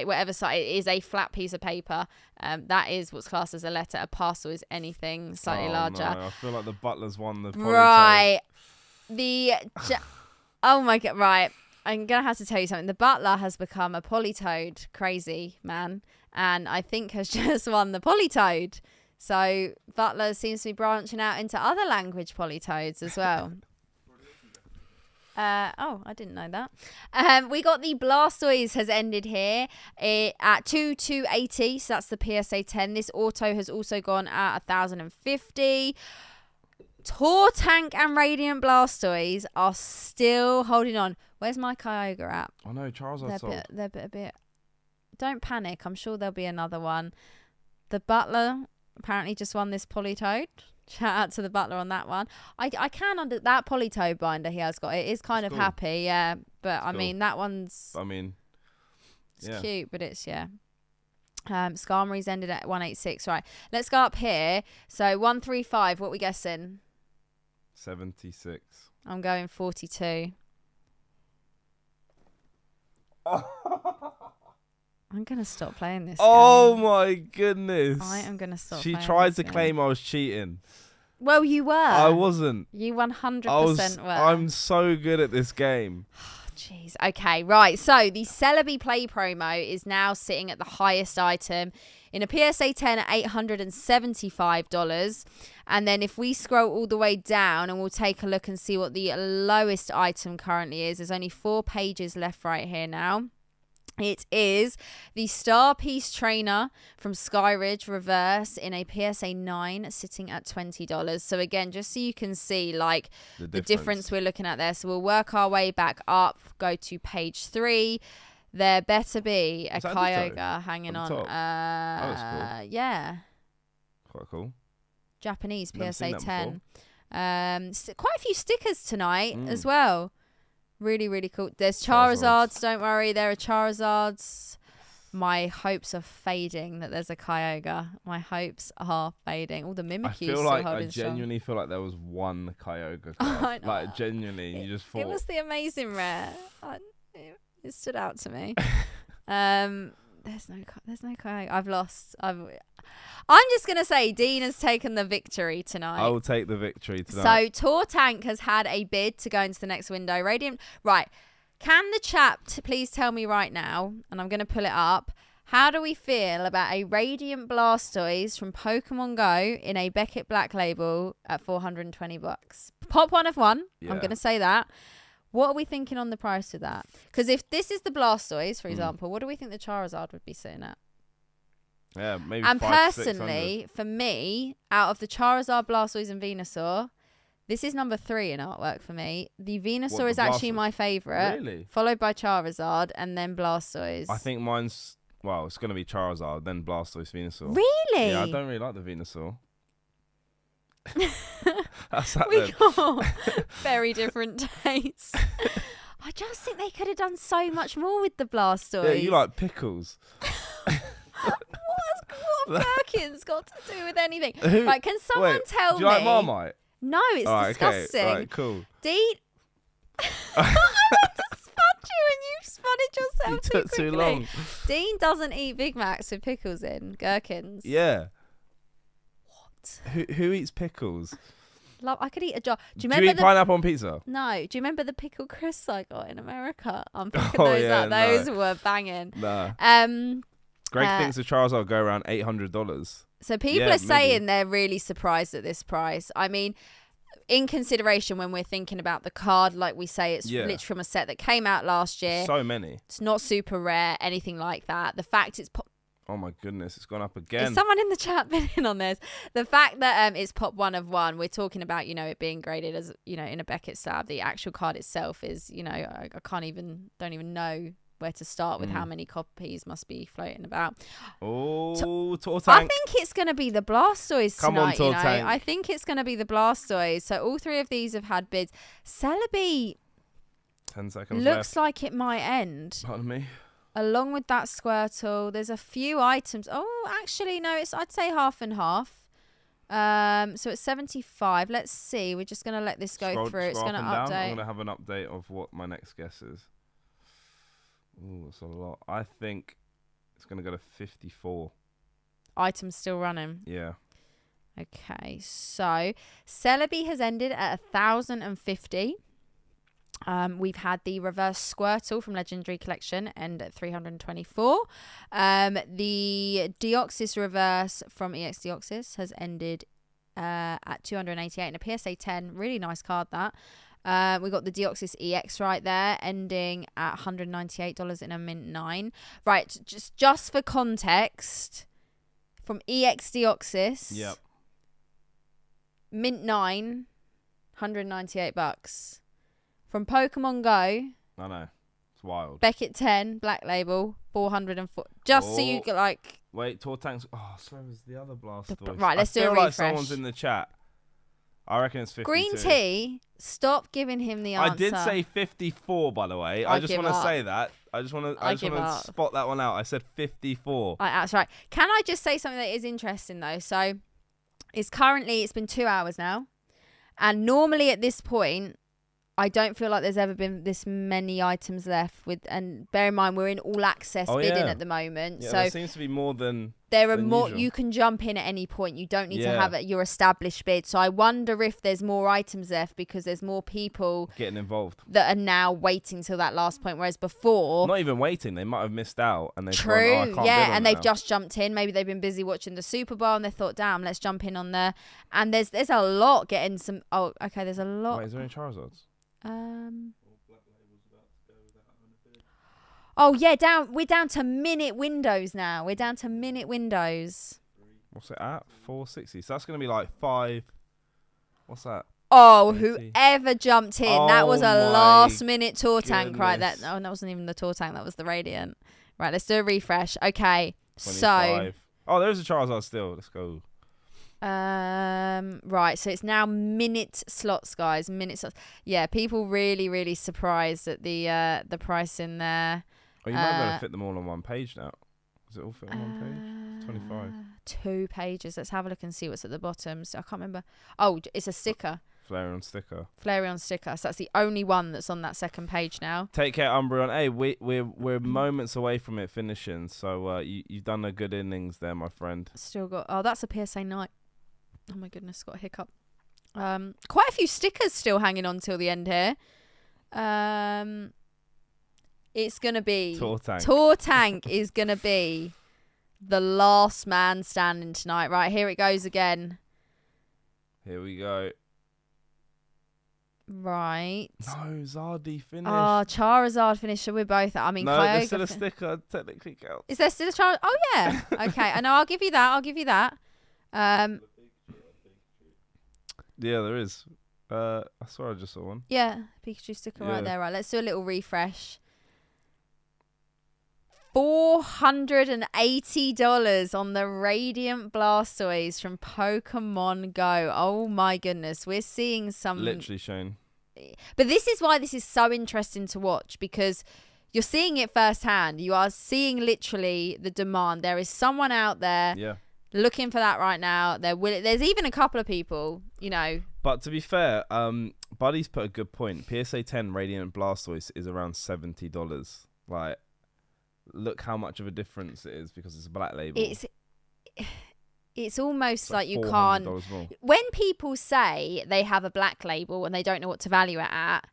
whatever size. It is a flat piece of paper. That is what's classed as a letter. A parcel is anything slightly larger. No, I feel like the Butlers won the right. Oh my god! Right, I'm gonna have to tell you something. The Butler has become a Polytoad crazy man, and I think has just won the Polytoad. So Butler seems to be branching out into other language Polytoads as well. I didn't know that. We got the Blastoise has ended here at 2,280. So that's the PSA 10. This auto has also gone at 1,050. Tour Tank and Radiant Blastoise are still holding on. Where's my Kyogre at? Oh no, Charles, They're a bit. Don't panic. I'm sure there'll be another one. The Butler apparently just won this Polytoad. Shout out to the Butler on that one. I can under that Polytoad binder he has got. It is kind of cool. happy, yeah. But It's I cool. mean that one's. It's cute, but it's Skarmory's ended at 186. Right, let's go up here. So 135. What we guessing? 76. I'm going 42. I'm going to stop playing this game. My goodness. I am going to stop She playing tried this to game. claim I was cheating. Well, you were. I wasn't. You 100% were. I'm so good at this game. Jeez. Okay, right. So the Celebi Play promo is now sitting at the highest item in a PSA 10 at $875. And then if we scroll all the way down and we'll take a look and see what the lowest item currently is. There's only 4 pages left right here now. It is the Star Piece Trainer from Skyridge Reverse in a PSA 9 sitting at $20. So again, just so you can see like the difference we're looking at there. So we'll work our way back up, go to page 3. There better be a Kyogre hanging on. That was cool. Yeah. Quite cool. Japanese Never PSA seen that 10. Quite a few stickers tonight as well. Really, really cool. There's Charizards. Don't worry, there are Charizards. My hopes are fading that there's a Kyogre. My hopes are fading. All the Mimikyu's I genuinely feel like there was one Kyogre card. Like genuinely, you just thought it was the amazing rare. It stood out to me. There's no Kyogre. I've lost. I'm just gonna say Dean has taken the victory tonight. I will take the victory tonight. So Tortank has had a bid to go into the next window. Radiant, right? Can the chat please tell me right now, and I'm going to pull it up, how do we feel about a Radiant Blastoise from Pokemon Go in a Beckett Black Label at $420? Pop one of one. Yeah. I'm going to say that. What are we thinking on the price of that? Because if this is the Blastoise, for example, what do we think the Charizard would be sitting at? Yeah, maybe. And personally, for me, out of the Charizard, Blastoise, and Venusaur, this is number 3 in artwork for me. The Venusaur is actually my favourite. Really? Followed by Charizard and then Blastoise. I think mine's, it's going to be Charizard, then Blastoise, Venusaur. Really? Yeah, I don't really like the Venusaur. We got very different tastes. I just think they could have done so much more with the Blastoise. Yeah, you like pickles. What have Gherkins got to do with anything? Right, can someone tell me? Do you like Marmite? No, it's disgusting. Okay. Right, cool. Dean, I went to spud you and you spun it yourself too quickly. Too long. Dean doesn't eat Big Macs with pickles in, gherkins. Yeah. What? Who eats pickles? I could eat a jar. Do you eat pineapple on pizza? No. Do you remember the pickle crisps I got in America? I'm picking those up. Those were banging. Nah. Greg thinks the Charizard go around $800. So people are saying they're really surprised at this price. I mean, in consideration when we're thinking about the card, like we say, it's literally from a set that came out last year. So many. It's not super rare, anything like that. The fact it's oh my goodness, it's gone up again. Is someone in the chat been in on this? The fact that it's pop 1 of 1, we're talking about, it being graded as, in a Beckett slab. The actual card itself is, I don't even know where to start with how many copies must be floating about. Oh, Tortank. I think it's going to be the Blastoise tonight. Come on, Tortank. I think it's going to be the Blastoise. So all 3 of these have had bids. Celebi 10 seconds looks like it might end. Pardon me. Along with that Squirtle, there's a few items. Oh, actually, no, I'd say half and half. So it's 75. Let's see. We're just going to let this go through. It's going to update. I'm going to have an update of what my next guess is. Ooh, that's a lot. I think it's going to go to 54. Items still running. Yeah. Okay, so Celebi has ended at 1,050. We've had the reverse Squirtle from Legendary Collection end at 324. The Deoxys reverse from EX Deoxys has ended at 288 and a PSA 10. Really nice card, that. We got the Deoxys EX right there, ending at $198 in a mint 9. Right, just for context, from EX Deoxys, yep, mint 9, $198. From Pokemon Go, I know, it's wild. Beckett 10, Black Label, 404. Just so you get like. Wait, Tortank's. Oh, so was the other Blastoise. Right, let's do a refresh. Like someone's in the chat. I reckon it's 52. Green Tea, stop giving him the answer. I did say 54, by the way. I just want to say that. I just want to spot that one out. I said 54. That's right. Can I just say something that is interesting, though? So it's been 2 hours now. And normally at this point, I don't feel like there's ever been this many items left. And bear in mind, we're in all access bidding at the moment. Yeah, so there seems to be more than. There are more. Usual. You can jump in at any point. You don't need to have your established bid. So I wonder if there's more items left because there's more people getting involved that are now waiting till that last point. Whereas before, not even waiting, they might have missed out and they've true, gone, I can't bid on and they've now. Just jumped in. Maybe they've been busy watching the Super Bowl and they thought, "Damn, let's jump in on there." And there's a lot getting some. Oh, okay. There's a lot. Wait, is there any Charizards? Oh yeah, we're down to minute windows now. We're down to minute windows. What's it at? 460. So that's going to be like 5. What's that? Oh, 80. whoever jumped in. That was a last minute Tortank, right? That wasn't even the Tortank, that was the Radiant. Right, let's do a refresh. Okay. 25. So there's a Charizard still. Let's go. Right, so it's now minute slots, guys. Minute slots. Yeah, people really surprised at the price in there. Oh, you might be able to fit them all on one page now. Is it all fit on one page? 25. 2 pages. Let's have a look and see what's at the bottom. So I can't remember. Oh, it's a sticker. Flareon sticker. Flareon sticker. So that's the only one that's on that second page now. Take care, Umbreon. Hey, we're moments away from it finishing. So you've done a good innings there, my friend. Still got. Oh, that's a PSA 9. Oh my goodness, got a hiccup. Quite a few stickers still hanging on till the end here. It's gonna be Tortank is gonna be the last man standing tonight. Right, here it goes again. Here we go. Right. No, Zardy finished. Oh, Charizard finished. So we're both. I mean, no, Kyogre there's still a sticker. Technically counts. Is there still a Charizard? Oh yeah. Okay. I know. I'll give you that. Yeah, there is. I swear I just saw one. Yeah, Pikachu sticker right there. Right, let's do a little refresh. $480 on the Radiant Blastoise from Pokemon Go. Oh my goodness, we're seeing some. Literally shown. But this is why this is so interesting to watch, because you're seeing it firsthand. You are seeing literally the demand. There is someone out there. Yeah. Looking for that right now. There's even a couple of people, you know. But to be fair, Buddy's put a good point. PSA 10 Radiant Blastoise is around $70. Like, look how much of a difference it is because it's a black label. It's almost like you $400 can't. more. When people say they have a black label and they don't know what to value it at,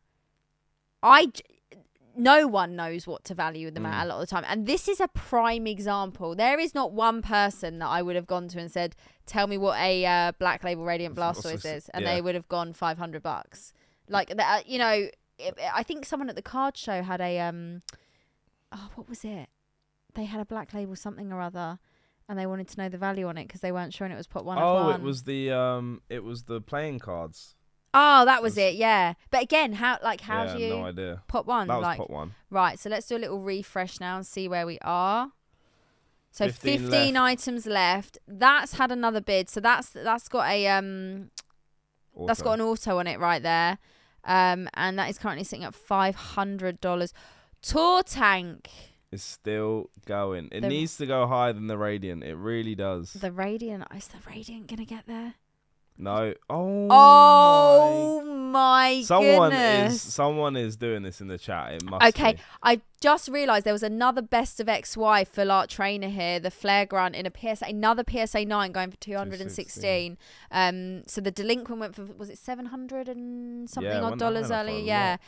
no one knows what to value them at a lot of the time. And this is a prime example. There is not one person that I would have gone to and said, tell me what a black label Radiant Blastoise is. And they would have gone $500. Like, you know, I think someone at the card show had a, what was it? They had a black label something or other. And they wanted to know the value on it because they weren't sure it was pot 1 of 1. Oh, it was the playing cards. Oh, that was it, yeah. But again, how do you... no idea. Pot 1? That was pot 1. Right, so let's do a little refresh now and see where we are. So 15 items left. That's had another bid. So that's got a that's got an auto on it right there. And that is currently sitting at $500. Tortank is still going. It needs to go higher than the Radiant. It really does. The Radiant, is the Radiant gonna get there? No. Oh my goodness. Someone is doing this in the chat. It must be. I just realised there was another best of XY full art trainer here, the Flare Grunt in a PSA, another PSA 9 going for 216. So the delinquent went for, was it 700 and something odd dollars earlier? Yeah.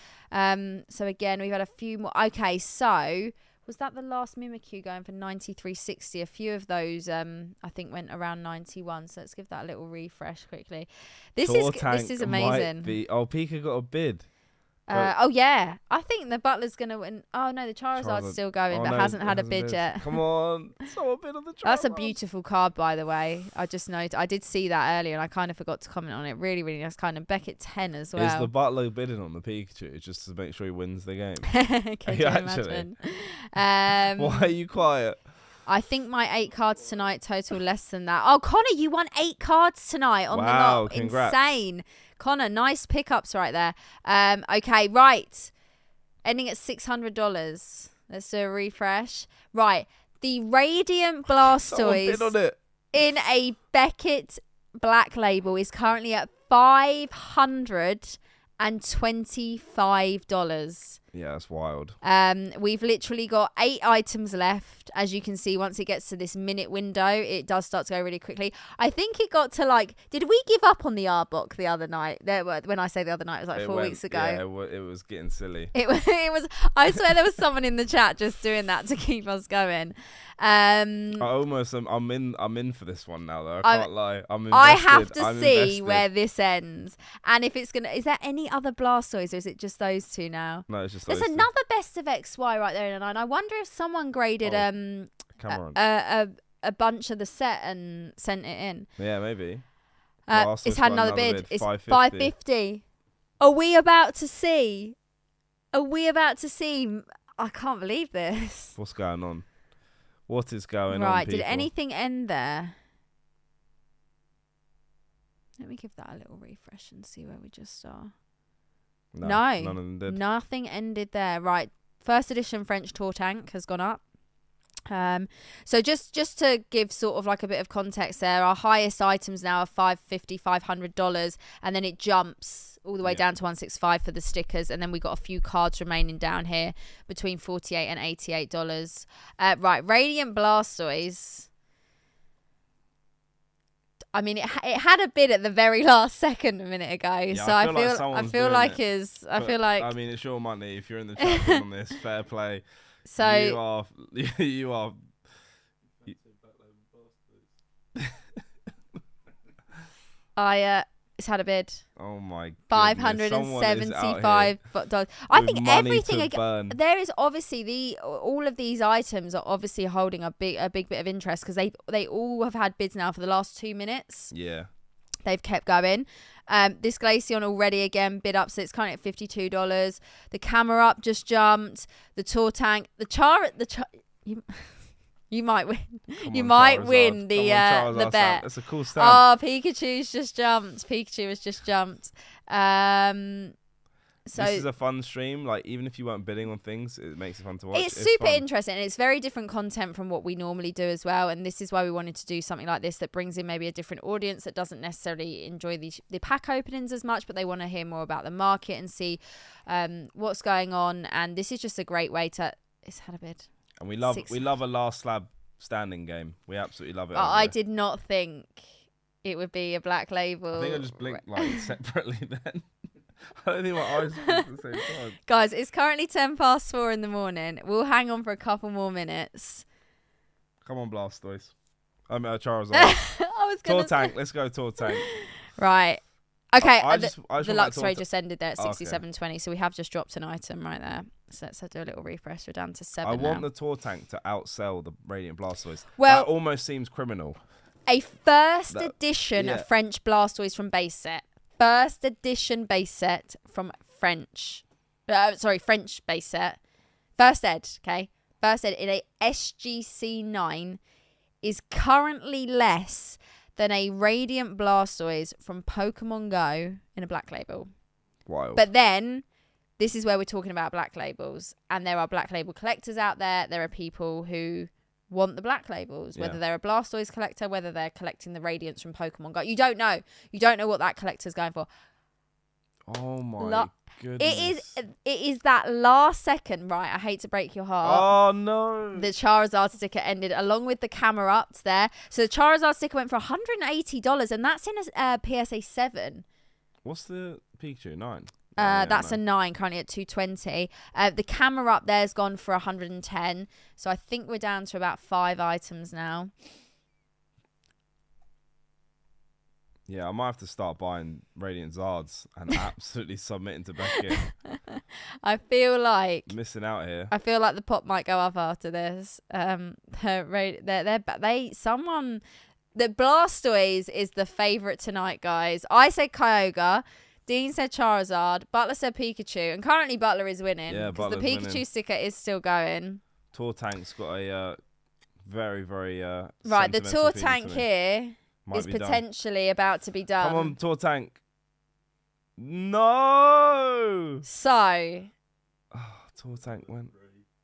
So again, we've had a few more. Okay, so was that the last Mimikyu going for 93.60? A few of those, I think, went around 91. So let's give that a little refresh quickly. This is amazing. Pika got a bid. Oh yeah, I think the Butler's gonna win. Oh no, the Charizard's still going, but hasn't had a bid yet. Come on, someone bid on the Charizard. That's a beautiful card, by the way. I just noticed. I did see that earlier, and I kind of forgot to comment on it. Really, really nice kind of Beckett 10 as well. Is the Butler bidding on the Pikachu just to make sure he wins the game? Can you imagine? Why are you quiet? I think my 8 cards tonight total less than that. Oh, Connor, you won 8 cards tonight on the lot. Congrats. Insane. Connor, nice pickups right there. Okay, right. Ending at $600. Let's do a refresh. Right. The Radiant Blastoise in a Beckett Black Label is currently at $525. Yeah, that's wild. We've literally got 8 items left. As you can see, once it gets to this minute window, it does start to go really quickly. I think it got to did we give up on the Arbok the other night? When I say the other night, it was 4 weeks ago. Yeah, it was getting silly. It was. I swear there was someone in the chat just doing that to keep us going. I'm in for this one now though. I can't lie. I'm invested. I have to see where this ends, and if it's gonna. Is there any other Blastoise, or is it just those 2 now? No, it's just. There's another best of XY right there in a 9. I wonder if someone graded a bunch of the set and sent it in. Yeah, maybe. It's had another bid. It's $550. Are we about to see? I can't believe this. What's going on? What is going on? Right, people? did anything end there? Let me give that a little refresh and see where we just are. No, No, none of them did. nothing ended there. Right, first edition French Tour Tank has gone up. So just to give sort of like a bit of context there, our highest items now are $500, and then it jumps all the way down to $165 for the stickers, and then we got a few cards remaining down here between $48 and $88. Right, Radiant Blastoise. I mean, it had a bid at the very last second a minute ago, Yeah, so I feel like I mean, it's your money. If you're in the chat room on this, fair play. So you are. It's had a bid. Oh my $575. I think everything burn. there is obviously all of these items are obviously holding a big bit of interest because they all have had bids now for the last 2 minutes. Yeah. They've kept going. This Glaceon already again bid up, so it's currently at $52. The Camera Up just jumped. The Tour Tank, you might win. You might win the bet. That's a cool stamp. Oh, Pikachu's just jumped. Pikachu has just jumped. So this is a fun stream. Like, even if you weren't bidding on things, it makes it fun to watch. It's super interesting, and it's very different content from what we normally do as well. And this is why we wanted to do something like this that brings in maybe a different audience that doesn't necessarily enjoy the pack openings as much, but they want to hear more about the market and see what's going on. And this is just a great way to. It's had a bid. And we love a last slab standing game. We absolutely love it. I did not think it would be a black label. I think I just blinked like separately then. I don't think my eyes were at the same time. Guys, it's currently 4:10 in the morning. We'll hang on for a couple more minutes. Come on, Blastoise. I mean, Charizard. I was gonna Tour Tank. Let's go Tour Tank. Right. Okay. I just the Luxray just ended there at 67.20, so we have just dropped an item right there. So let's do a little refresh. We're down to 7 I now. want the Tour Tank to outsell the Radiant Blastoise. Well, that almost seems criminal. A first edition French Blastoise from base set. First edition base set from French base set. First ed, okay? First ed in a SGC 9 is currently less than a Radiant Blastoise from Pokemon Go in a black label. Wild. But then, this is where we're talking about black labels. And there are black label collectors out there. There are people who want the black labels, whether they're a Blastoise collector, whether they're collecting the Radiants from Pokemon Go. You don't know. You don't know what that collector's going for. Oh my goodness. It is that last second, right? I hate to break your heart. Oh no. The Charizard sticker ended along with the Camera Ups there. So the Charizard sticker went for $180, and that's in a PSA 7. What's the Pikachu? 9? That's a 9, currently at 220. The Camera Up there's gone for 110. So I think we're down to about 5 items now. Yeah, I might have to start buying Radiant Zards and absolutely submitting to Beckett. I feel like missing out here. I feel like the pot might go up after this. The Blastoise is the favourite tonight, guys. I said Kyogre. Dean said Charizard. Butler said Pikachu. And currently Butler is winning. Yeah, because the Pikachu sticker is still going. Tour Tank's got a very, very right, the Tour feeling Tank here is potentially about to be done. Come on, Tour Tank. No! So. Tour Tank went.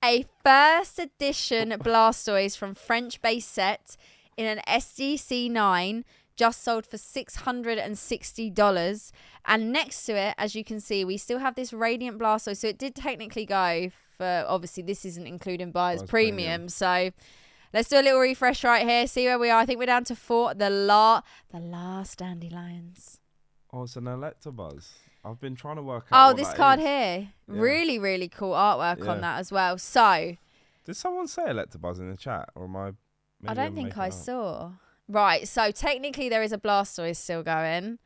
A first edition Blastoise from French base set in an SDC 9 just sold for $660. And next to it, as you can see, we still have this Radiant Blastoise. So it did technically go for, obviously, this isn't including buyer's premium. So let's do a little refresh right here. See where we are. I think we're down to 4. The last Dandelions. Oh, it's an Electabuzz. I've been trying to work out. Oh, this card here. Yeah. Really, really cool artwork on that as well. So. Did someone say Electabuzz in the chat? Or am I? I don't think I saw. Right, so technically there is a Blastoise still going.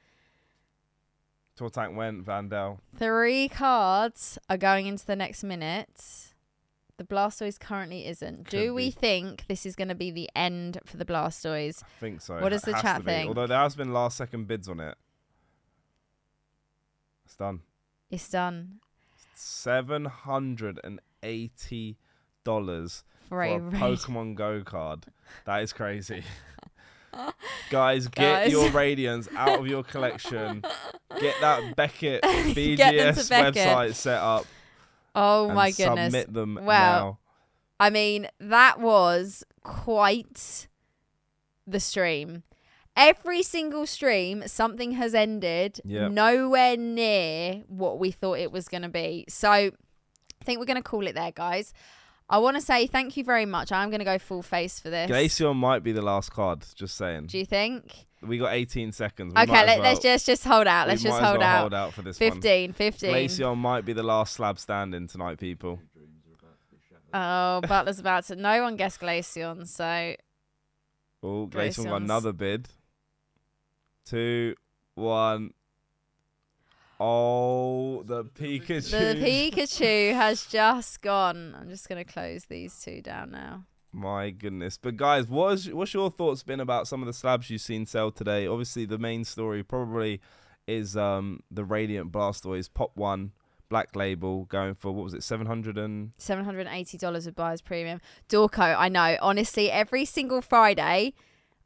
Tour Tank went, Vandal. 3 cards are going into the next minute. The Blastoise currently isn't. Do we think this is going to be the end for the Blastoise? I think so. What does the chat think? Although there has been last second bids on it. It's done. It's done. $780 for a Pokemon Go card. That is crazy. Guys, get your Radiants out of your collection. Get that Beckett Get them BGS to Beckett. website set up. Oh and my goodness. Submit them Well, now. I mean, that was quite the stream. Every single stream, something has ended nowhere near what we thought it was going to be. So I think we're going to call it there, guys. I want to say thank you very much. I'm going to go full face for this. Glaceon might be the last card, just saying. Do you think? We got 18 seconds. Okay, let's just hold out. Let's just hold out. Hold out for this 15. Glaceon might be the last slab standing tonight, people. Oh, Butler's about to... No one guessed Glaceon, so... Oh, Glaceon got another bid. 2, 1... Oh, the Pikachu. The Pikachu has just gone. I'm just going to close these two down now. My goodness. But guys, what's your thoughts been about some of the slabs you've seen sell today? Obviously, the main story probably is the Radiant Blastoise Pop 1 Black Label going for, what was it, $780 with buyer's premium. Dorco, I know. Honestly, every single Friday,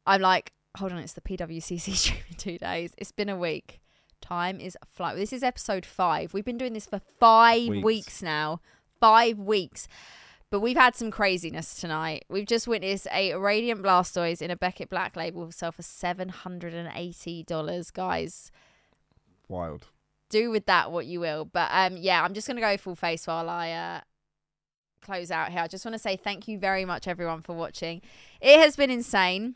I'm like, hold on, it's the PWCC stream in 2 days. It's been a week. Time is flying. This is episode 5. We've been doing this for 5 weeks now. 5 weeks. But we've had some craziness tonight. We've just witnessed a Radiant Blastoise in a Beckett Black Label sell for $780, guys. Wild. Do with that what you will. But yeah, I'm just going to go full face while I close out here. I just want to say thank you very much, everyone, for watching. It has been insane.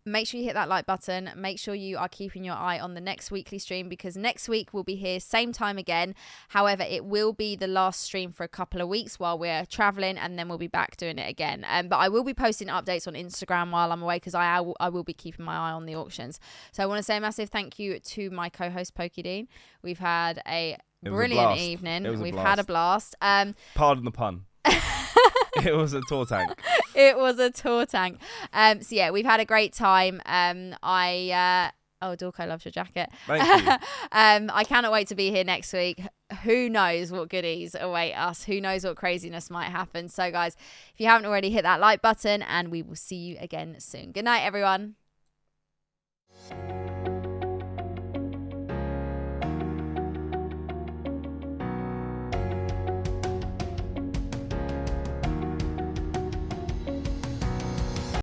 Make sure you hit that like button. Make sure you are keeping your eye on the next weekly stream, because next week we'll be here same time again. However, it will be the last stream for a couple of weeks while we're traveling, and then we'll be back doing it again. But I will be posting updates on Instagram while I'm away, because I will be keeping my eye on the auctions. So I want to say a massive thank you to my co-host Pokedean. We've had a brilliant evening. We've had a blast. Pardon the pun. It was a tour tank. It was a tour tank. So yeah, we've had a great time. Dorco loves your jacket. Thank you. I cannot wait to be here next week. Who knows what goodies await us? Who knows what craziness might happen? So guys, if you haven't already, hit that like button, and we will see you again soon. Good night, everyone.